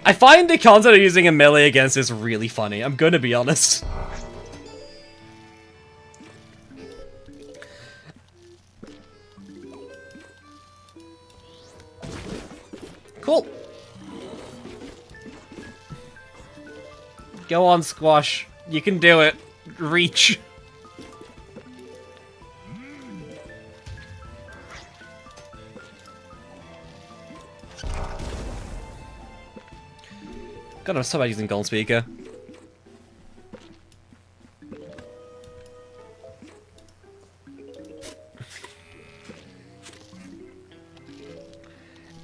I find the concept of using a melee against this really funny, I'm gonna be honest. Cool. Go on, Squash. You can do it. Reach. God, I'm so bad using Golden Speaker.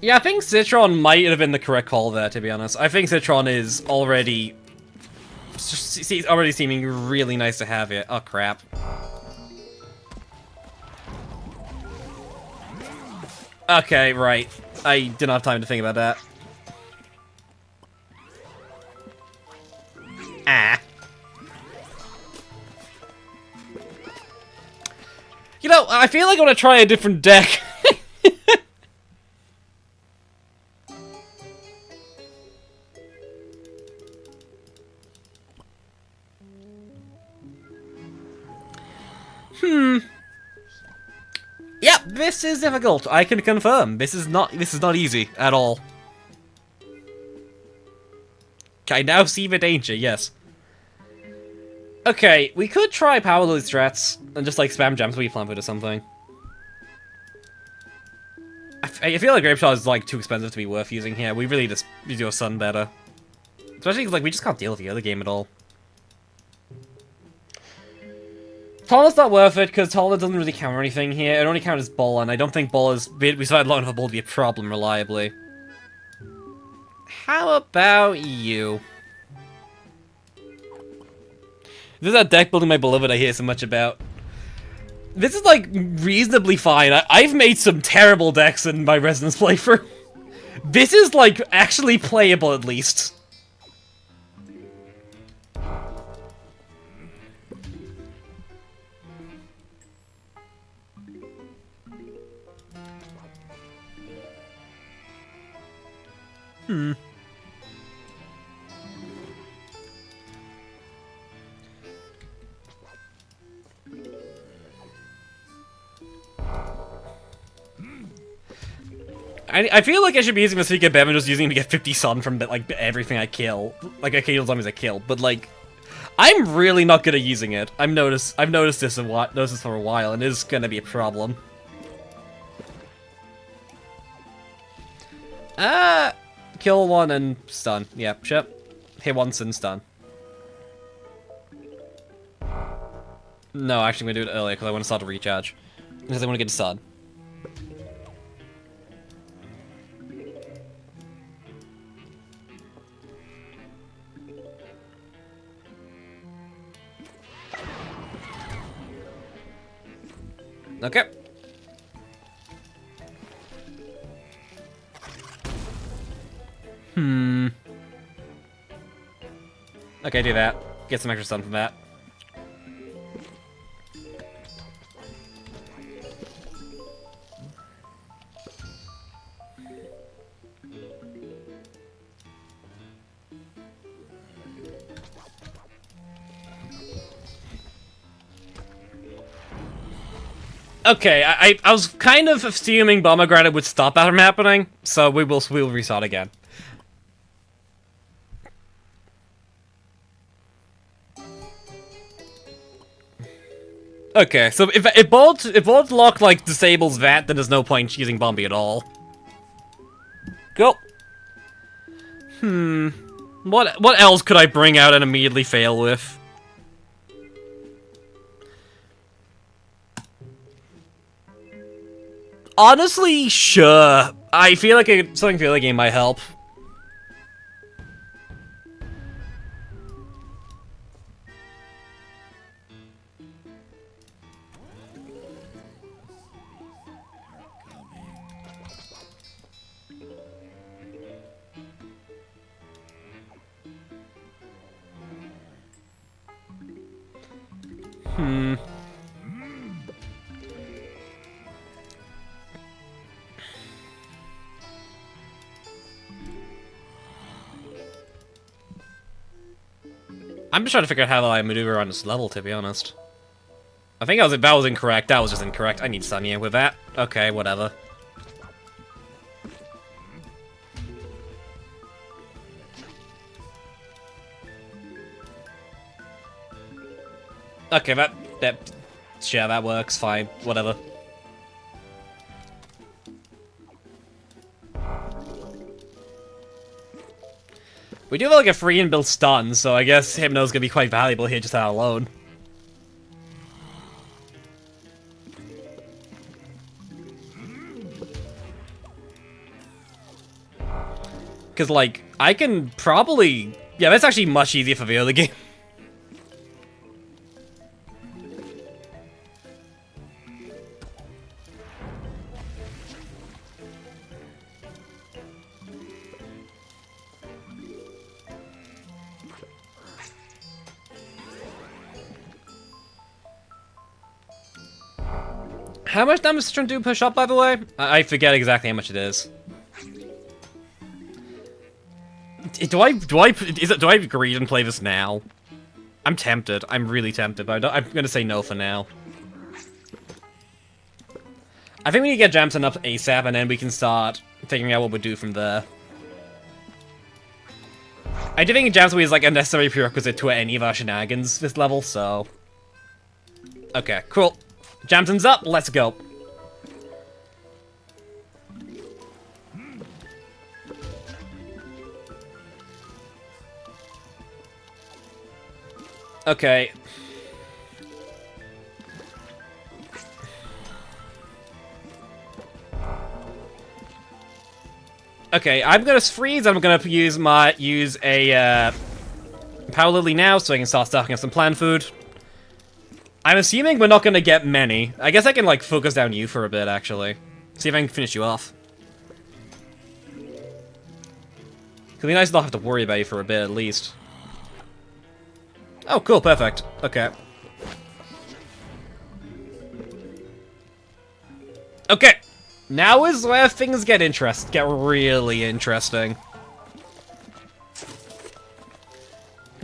Yeah, I think Citron might have been the correct call there, to be honest. I think Citron is already... He's already seeming really nice to have here. Oh, crap. Okay, right. I didn't have time to think about that. Ah. You know, I feel like I want to try a different deck. Yep, this is difficult. I can confirm. This is not easy at all. I now see the danger, yes. Okay, we could try Power Lily strats and just like spam Gems we Plummet or something. I feel like Grape Shot is like too expensive to be worth using here. We really just do a Sun better. Especially because like we just can't deal with the other game at all. Tallness not worth it, because Tallness doesn't really counter anything here. It only counters Ball, and I don't think Ball is... We started long enough for Ball to be a problem reliably. How about you? This is that deck building my beloved I hear so much about. This is, like, reasonably fine. I've made some terrible decks in my Resonance playthrough. This is, like, actually playable at least. I feel like I should be using the Speaker Bev and just using it to get 50 sun from like everything I kill, like occasional zombies I kill. But like, I'm really not good at using it. I've noticed this for a while, and it's gonna be a problem. Kill one and stun. Yeah, sure. Hit once and stun. No, actually, I'm gonna do it earlier because I want to start to recharge. Because I want to get a stun. Okay. Okay, do that. Get some extra stun from that. Okay, I was kind of assuming Pomegranate would stop that from happening, so we'll restart again. Okay, so if Bolt Lock like disables that, then there's no point using Bombi at all. Go. What else could I bring out and immediately fail with? Honestly, sure. I feel like something for the game might help. I'm just trying to figure out how I maneuver on this level, to be honest. I think that was incorrect. That was just incorrect. I need Sunya with that. Okay, whatever. Okay, yeah, that works. Fine, whatever. We do have like a free inbuilt stun, so I guess Hypno's gonna be quite valuable here just that alone. Because, like, I can probably... Yeah, that's actually much easier for the other game. How much damage does Tron do push up, by the way? I forget exactly how much it is. Do I agree and play this now? I'm tempted. I'm really tempted, but I'm gonna say no for now. I think we need to get Jamson up ASAP, and then we can start figuring out what we do from there. I do think Jamson is like a necessary prerequisite to any of our shenanigans this level, so... Okay, cool. Jamson's up, let's go. Okay. Okay, I'm gonna freeze. I'm gonna use a Power Lily now, so I can start stocking up some plant food. I'm assuming we're not gonna get many. I guess I can like focus down you for a bit, actually. See if I can finish you off. It'll be nice to not have to worry about you for a bit, at least. Oh, cool, perfect. Okay. Okay. Now is where things get really interesting.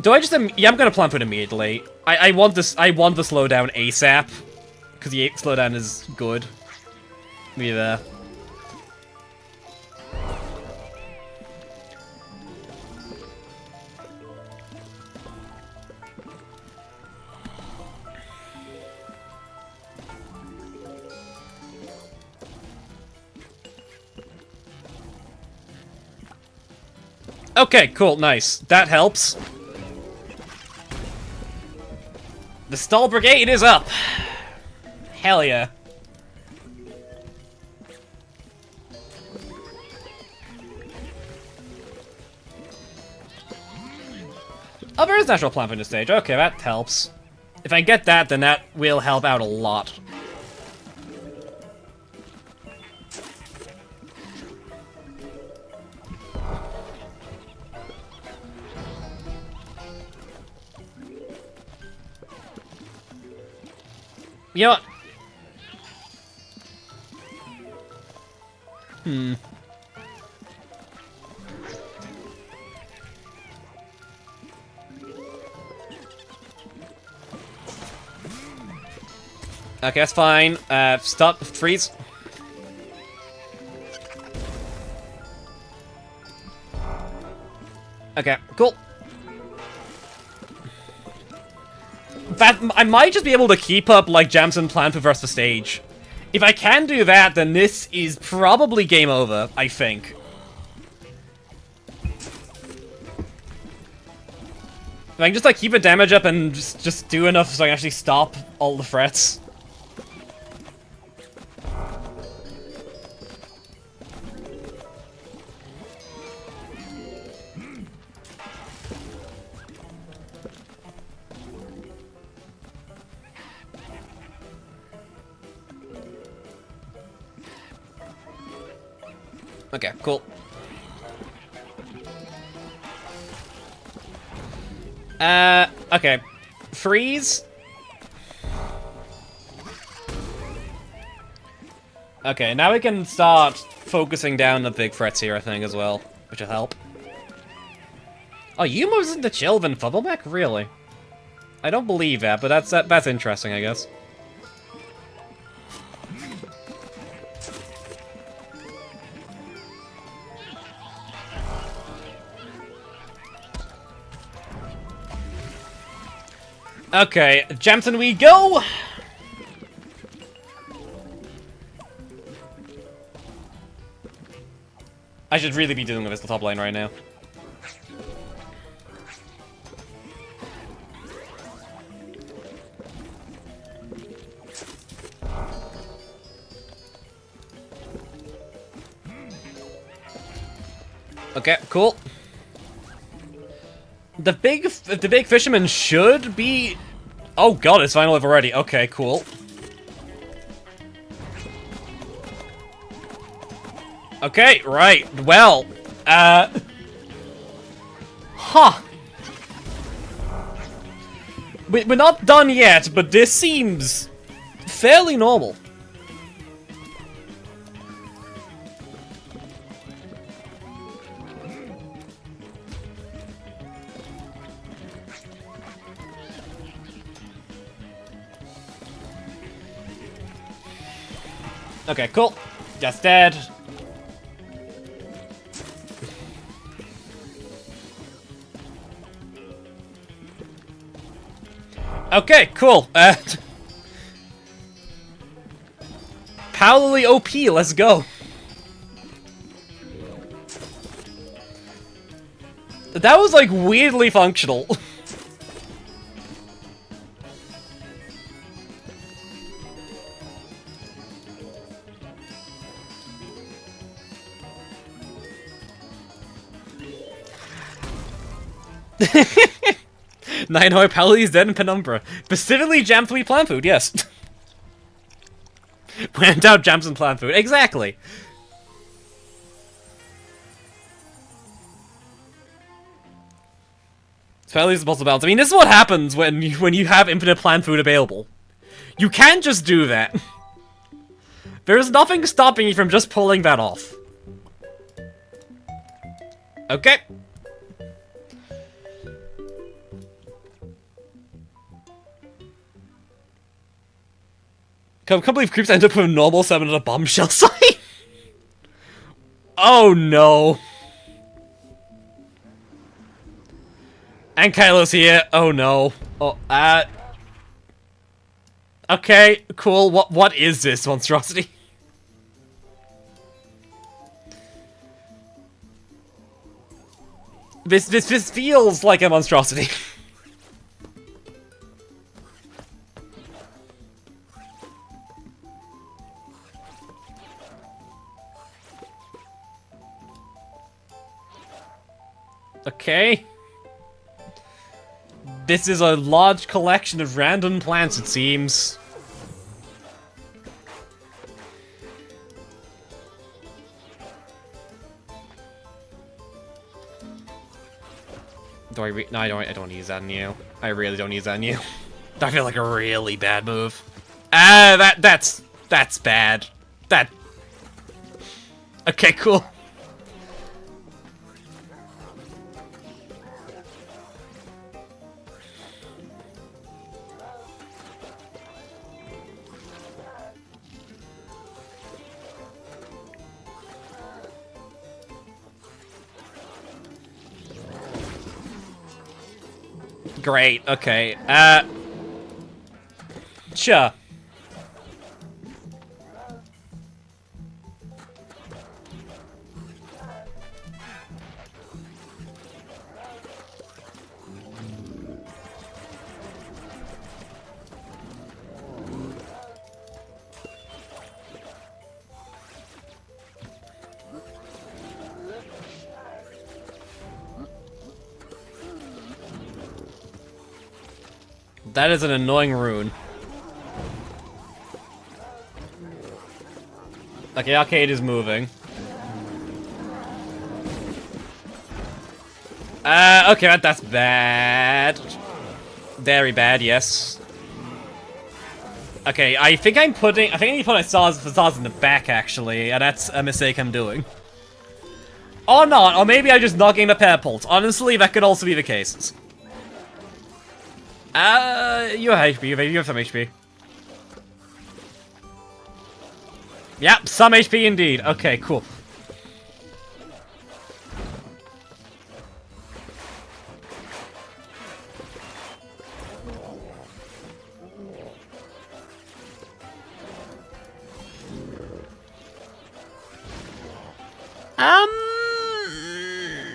Do I just yeah, I'm gonna plant food immediately. I want the slowdown ASAP. Because the slowdown is good. Me there. Okay, cool, nice. That helps. The stall brigade is up. Hell yeah. Oh, there is natural plant in this stage. Okay, that helps. If I get that, then that will help out a lot. You know what? Okay, that's fine. Stop. Freeze. Okay, cool. I might just be able to keep up, like, Jamson plan for the rest of the stage. If I can do that, then this is probably game over, I think. If I can just, like, keep the damage up and just do enough so I can actually stop all the threats. Okay, cool. Okay. Freeze. Okay, now we can start focusing down the big threats here, I think, as well, which will help. Oh, you moves into Chilvin Fubbleback? Really? I don't believe that, but that's interesting, I guess. Okay, Jamson we go! I should really be dealing with this top lane right now. Okay, cool. The big fisherman should be... Oh god, it's final live already. Okay, cool. Okay, right. Well, huh. We're not done yet, but this seems fairly normal. Okay, cool. Just dead. Okay, cool. Powerly OP, let's go. That was like weirdly functional. Nine Paoli is dead in Penumbra. Specifically Jam 3 plant food, yes. When in doubt, jams and plant food. Exactly. Paoli is supposed to balance. I mean, this is what happens when you have infinite plant food available. You can't just do that. There's nothing stopping you from just pulling that off. Okay. Can't believe creeps end up with a normal summon at a bombshell site. Oh no. And Kylo's here. Oh no. Oh, okay, cool. What is this monstrosity? This feels like a monstrosity. Okay. This is a large collection of random plants, it seems. Do I no, I don't use that on you. I really don't use that on you. I feel like a really bad move. That's bad. Okay, cool. Great, okay. Sure. That is an annoying rune. Okay, Arcade is moving. Okay, that's bad. Very bad, yes. Okay, I think I need to put my stars in the back, actually, and that's a mistake I'm doing. Or not, or maybe I'm just not getting the parapult. Honestly, that could also be the case. You have HP, you have some HP. Yep, some HP indeed. Okay, cool.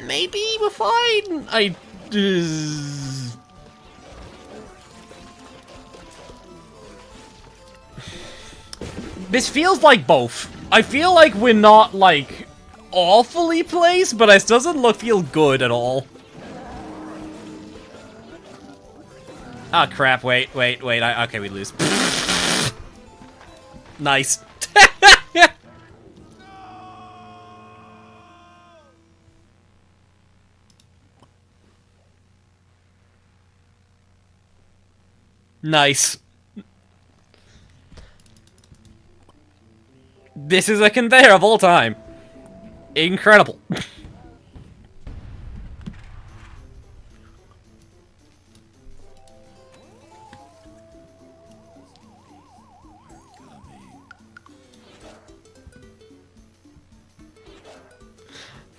Maybe we're fine. This feels like both. I feel like we're not, like, awfully placed, but it doesn't feel good at all. Ah, crap. Wait. Okay, we lose. Nice. Nice. This is a conveyor of all time. Incredible.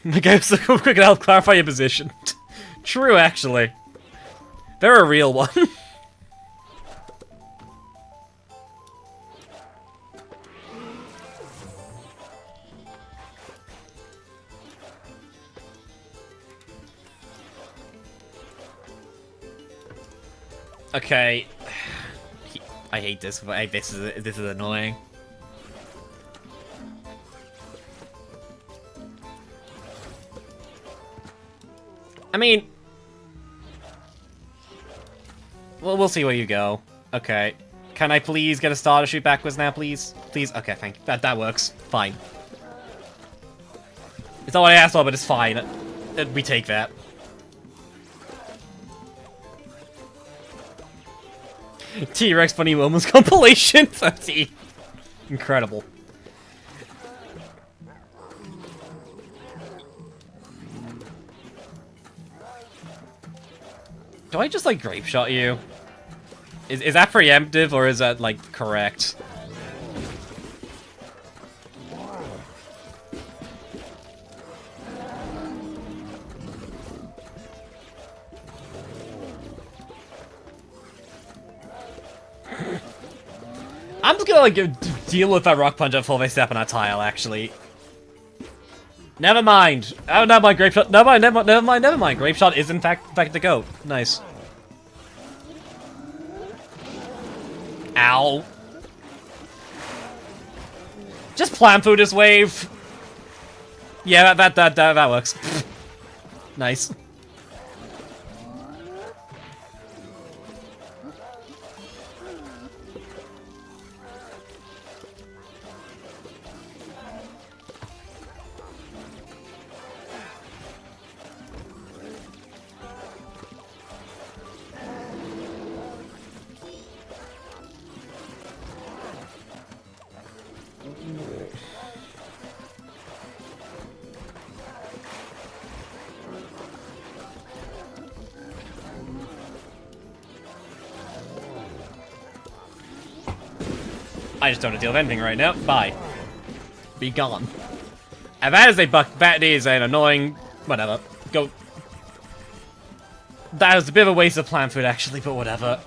The ghosts are quick and help clarify your position. True, actually. They're a real one. Okay. I hate this. This is annoying. I mean, well, we'll see where you go. Okay. Can I please get a star to shoot backwards now, please? Please? Okay, thank you. That works. Fine. It's not what I asked for, but it's fine. We take that. T-Rex funny moments compilation. That's incredible. Do I just like grape shot you? Is that preemptive or is that like correct? I'm just gonna like deal with that rock punch before they step on that tile. Actually, never mind. Oh, never mind. Grape shot. Never mind. Grape shot is in fact the goat. Nice. Ow. Just plan through this wave. Yeah, that works. Nice. I just don't want to deal with anything right now. Bye. Be gone. And that is an annoying... Whatever. Go. That was a bit of a waste of plant food, actually, but whatever.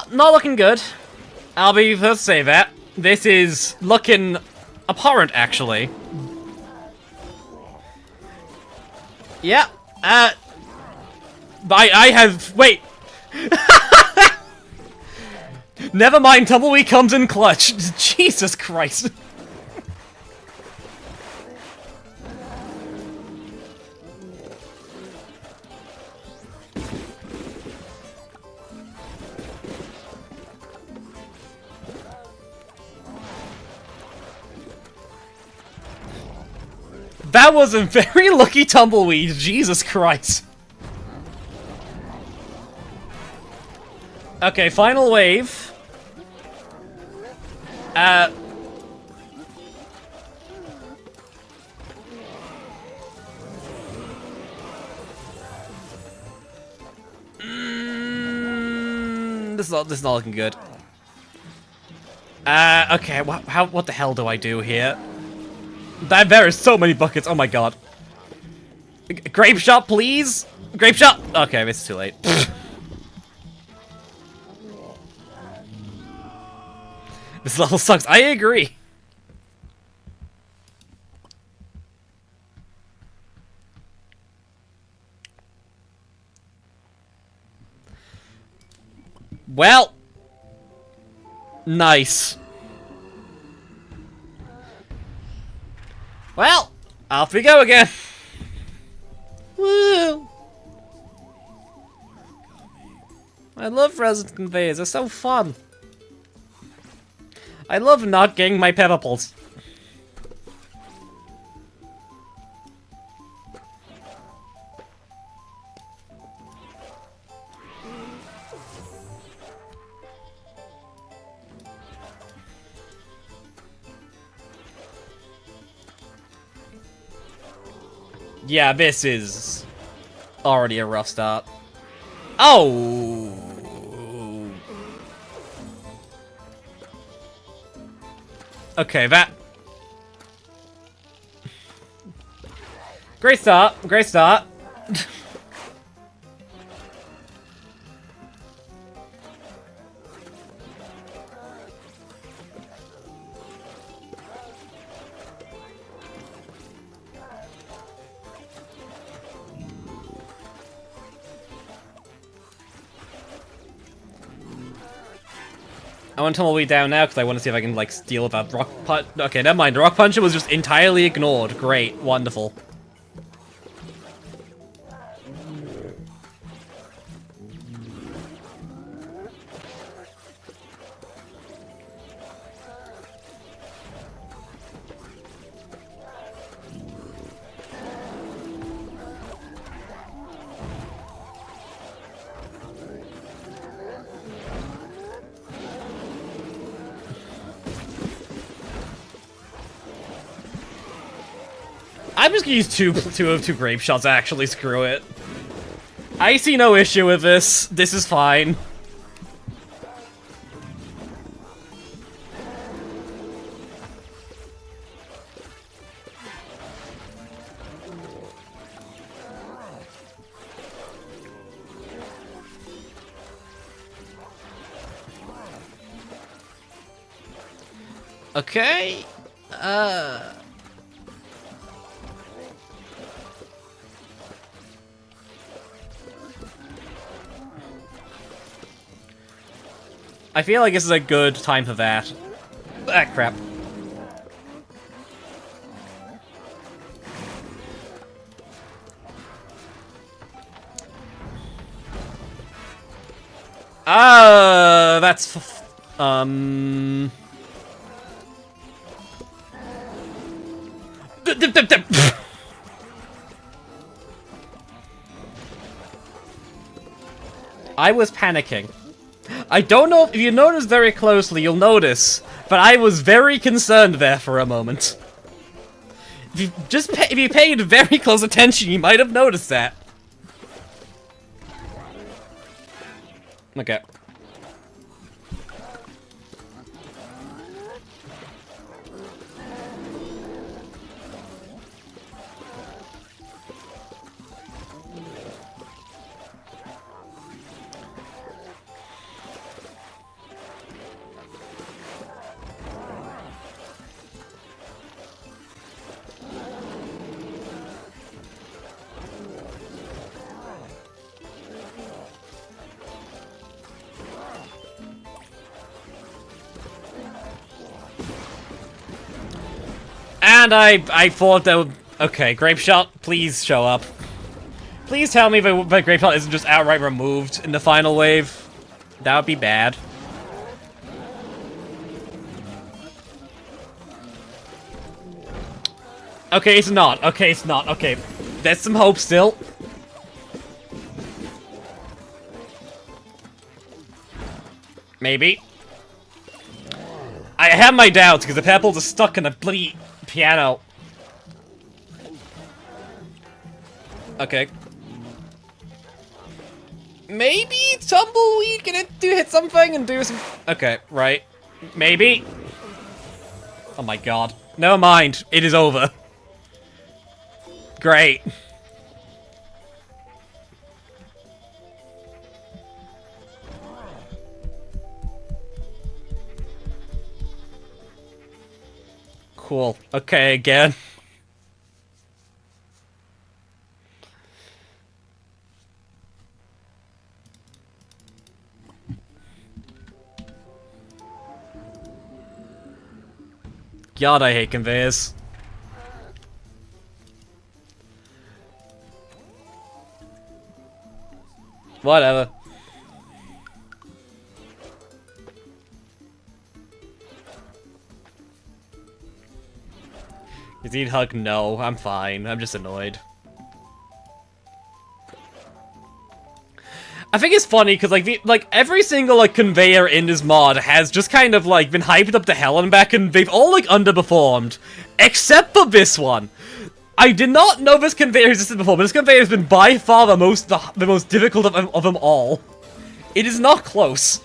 Not looking good. I'll be first to say that. This is looking abhorrent, actually. Yeah. I have... Wait. Never mind, Tumbleweed comes in clutch. Jesus Christ. That was a very lucky tumbleweed, Jesus Christ. Okay, final wave. This is not looking good. Okay, what the hell do I do here? There is so many buckets, oh my god. Grape shot, please? Grape shot! Okay, this is too late. This level sucks, I agree. Well. Nice. Well, off we go again. Woo! I love resin conveyors, they're so fun. I love not getting my pebbles. Yeah, this is already a rough start. Oh! Okay, that... Great start, great start. I want to tumble way down now because I want to see if I can, like, steal that rock punch. Okay, never mind. The rock puncher was just entirely ignored. Great. Wonderful. I'm just gonna use two grape shots, actually, screw it. I see no issue with this. This is fine. Okay. I feel like this is a good time for that. Ah, crap. That's I was panicking. I don't know if you notice very closely, you'll notice, but I was very concerned there for a moment. If you paid very close attention, you might have noticed that. Okay. And I thought that would... Okay, Grape Shot, please show up. Please tell me the Grape Shot isn't just outright removed in the final wave. That would be bad. Okay, it's not. Okay, it's not. Okay. There's some hope still. Maybe. I have my doubts, because the pebbles are stuck in a bloody piano. Okay. Maybe Tumbleweed can hit something and do some... Okay, right. Maybe. Oh my god. Never mind. It is over. Great. Cool. Okay, again. God, I hate conveyors. Whatever. Is he hug? No, I'm fine. I'm just annoyed. I think it's funny because like every single conveyor in this mod has just kind of been hyped up to hell and back, and they've all underperformed, except for this one. I did not know this conveyor existed before, but this conveyor has been by far the most difficult of them all. It is not close.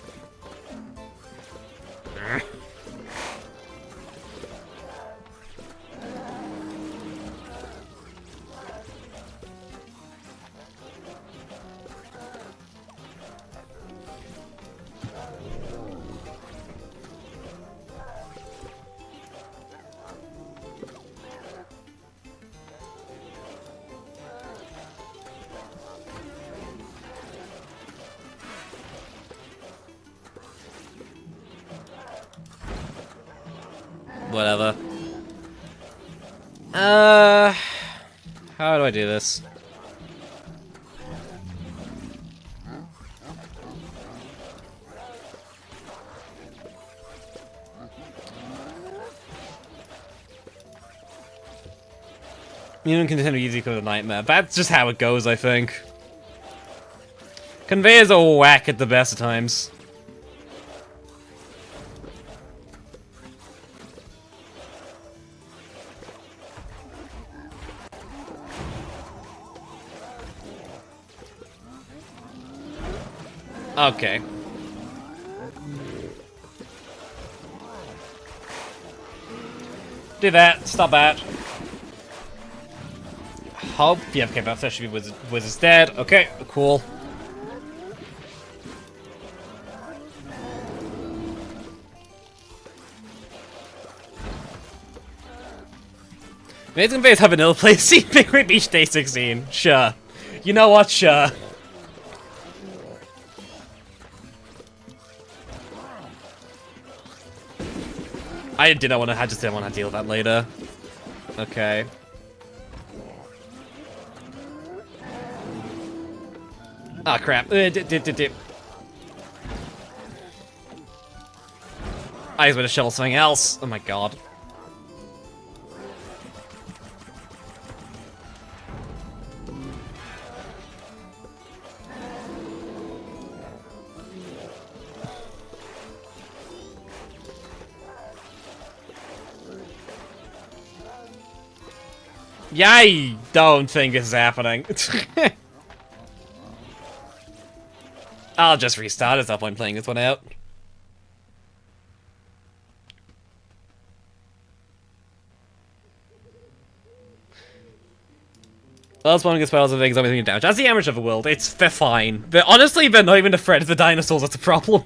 Whatever. How do I do this? You don't continue easy because of nightmare. That's just how it goes, I think. Conveyors are whack at the best of times. Okay. Do that. Stop that. Hope. Yeah, okay, that should be Wizard's dead. Okay, cool. Amazing Base have vanilla play scene. Big Rip Beach Day 16. Sure. You know what? Sure. I just didn't want to deal with that later. Okay. Ah, crap. I just want to shovel something else. Oh my god. Yeah, I don't think this is happening. I'll just restart. There's no point playing this one out. Last one gets spells and things, everything damage. That's the average of the world. They're fine. Honestly, they're not even afraid of the dinosaurs. That's a problem.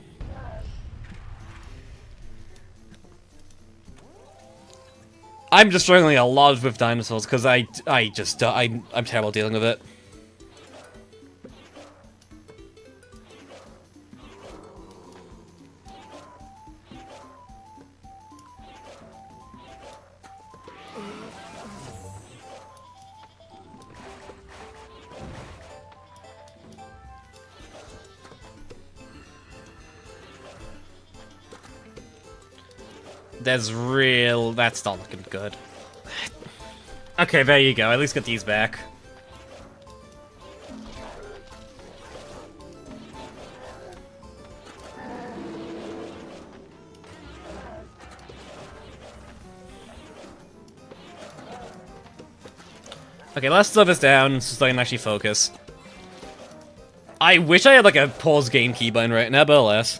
I'm just struggling a lot with dinosaurs because I'm terrible dealing with it. That's not looking good. Okay, there you go. At least get these back. Okay, let's slow this down so I can actually focus. I wish I had like a pause game keybind right now, but alas.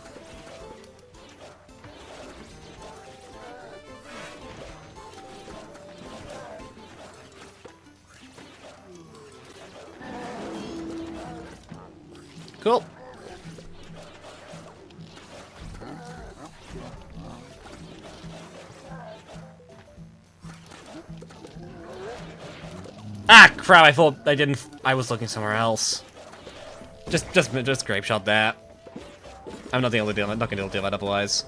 Cool. Ah, crap! I thought I didn't. I was looking somewhere else. Just grape shot that. I'm not gonna deal. Not gonna deal with that otherwise.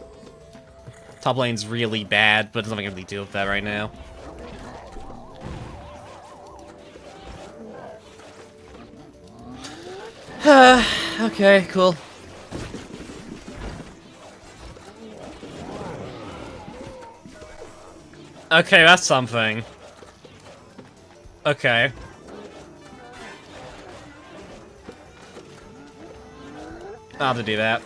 Top lane's really bad, but there's nothing I can really deal with that right now. Okay, cool. Okay, that's something. Okay. I'll have to do that.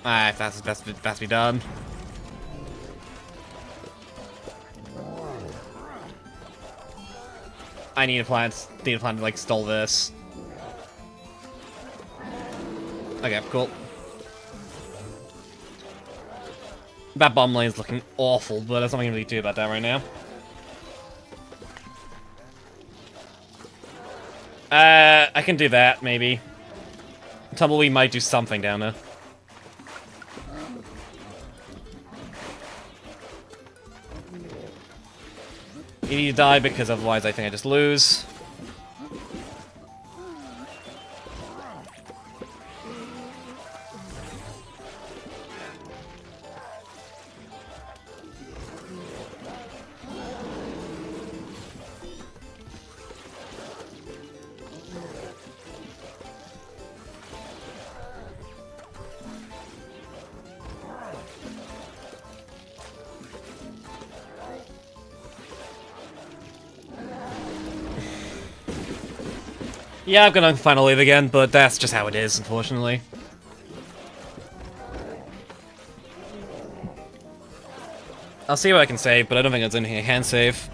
Alright, that's to be done. I need a plan to like stall this. Okay, cool. That bomb lane is looking awful, but there's nothing I can really do about that right now. I can do that, maybe. Tumbleweed might do something down there. You need to die because otherwise I think I just lose. Yeah, I'm gonna final leave again, but that's just how it is, unfortunately. I'll see what I can save, but I don't think there's anything I can save.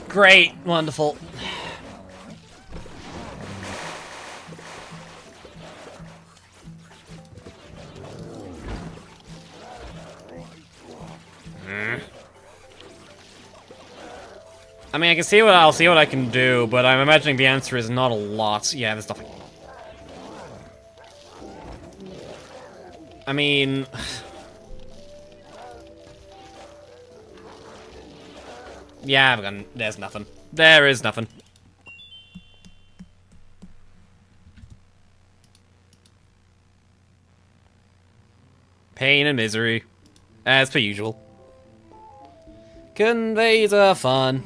Great, wonderful. I mean, I'll see what I can do, but I'm imagining the answer is not a lot. Yeah, there's nothing. I mean, yeah, there's nothing. There is nothing. Pain and misery, as per usual. Conveys are fun.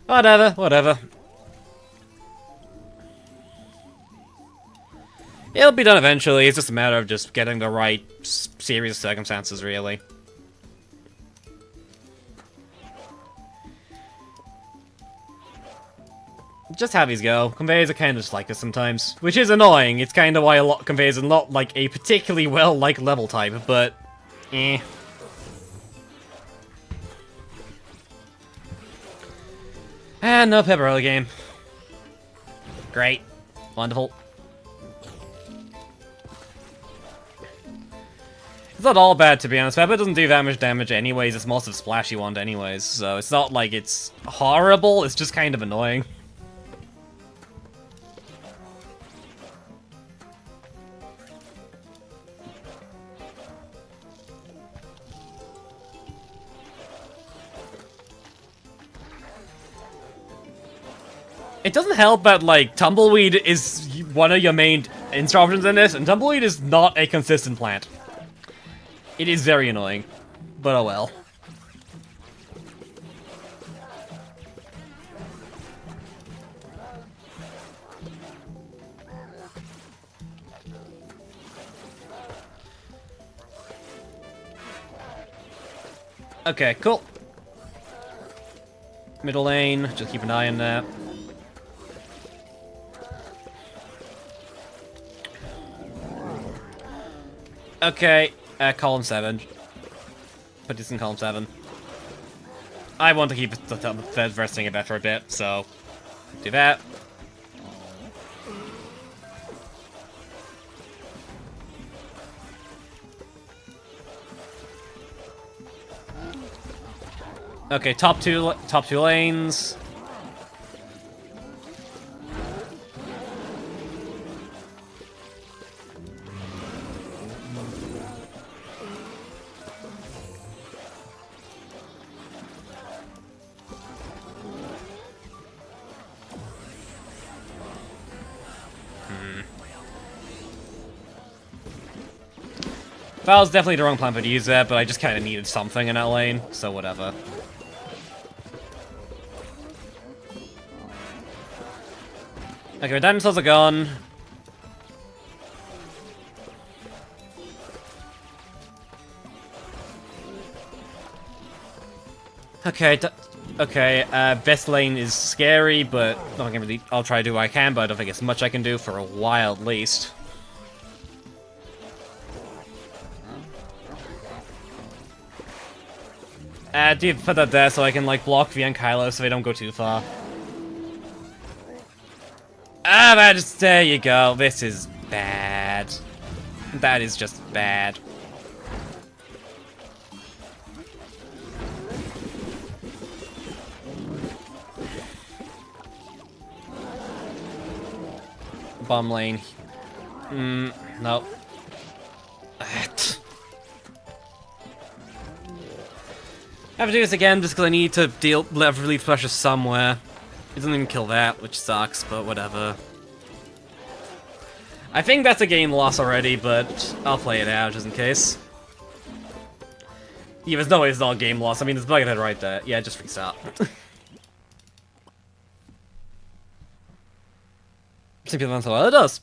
Whatever. It'll be done eventually, it's just a matter of just getting the right series of circumstances, really. Just have these go. Conveyors are kind of just like this sometimes, which is annoying. It's kind of why a lot of conveyors are not like a particularly well-liked level type, but eh. And no pep early game. Great. Wonderful. It's not all bad, to be honest. Pepper doesn't do that much damage anyways, it's most of splashy wand anyways, so it's not like it's horrible, it's just kind of annoying. It doesn't help that, like, Tumbleweed is one of your main instructions in this, and Tumbleweed is not a consistent plant. It is very annoying, but oh well. Okay, cool. Middle lane, just keep an eye on that. Okay, column 7. Put this in column 7. I want to keep the first thing about for a bit, so do that. Okay, top two lanes. That was definitely the wrong plan to use that, but I just kind of needed something in that lane, so whatever. Okay, dinosaurs are gone. Okay, best lane is scary, but I'll try to do what I can, but I don't think it's much I can do for a while at least. Do you put that there so I can, like, block V and Kylo so they don't go too far? There you go. This is bad. That is just bad. Bomb lane. No. I have to do this again just because I need to relieve pressure somewhere. It doesn't even kill that, which sucks, but whatever. I think that's a game loss already, but I'll play it out just in case. Yeah, there's no way it's not a game loss. I mean, there's bug head right there. Yeah, just restart. Simply that's all it does.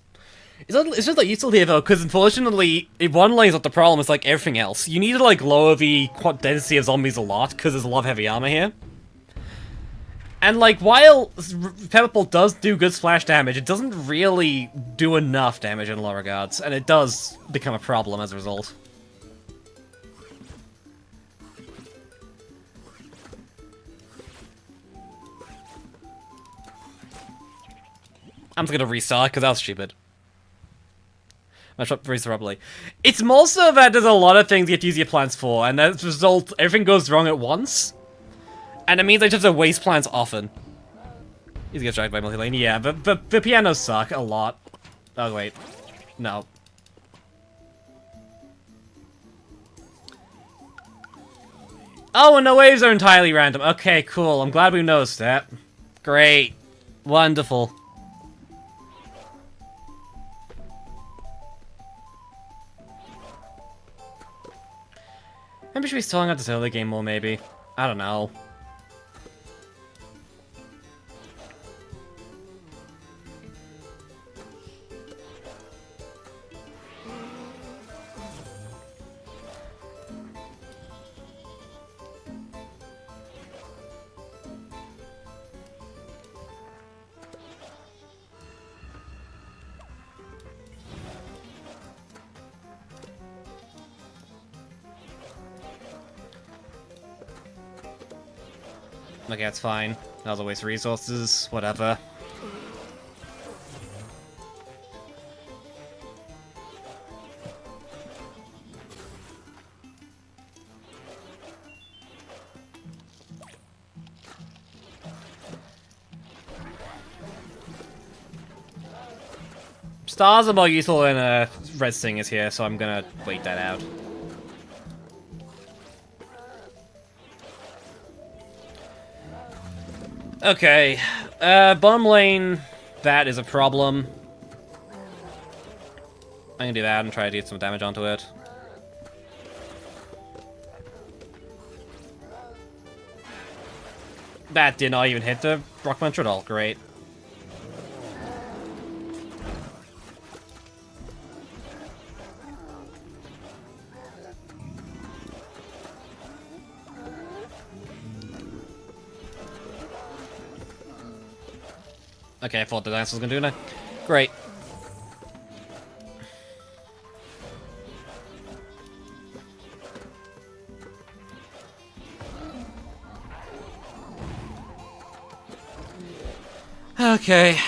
It's just like useful here though, because unfortunately, one lane's not the problem, it's like everything else. You need to like lower the density of zombies a lot, because there's a lot of heavy armor here. And like, while Pepperbolt does do good splash damage, it doesn't really do enough damage in low regards, and it does become a problem as a result. I'm just gonna restart, because that was stupid. It's more so that there's a lot of things you have to use your plants for, and as a result, everything goes wrong at once. And it means I just have to waste plants often. He's gonna dragged by multi-lane, yeah, but the pianos suck a lot. Oh, wait. No. Oh, and the waves are entirely random. Okay, cool. I'm glad we noticed that. Great. Wonderful. Maybe we should be stalling out this early game more, maybe. I don't know. Okay, that's fine. That was a waste of resources. Whatever. Stars are more useful when Red Sting is here, so I'm gonna wait that out. Okay, bottom lane, that is a problem. I'm gonna do that and try to get some damage onto it. That did not even hit the Rock Punch at all, great. Okay, I thought the dance was gonna do that. Great. Okay.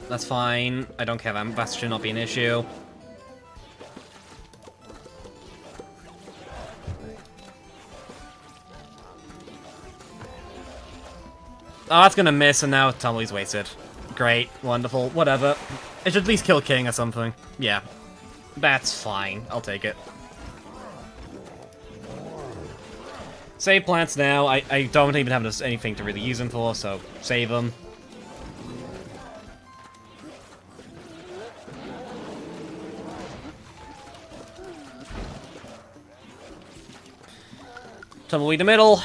That's fine. I don't care. That should not be an issue. Oh, that's gonna miss, and now Tumbly's wasted. Great, wonderful, whatever. It should at least kill King or something. Yeah. That's fine. I'll take it. Save plants now. I don't even have anything to really use them for, so save them. Tumbleweed in the middle.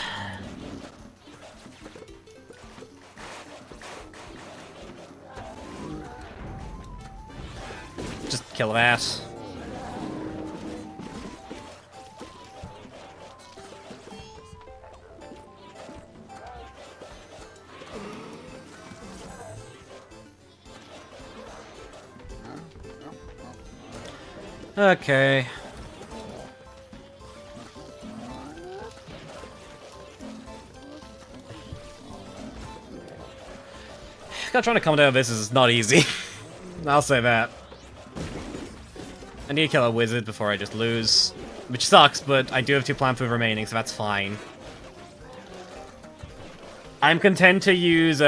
Just kill that. Okay. Trying to come down this is not easy. I'll say that. I need to kill a wizard before I just lose. Which sucks, but I do have 2 plant food remaining, so that's fine. I'm content to use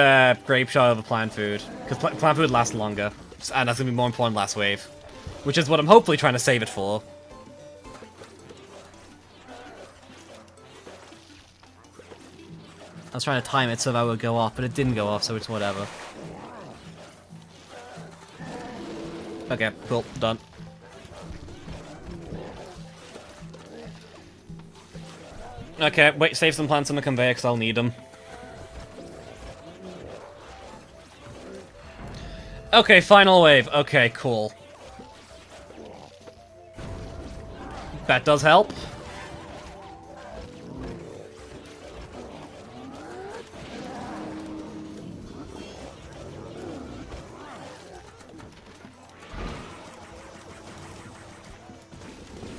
grape shot over plant food, because plant food lasts longer. And that's going to be more important last wave. Which is what I'm hopefully trying to save it for. I was trying to time it so that would go off, but it didn't go off, so it's whatever. Okay, cool, done. Okay, wait, save some plants on the conveyor, because I'll need them. Okay, final wave. Okay, cool. That does help.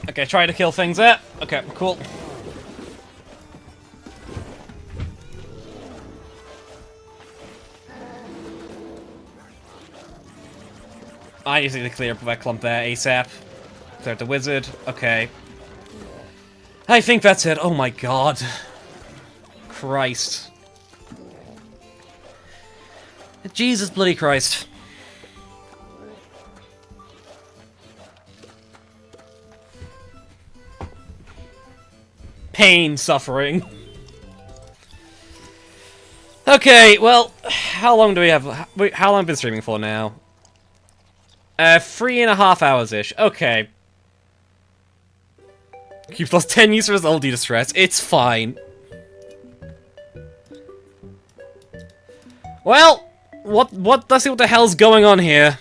Okay, try to kill things there. Okay, cool. I just need to clear up that clump there ASAP. Clear up the wizard. Okay. I think that's it. Oh my god. Christ. Jesus bloody Christ. Pain, suffering. Okay, well, how long do we have? Wait, how long have I been streaming for now? 3.5 hours-ish. Okay. You've lost 10 users all due to stress. It's fine. Well, let's see what the hell's going on here.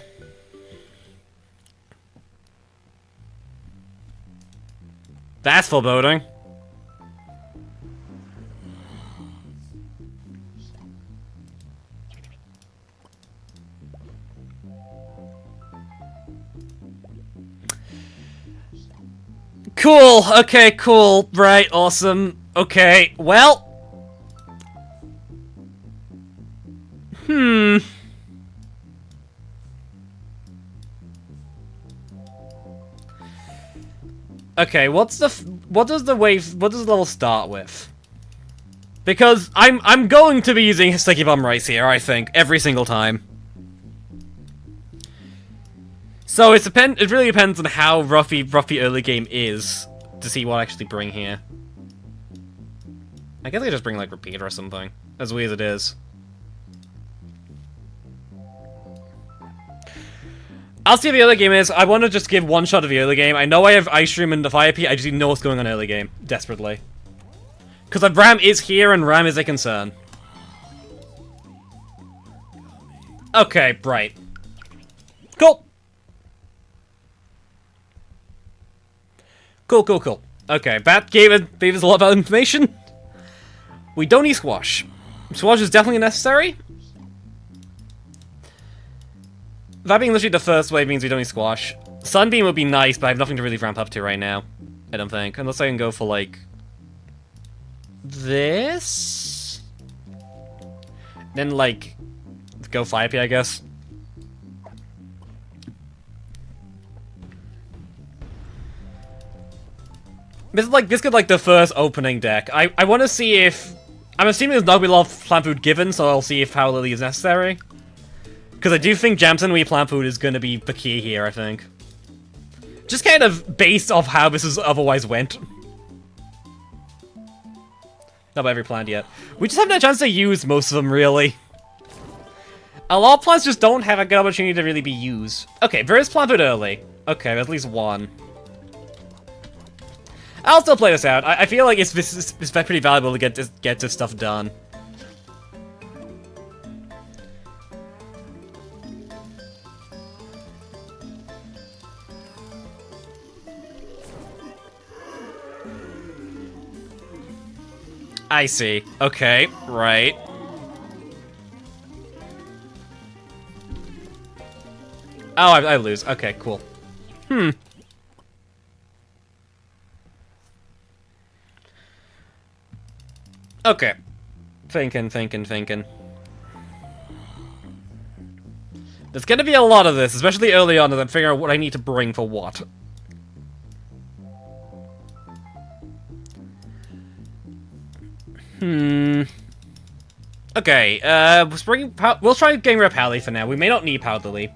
That's foreboding. Cool, okay, cool, right, awesome, okay, well... Okay, what does the level start with? Because I'm going to be using Sticky Bomb Rice here, I think, every single time. So it really depends on how roughy early game is to see what I actually bring here. I guess I just bring like Repeater or something, as weird as it is. I'll see what the early game is. I want to just give one shot of the early game. I know I have Ice Stream and the Fire P. I just need to know what's going on early game, desperately. Because Ram is here and Ram is a concern. Okay, right. Cool. Cool. Okay, that gave us a lot of information. We don't need Squash. Squash is definitely necessary. That being literally the first wave means we don't need Squash. Sunbeam would be nice, but I have nothing to really ramp up to right now. I don't think. Unless I can go for, like... this? Then, like... go Fire P, I guess. This could like the first opening deck. I want to see if... I'm assuming there's not going to be a lot of plant food given, so I'll see if Power Lily is necessary. Because I do think Jamson Wee plant food is going to be the key here, I think. Just kind of based off how this has otherwise went. Not by every plant yet. We just haven't had a chance to use most of them, really. A lot of plants just don't have a good opportunity to really be used. Okay, there is plant food early. Okay, at least one. I'll still play this out. I feel like it's pretty valuable to get this stuff done. I see. Okay, right. Oh, I lose. Okay, cool. Okay. Thinking. There's gonna be a lot of this, especially early on as I'm figuring out what I need to bring for what. Okay, we'll try getting rid of Pally for now. We may not need Power Lily.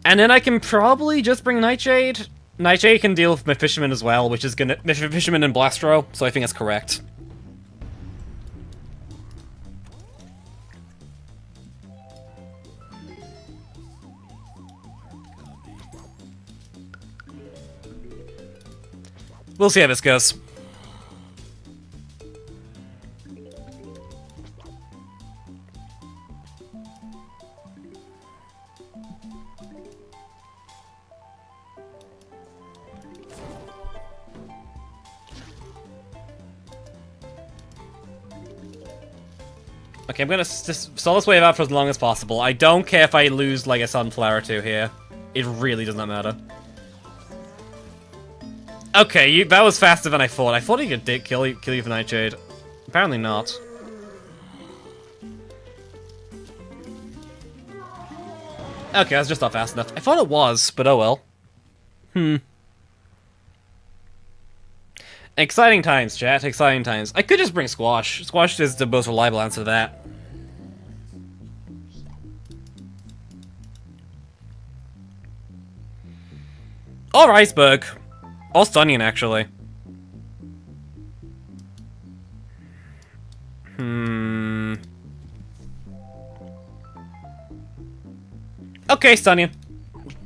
And then I can probably just bring Nightshade. Nightshade can deal with Fisherman as well, which is gonna... Fisherman and Blastro, so I think that's correct. We'll see how this goes. Okay, I'm gonna just stall this wave out for as long as possible. I don't care if I lose, like, a Sunflower or two here. It really does not matter. Okay, that was faster than I thought. I thought he could kill you for Nightshade. Apparently not. Okay, that's just not fast enough. I thought it was, but oh well. Exciting times, chat. Exciting times. I could just bring Squash. Squash is the most reliable answer to that. Or Iceberg. Or Stunnion, actually. Okay, Stunnion.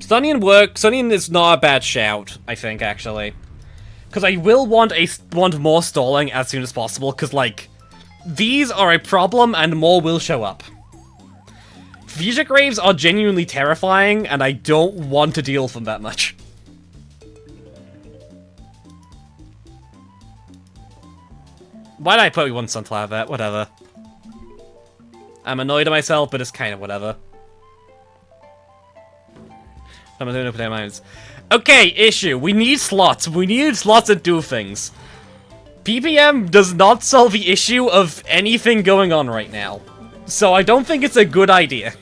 Stunnion works. Stunnion is not a bad shout, I think, actually. Because I will want more stalling as soon as possible, because, like, these are a problem and more will show up. Future Graves are genuinely terrifying, and I don't want to deal with them that much. Why did I put one Sunflower there? Whatever. I'm annoyed at myself, but it's kind of whatever. I'm doing open minds. Okay, issue. We need slots. We need slots that do things. PPM does not solve the issue of anything going on right now. So I don't think it's a good idea.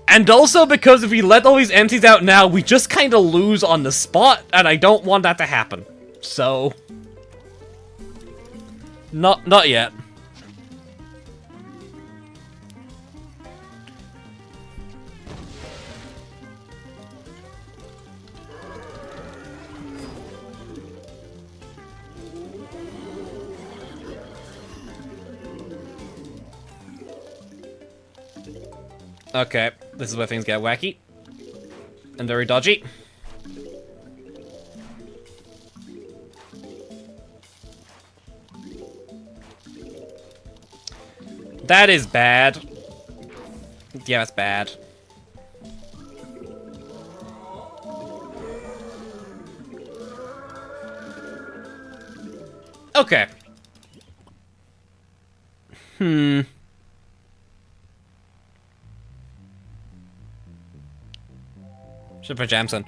And also because if we let all these empties out now, we just kind of lose on the spot, and I don't want that to happen. So... Not yet. Okay, this is where things get wacky. And very dodgy. That is bad. Yeah, that's bad. Okay. Should put Jamson.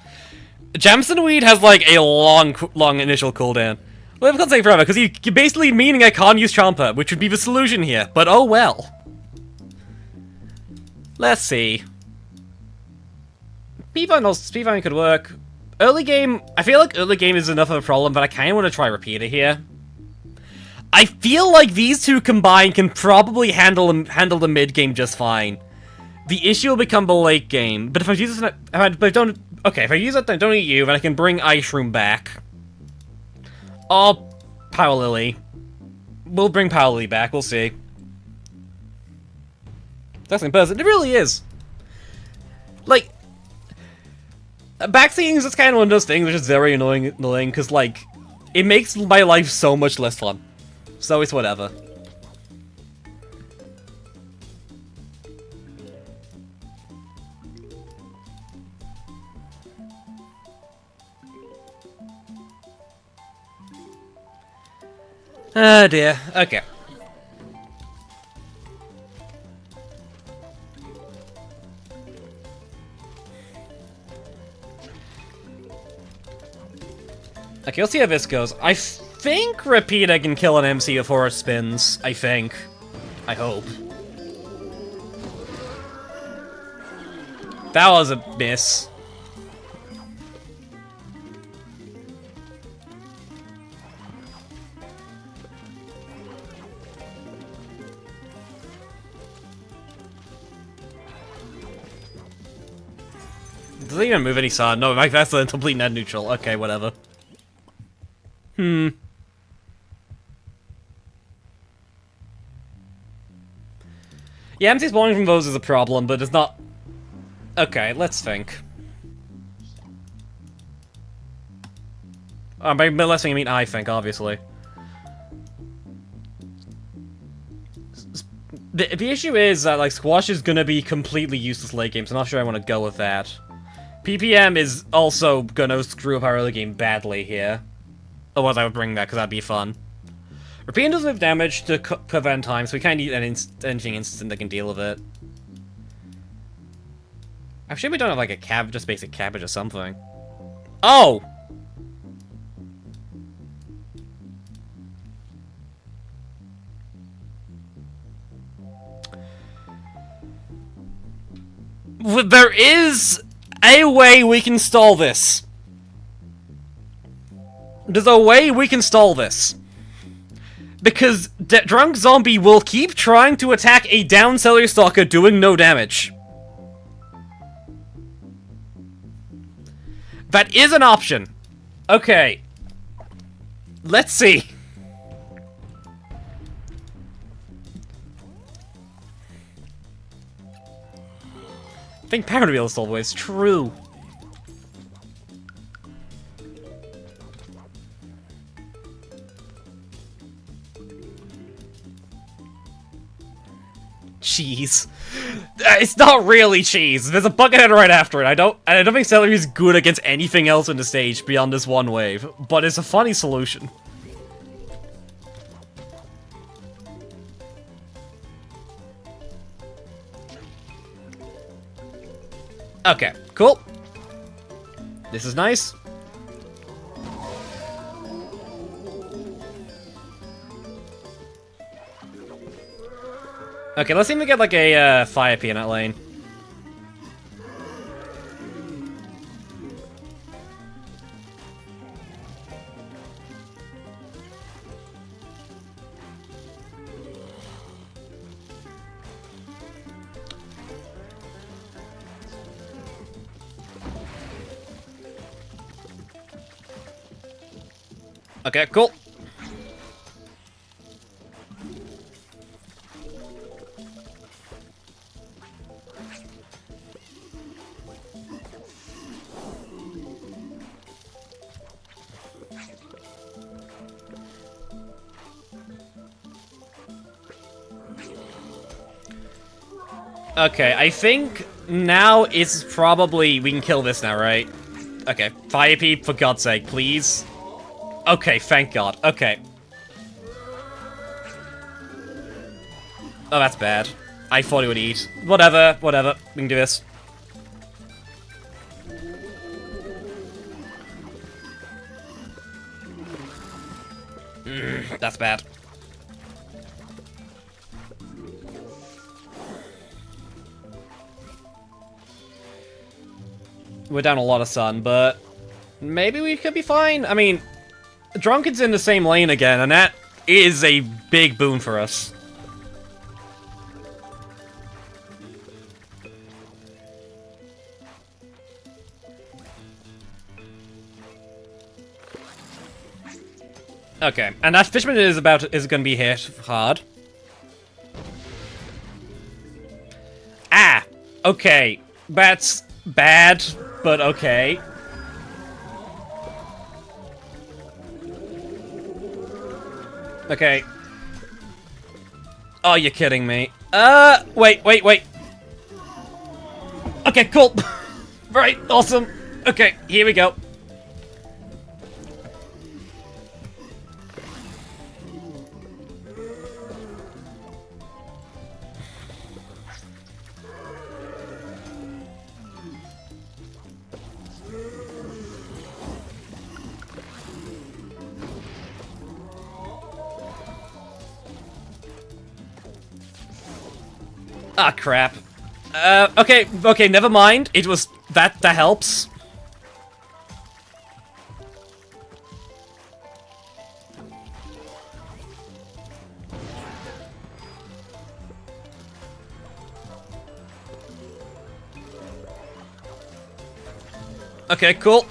Jamson weed has like a long initial cooldown. Well, I can't say forever, because you're basically meaning I can't use Champa, which would be the solution here, but oh well. Let's see. Speedrun could work. Early game, I feel like early game is enough of a problem, but I kind of want to try Repeater here. I feel like these two combined can probably handle the mid game just fine. The issue will become the late game, but if I use this, if I use it, then don't eat you, then I can bring Ice Room back. Or Power Lily. We'll bring Power Lily back, we'll see. That's in person, it really is. Like, backseating is just kind of one of those things which is very annoying, because, like, it makes my life so much less fun. So it's whatever. Oh dear, okay. Okay, let's see how this goes. I think Repeater can kill an MC before it spins. I think. I hope. That was a miss. Does it even move any side? No, that's a complete net neutral. Okay, whatever. Yeah, MC spawning from those is a problem, but it's not... Okay, let's think. By less thing I mean I think, obviously. The issue is that, like, Squash is gonna be completely useless late game, so I'm not sure I want to go with that. PPM is also gonna screw up our early game badly here. Otherwise I would bring that, because that'd be fun. Repeating doesn't have damage to prevent time, so we kind of need anything instant that can deal with it. Actually, we don't have like a cabbage, just basic cabbage or something. Oh! There is a way we can stall this. There's a way we can stall this. Because Drunk Zombie will keep trying to attack a down Celery Stalker doing no damage. That is an option. Okay. Let's see. I think Power Wheel is always true. Cheese. It's not really cheese. There's a Buckethead right after it. I don't think Celery is good against anything else in the stage beyond this one wave, but it's a funny solution. Okay, cool. This is nice. Okay, let's see if we get like a Fire Peanut lane. Okay, cool. Okay, I think now it's probably... We can kill this now, right? Okay, Fire Peep, for God's sake, please. Okay, thank God. Okay. Oh, that's bad. I thought it would eat. Whatever, whatever. We can do this. That's bad. We're down a lot of sun, but maybe we could be fine. I mean, Drunken's in the same lane again, and that is a big boon for us. Okay, and that Fishman is gonna be hit hard. Ah! Okay, that's bad, but okay. Okay. Oh, you're kidding me. Wait. Okay, cool. Right, awesome. Okay, here we go. Ah, crap. Okay, never mind. It was... That helps. Okay, cool.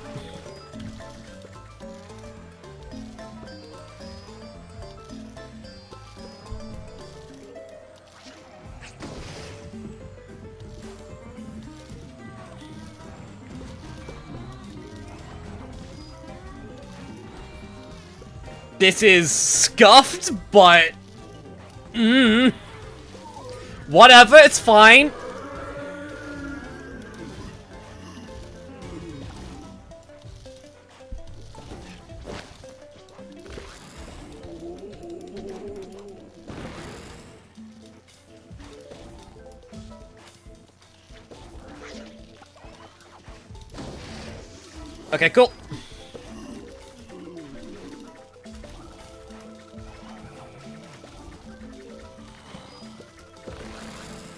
This is scuffed, but... Whatever, it's fine. Okay, cool.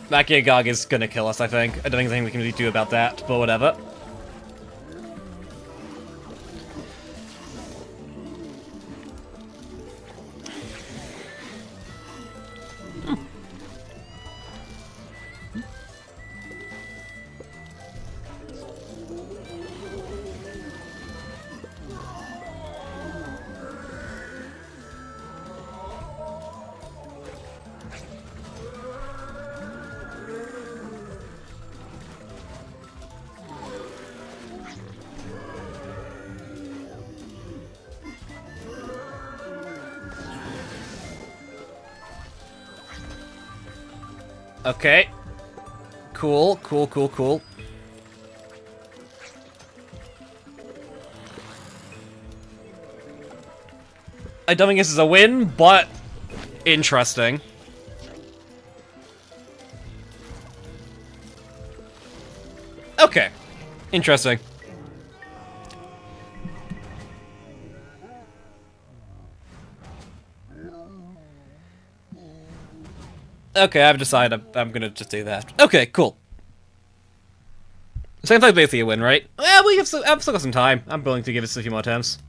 That Geargog is gonna kill us, I think. I don't think there's anything we can really do about that, but whatever. Okay. Cool. I don't think this is a win, but interesting. Okay. Interesting. Okay, I've decided I'm gonna just do that. Okay, cool. Same thing's basically a win, right? Well, I've still got some time. I'm willing to give this a few more attempts.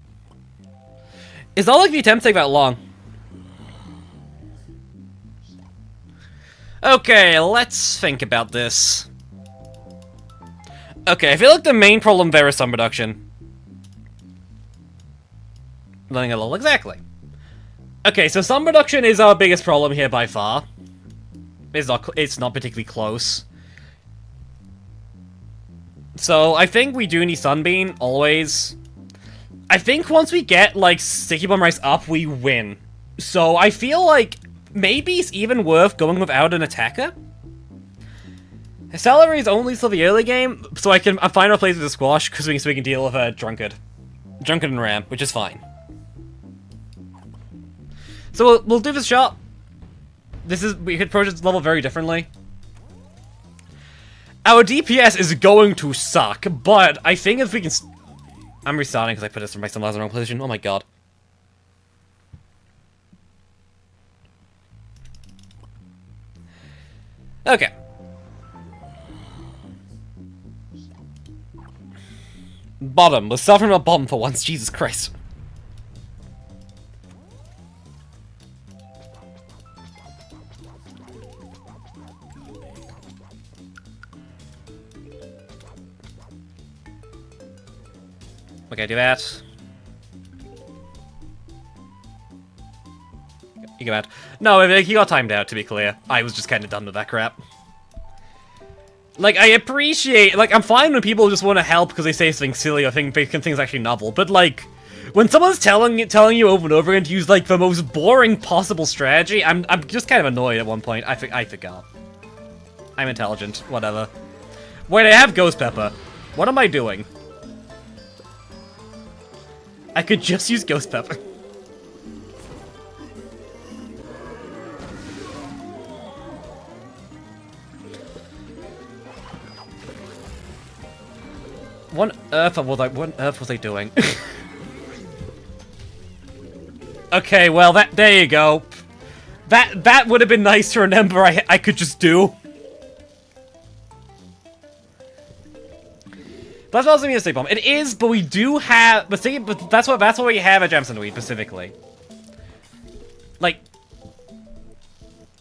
It's not like the attempts take that long. Okay, let's think about this. Okay, I feel like the main problem there is sun reduction. Learning a little, exactly. Okay, so sun production is our biggest problem here by far. It's not particularly close. So, I think we do need Sunbeam, always. I think once we get, like, Sticky Bomb Rice up, we win. So, I feel like maybe it's even worth going without an attacker. Celery is only till the early game, so I find our place with the Squash, because we can deal with a Drunkard. Drunkard and Ram, which is fine. So we'll do this shot. We could approach this level very differently. Our DPS is going to suck, but I think if we can... I'm restarting because I put my sunlight in the wrong position. Oh my god. Okay. Bottom. We're suffering about bottom for once. Jesus Christ. Okay, do that. You go out. No, he got timed out, to be clear. I was just kind of done with that crap. Like, I appreciate... Like, I'm fine when people just want to help because they say something silly or think things actually novel, but, like, when someone's telling you over and over again to use, like, the most boring possible strategy, I'm just kind of annoyed at one point. I forgot. I'm intelligent. Whatever. Wait, I have Ghost Pepper. What am I doing? I could just use Ghost Pepper. What on earth was I doing? Okay, well, there you go. That would have been nice to remember I could just do. That's not a stick bomb. It is, but we do have... But that's what we have at Gemstone Weed, specifically. Like...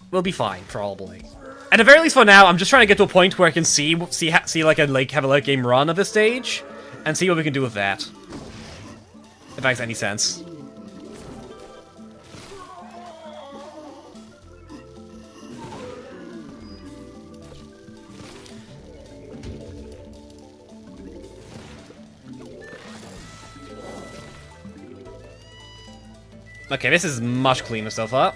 We'll be fine, probably. At the very least for now, I'm just trying to get to a point where I can have a late game run of this stage, and see what we can do with that. If that makes any sense. Okay, this is much cleaner so far.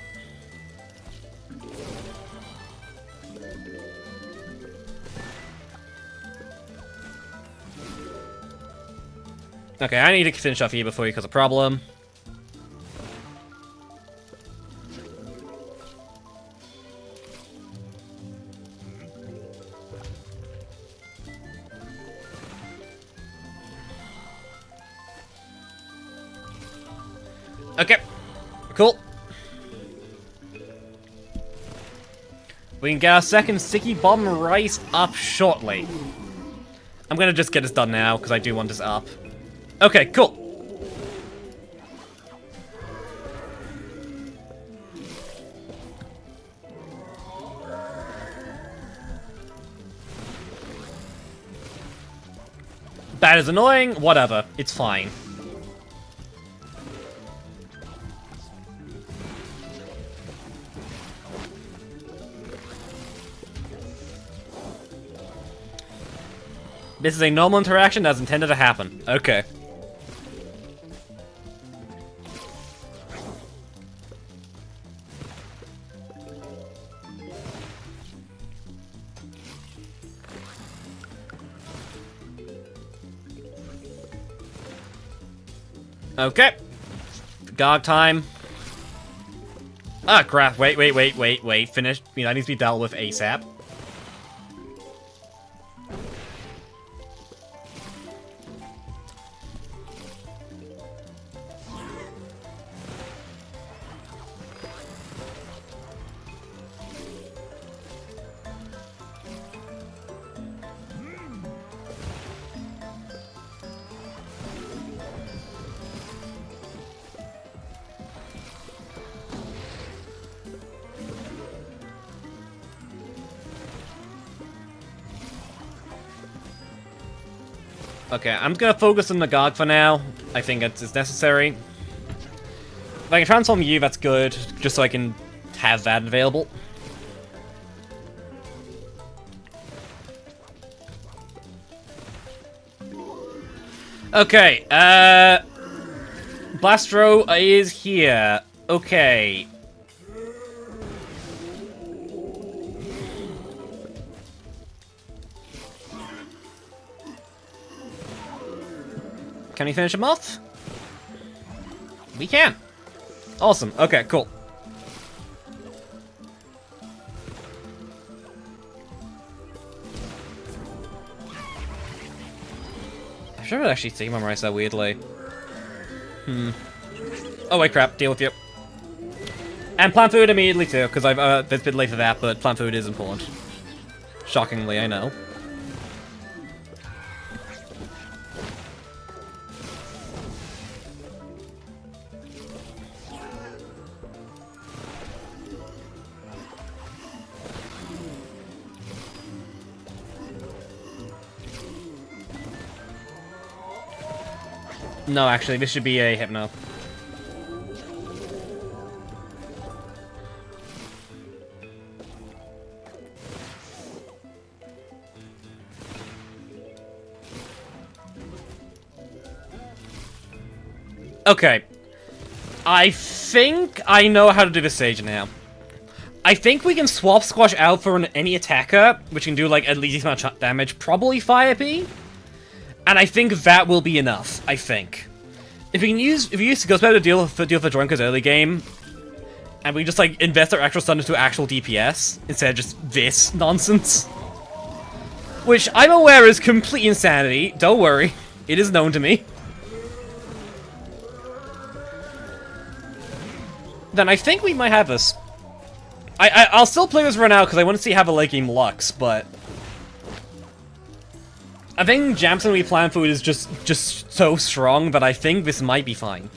Okay, I need to finish off here before he cause a problem. Okay. Cool. We can get our second Sticky Bomb Rice up shortly. I'm gonna just get this done now, because I do want this up. Okay, cool. That is annoying, whatever, it's fine. This is a normal interaction that's intended to happen. Okay. Okay. Gog time. Ah, crap. Wait. Finish. That needs to be dealt with ASAP. Okay, I'm gonna focus on the Gog for now. I think it's necessary. If I can transform you, that's good, just so I can have that available. Okay, Blastro is here. Okay. Can we finish him off? We can. Awesome. Okay, cool. I should have actually taken memorize that weirdly. Oh wait, crap. Deal with you. And plant food immediately too, because I've it's a bit late for that, but plant food is important. Shockingly, I know. No, actually, this should be a Hypno. Okay. I think I know how to do this stage now. I think we can swap Squash out for any attacker, which can do like at least as much damage, probably Fire Bee. And I think that will be enough, I think. If we use Ghost Powder to deal with Dronkers early game, and we just like invest our actual stun into actual DPS, instead of just this nonsense. Which I'm aware is complete insanity, don't worry. It is known to me. Then I think we might have this. I'll still play this run out because I want to see how the late game looks, but I think Jamson we plan food is just so strong that I think this might be fine.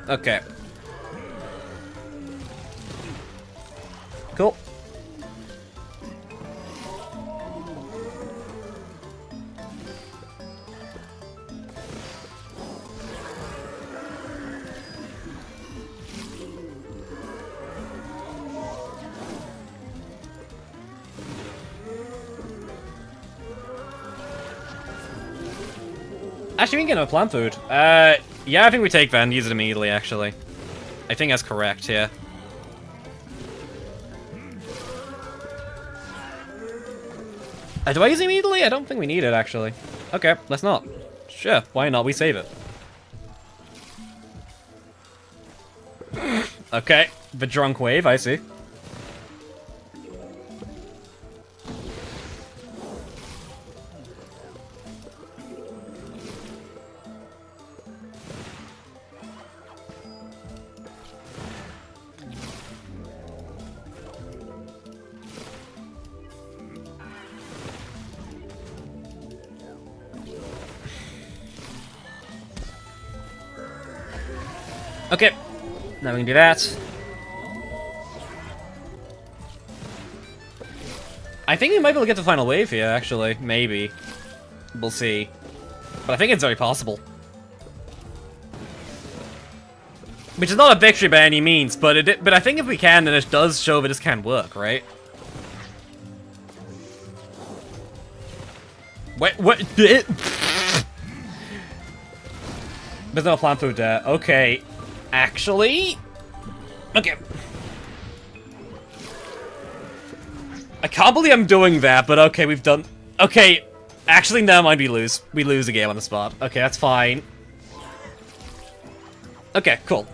Okay. Cool. Actually, we can get no plant food. Yeah, I think we take that and use it immediately, actually. I think that's correct, yeah. Do I use it immediately? I don't think we need it, actually. Okay, let's not. Sure, why not? We save it. Okay, the drunk wave, I see. Okay, now we can do that. I think we might be able to get the final wave here, actually. Maybe. We'll see. But I think it's very possible. Which is not a victory by any means, but I think if we can, then it does show that this can work, right? Wait, what? There's no plant food there. Okay. Actually? Okay. I can't believe I'm doing that, but okay, we've done... Okay, actually, never mind, we lose. We lose the game on the spot. Okay, that's fine. Okay, cool.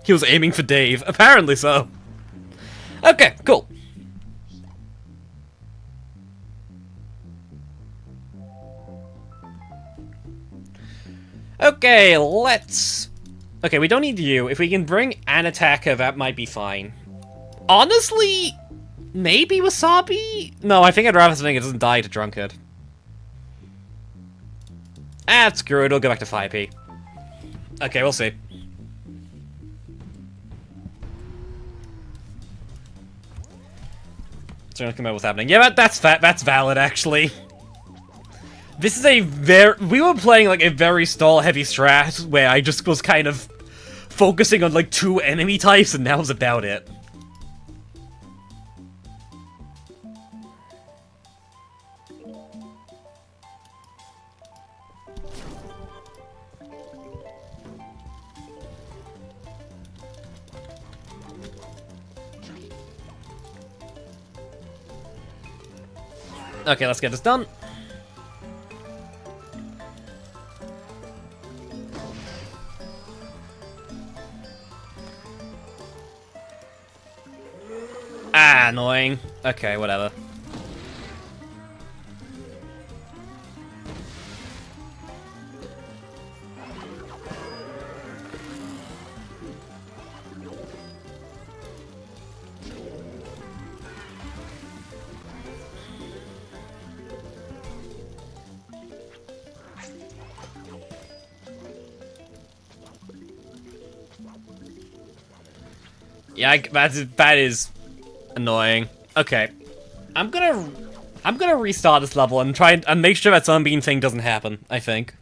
He was aiming for Dave. Apparently so. Okay, cool. Okay, let's... Okay, we don't need you. If we can bring an attacker, that might be fine. Honestly, Maybe Wasabi? No, I think I'd rather something that doesn't die to Drunkard. Ah, screw it, it'll go back to 5p. Okay, we'll see. So I'm gonna come out what's happening. Yeah, that's valid, actually. This is a we were playing like a very stall-heavy strat, where I just was kind of focusing on like 2 enemy types, and that was about it. Okay, let's get this done. Ah, annoying. Okay, whatever. Yeah, that is annoying. Okay, I'm gonna restart this level and try and make sure that Sunbeam thing doesn't happen. I think.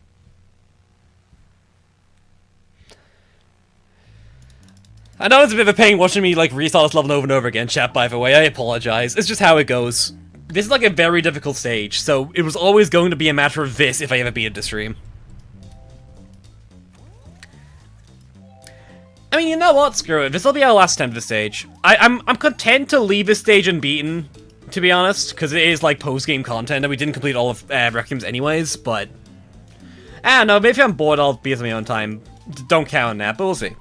I know it's a bit of a pain watching me like restart this level over and over again, chat. By the way, I apologize. It's just how it goes. This is like a very difficult stage, so it was always going to be a matter of this if I ever beat the stream. I mean, you know what? Screw it. This will be our last attempt at this stage. I'm content to leave this stage unbeaten, to be honest, because it is like post-game content, and we didn't complete all of Requiem's anyways. But I don't know. Maybe if I'm bored, I'll beat it on my own time. Don't count on that, but we'll see.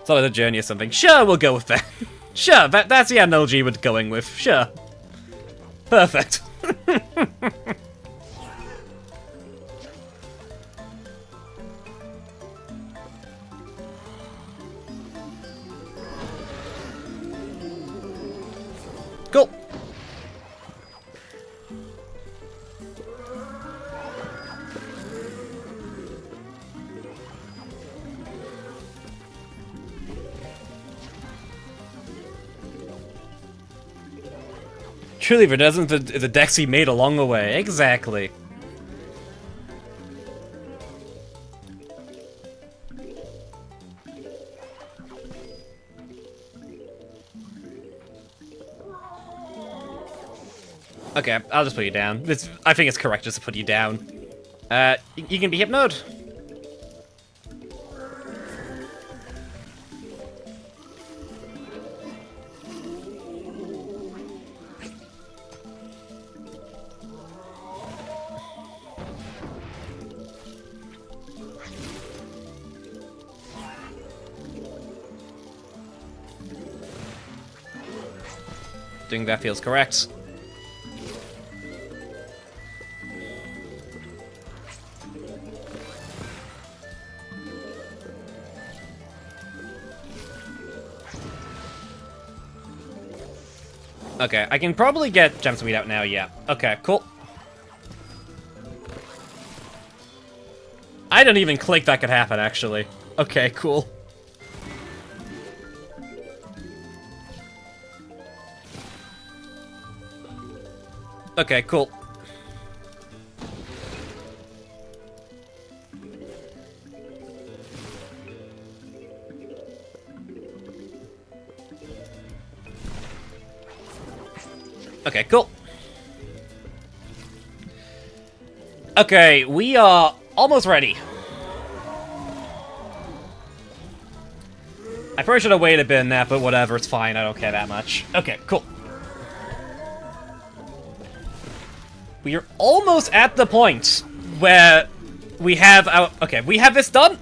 It's like a journey or something. Sure, we'll go with that. Sure, that's the analogy we're going with. Sure. Perfect. Cool. Truly, if it isn't the decks he made along the way. Exactly. Okay, I'll just put you down. I think it's correct just to put you down. You can be hypnoed. Doing that feels correct. Okay, I can probably get Gemsweed out now, yeah. Okay, cool. I didn't even click that could happen, actually. Okay, cool. Okay, cool. Okay, cool. Okay, we are almost ready. I probably should have waited a bit in that, but whatever, it's fine, I don't care that much. Okay, cool. We are almost at the point where we have our... Okay, we have this done?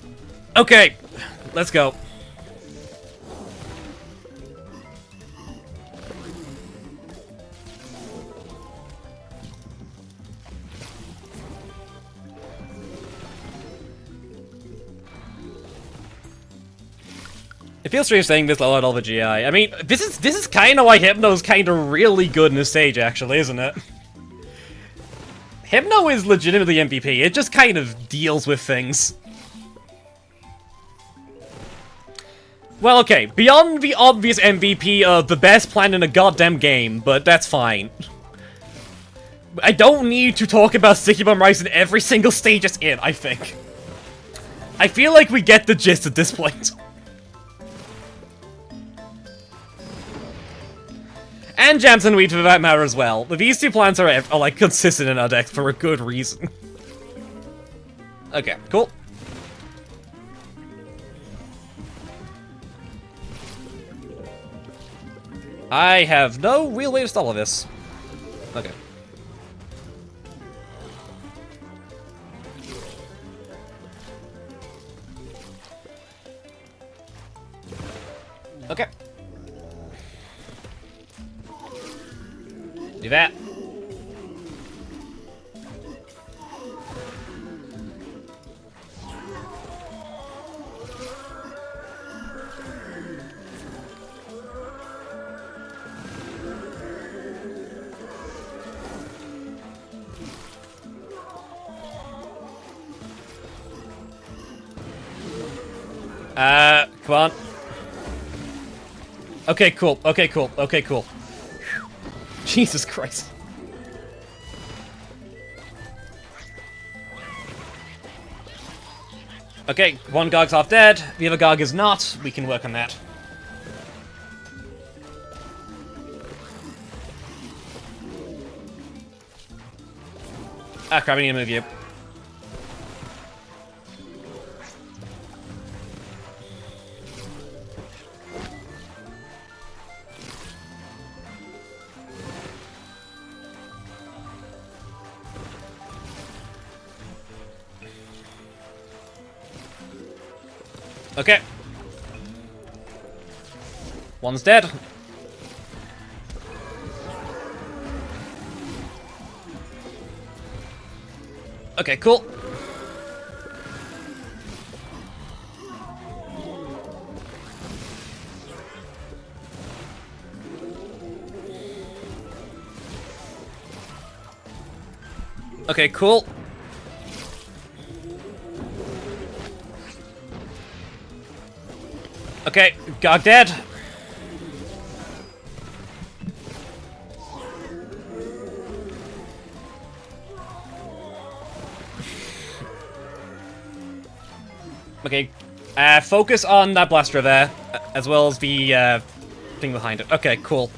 Okay, let's go. It feels strange saying this out of the GI. I mean, this is kind of why Hypno's kind of really good in this stage, actually, isn't it? Hypno is legitimately MVP. It just kind of deals with things. Well, okay, beyond the obvious MVP of the best plan in a goddamn game, but that's fine. I don't need to talk about Sticky Bomb Rice in every single stage it's in, I think. I feel like we get the gist at this point. And Jams and Weed for that matter as well. These two plants are like consistent in our deck for a good reason. Okay, cool. I have no real way to stall this. Okay. Okay. Do that. Come on. Okay, cool. Okay, cool. Okay, cool. Whew. Jesus Christ. Okay, one Gog's half dead. The other Gog is not. We can work on that. Ah, crap, I need to move you. Okay. One's dead. Okay, cool. Okay, cool. Okay, Gog dead. Okay, focus on that blaster there, as well as the thing behind it. Okay, cool.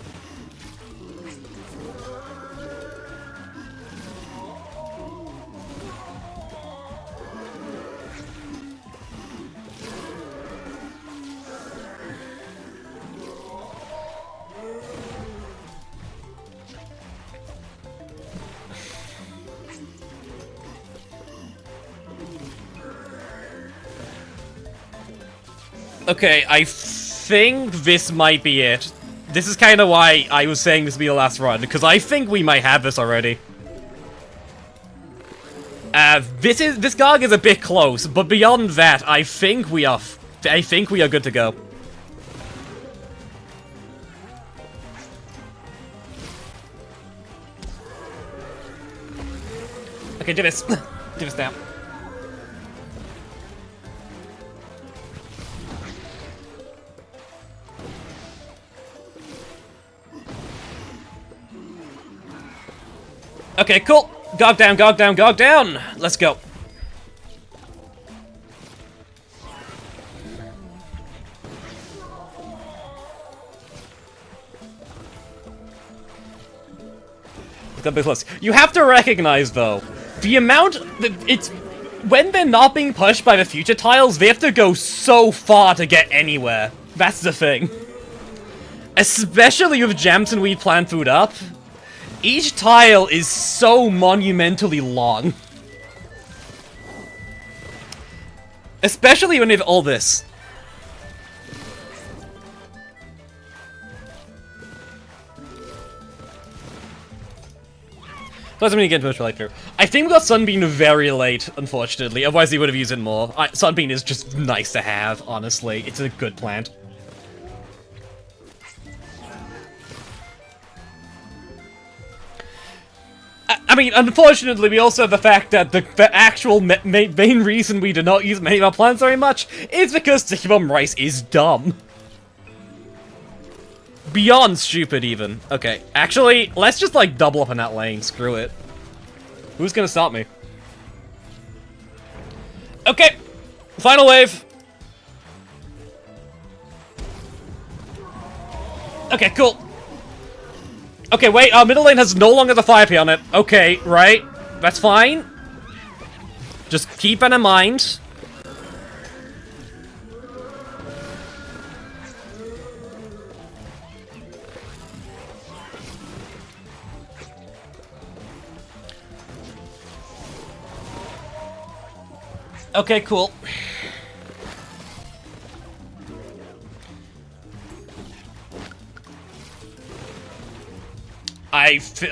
Okay, I think this might be it. This is kind of why I was saying this would be the last run, because I think we might have this already. This Gog is a bit close, but beyond that, I think we are good to go. Okay, do this. Do this now. Okay, cool. Gog down, Gog down, Gog down. Let's go. You have to recognize, though, the amount that it's when they're not being pushed by the future tiles, they have to go so far to get anywhere. That's the thing. Especially with Jams and Weed plant food up. Each tile is so monumentally long. Especially when you have all this. Doesn't mean you get much light through. I think we got Sunbeam very late, unfortunately. Otherwise, he would have used it more. Sunbeam is just nice to have, honestly. It's a good plant. I mean, unfortunately, we also have the fact that the actual main reason we do not use many of our plants very much is because Tiki-Bomb Rice is dumb. Beyond stupid, even. Okay, actually, let's just, like, double up in that lane. Screw it. Who's gonna stop me? Okay, final wave. Okay, cool. Okay, wait, our middle lane has no longer the fire P on it. Okay, right. That's fine. Just keep that in mind. Okay, cool.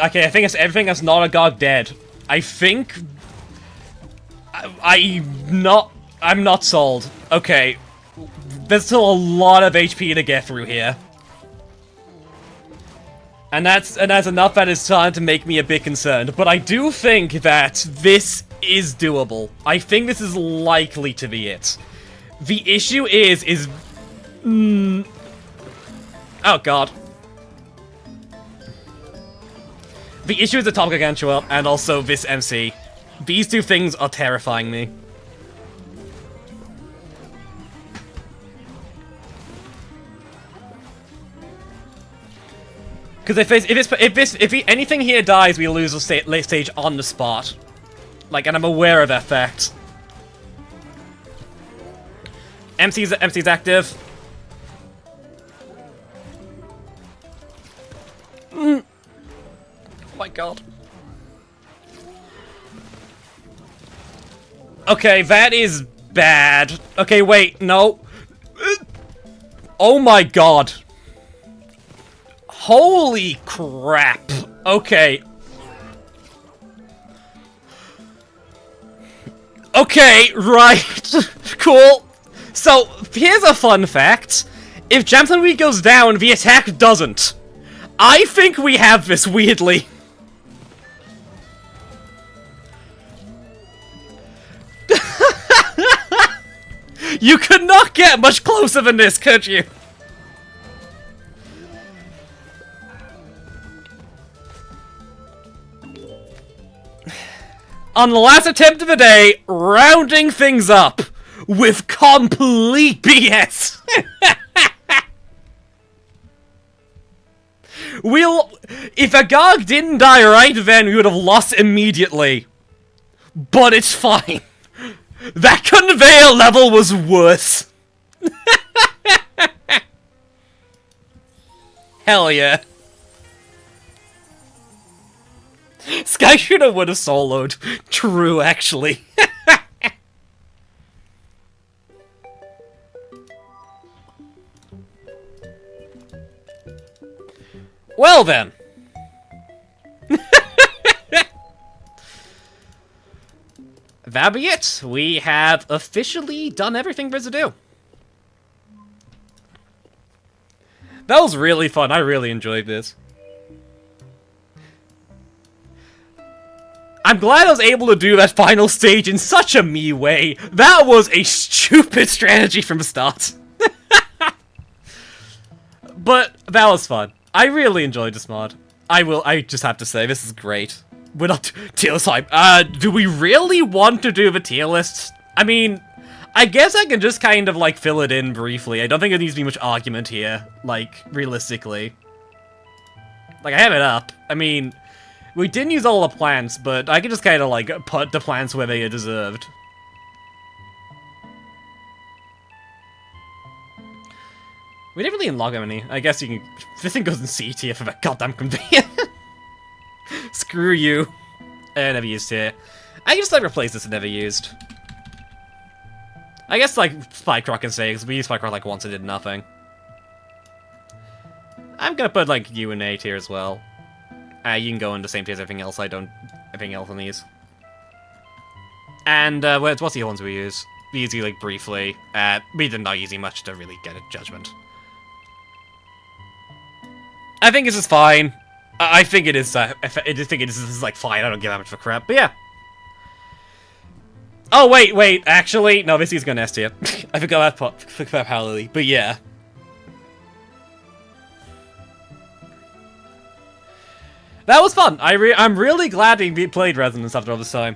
Okay, I think it's everything that's not a god dead. I think... I'm not sold. Okay. There's still a lot of HP to get through here. And that's enough that is starting to make me a bit concerned. But I do think that this is doable. I think this is likely to be it. The issue is... oh god. The issue is the Top Gargantua, and also this MC. These two things are terrifying me. Because if anything here dies, we lose the late stage on the spot. Like, and I'm aware of that fact. MC's active. Oh my god. Okay, that is bad. Okay, wait, no. Oh my god. Holy crap. Okay. Okay, right. Cool. So, here's a fun fact. If Jamson Weed goes down, the attack doesn't. I think we have this, weirdly. You could not get much closer than this, could you? On the last attempt of the day, rounding things up with complete BS. If Agog didn't die right then, we would have lost immediately. But it's fine. That conveyor level was worse. Hell yeah. Sky Shooter would have soloed. True, actually. Well then. That be it. We have officially done everything there is to do. That was really fun. I really enjoyed this. I'm glad I was able to do that final stage in such a me way. That was a stupid strategy from the start. But that was fun. I really enjoyed this mod. I just have to say, this is great. We're not tier list hype. Do we really want to do the tier list? I mean, I guess I can just kind of, like, fill it in briefly. I don't think there needs to be much argument here, like, realistically. Like, I have it up. I mean, we didn't use all the plants, but I can just kind of, like, put the plants where they are deserved. We didn't really unlock any. I guess you can... This thing goes in C tier for that goddamn conveyor. Screw you. Never used here. I can just, like, replace this and never used. I guess, like, Spike Rock can say, because we used Spike Rock, like, once and did nothing. I'm gonna put, like, U and A tier as well. You can go in the same tier as everything else. I don't... Everything else on these. And, what's the other ones we use? We use you, like, briefly. We did not using much to really get a judgment. I think this is fine. I think it is, I just think it is like, fine, I don't give that much of a crap, but yeah. Oh, wait, actually, no, this is gonna S tier. I forgot that part, forgot about Lily, but yeah. That was fun. I'm really glad we played Resonance after all this time.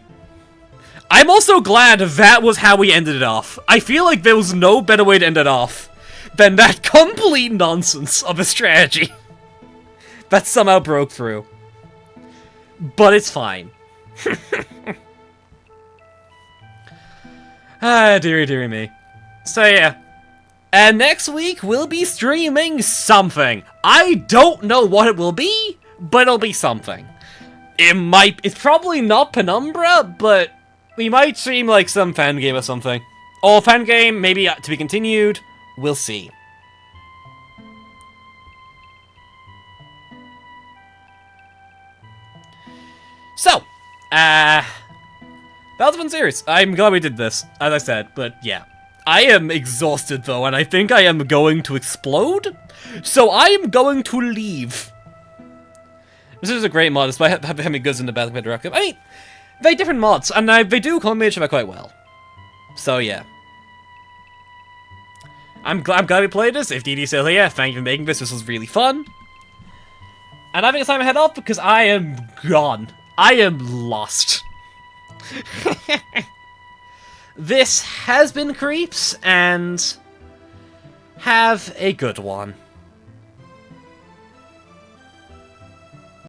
I'm also glad that was how we ended it off. I feel like there was no better way to end it off than that complete nonsense of a strategy that somehow broke through. But it's fine. Ah, dearie me. So yeah. And next week, we'll be streaming something. I don't know what it will be, but it'll be something. It's probably not Penumbra, but we might stream like some fan game or something. Or fan game, maybe to be continued. We'll see. So, that was a fun series. I'm glad we did this, as I said, but yeah. I am exhausted though, and I think I am going to explode. So I am going to leave. This is a great mod, despite having goods in the Battle Directive. I mean, they're different mods, and they do combine each other quite well. So yeah. I'm glad we played this. If DD says, yeah, thank you for making this was really fun. And I think it's time to head off because I am gone. I am lost. This has been Creeps, and have a good one.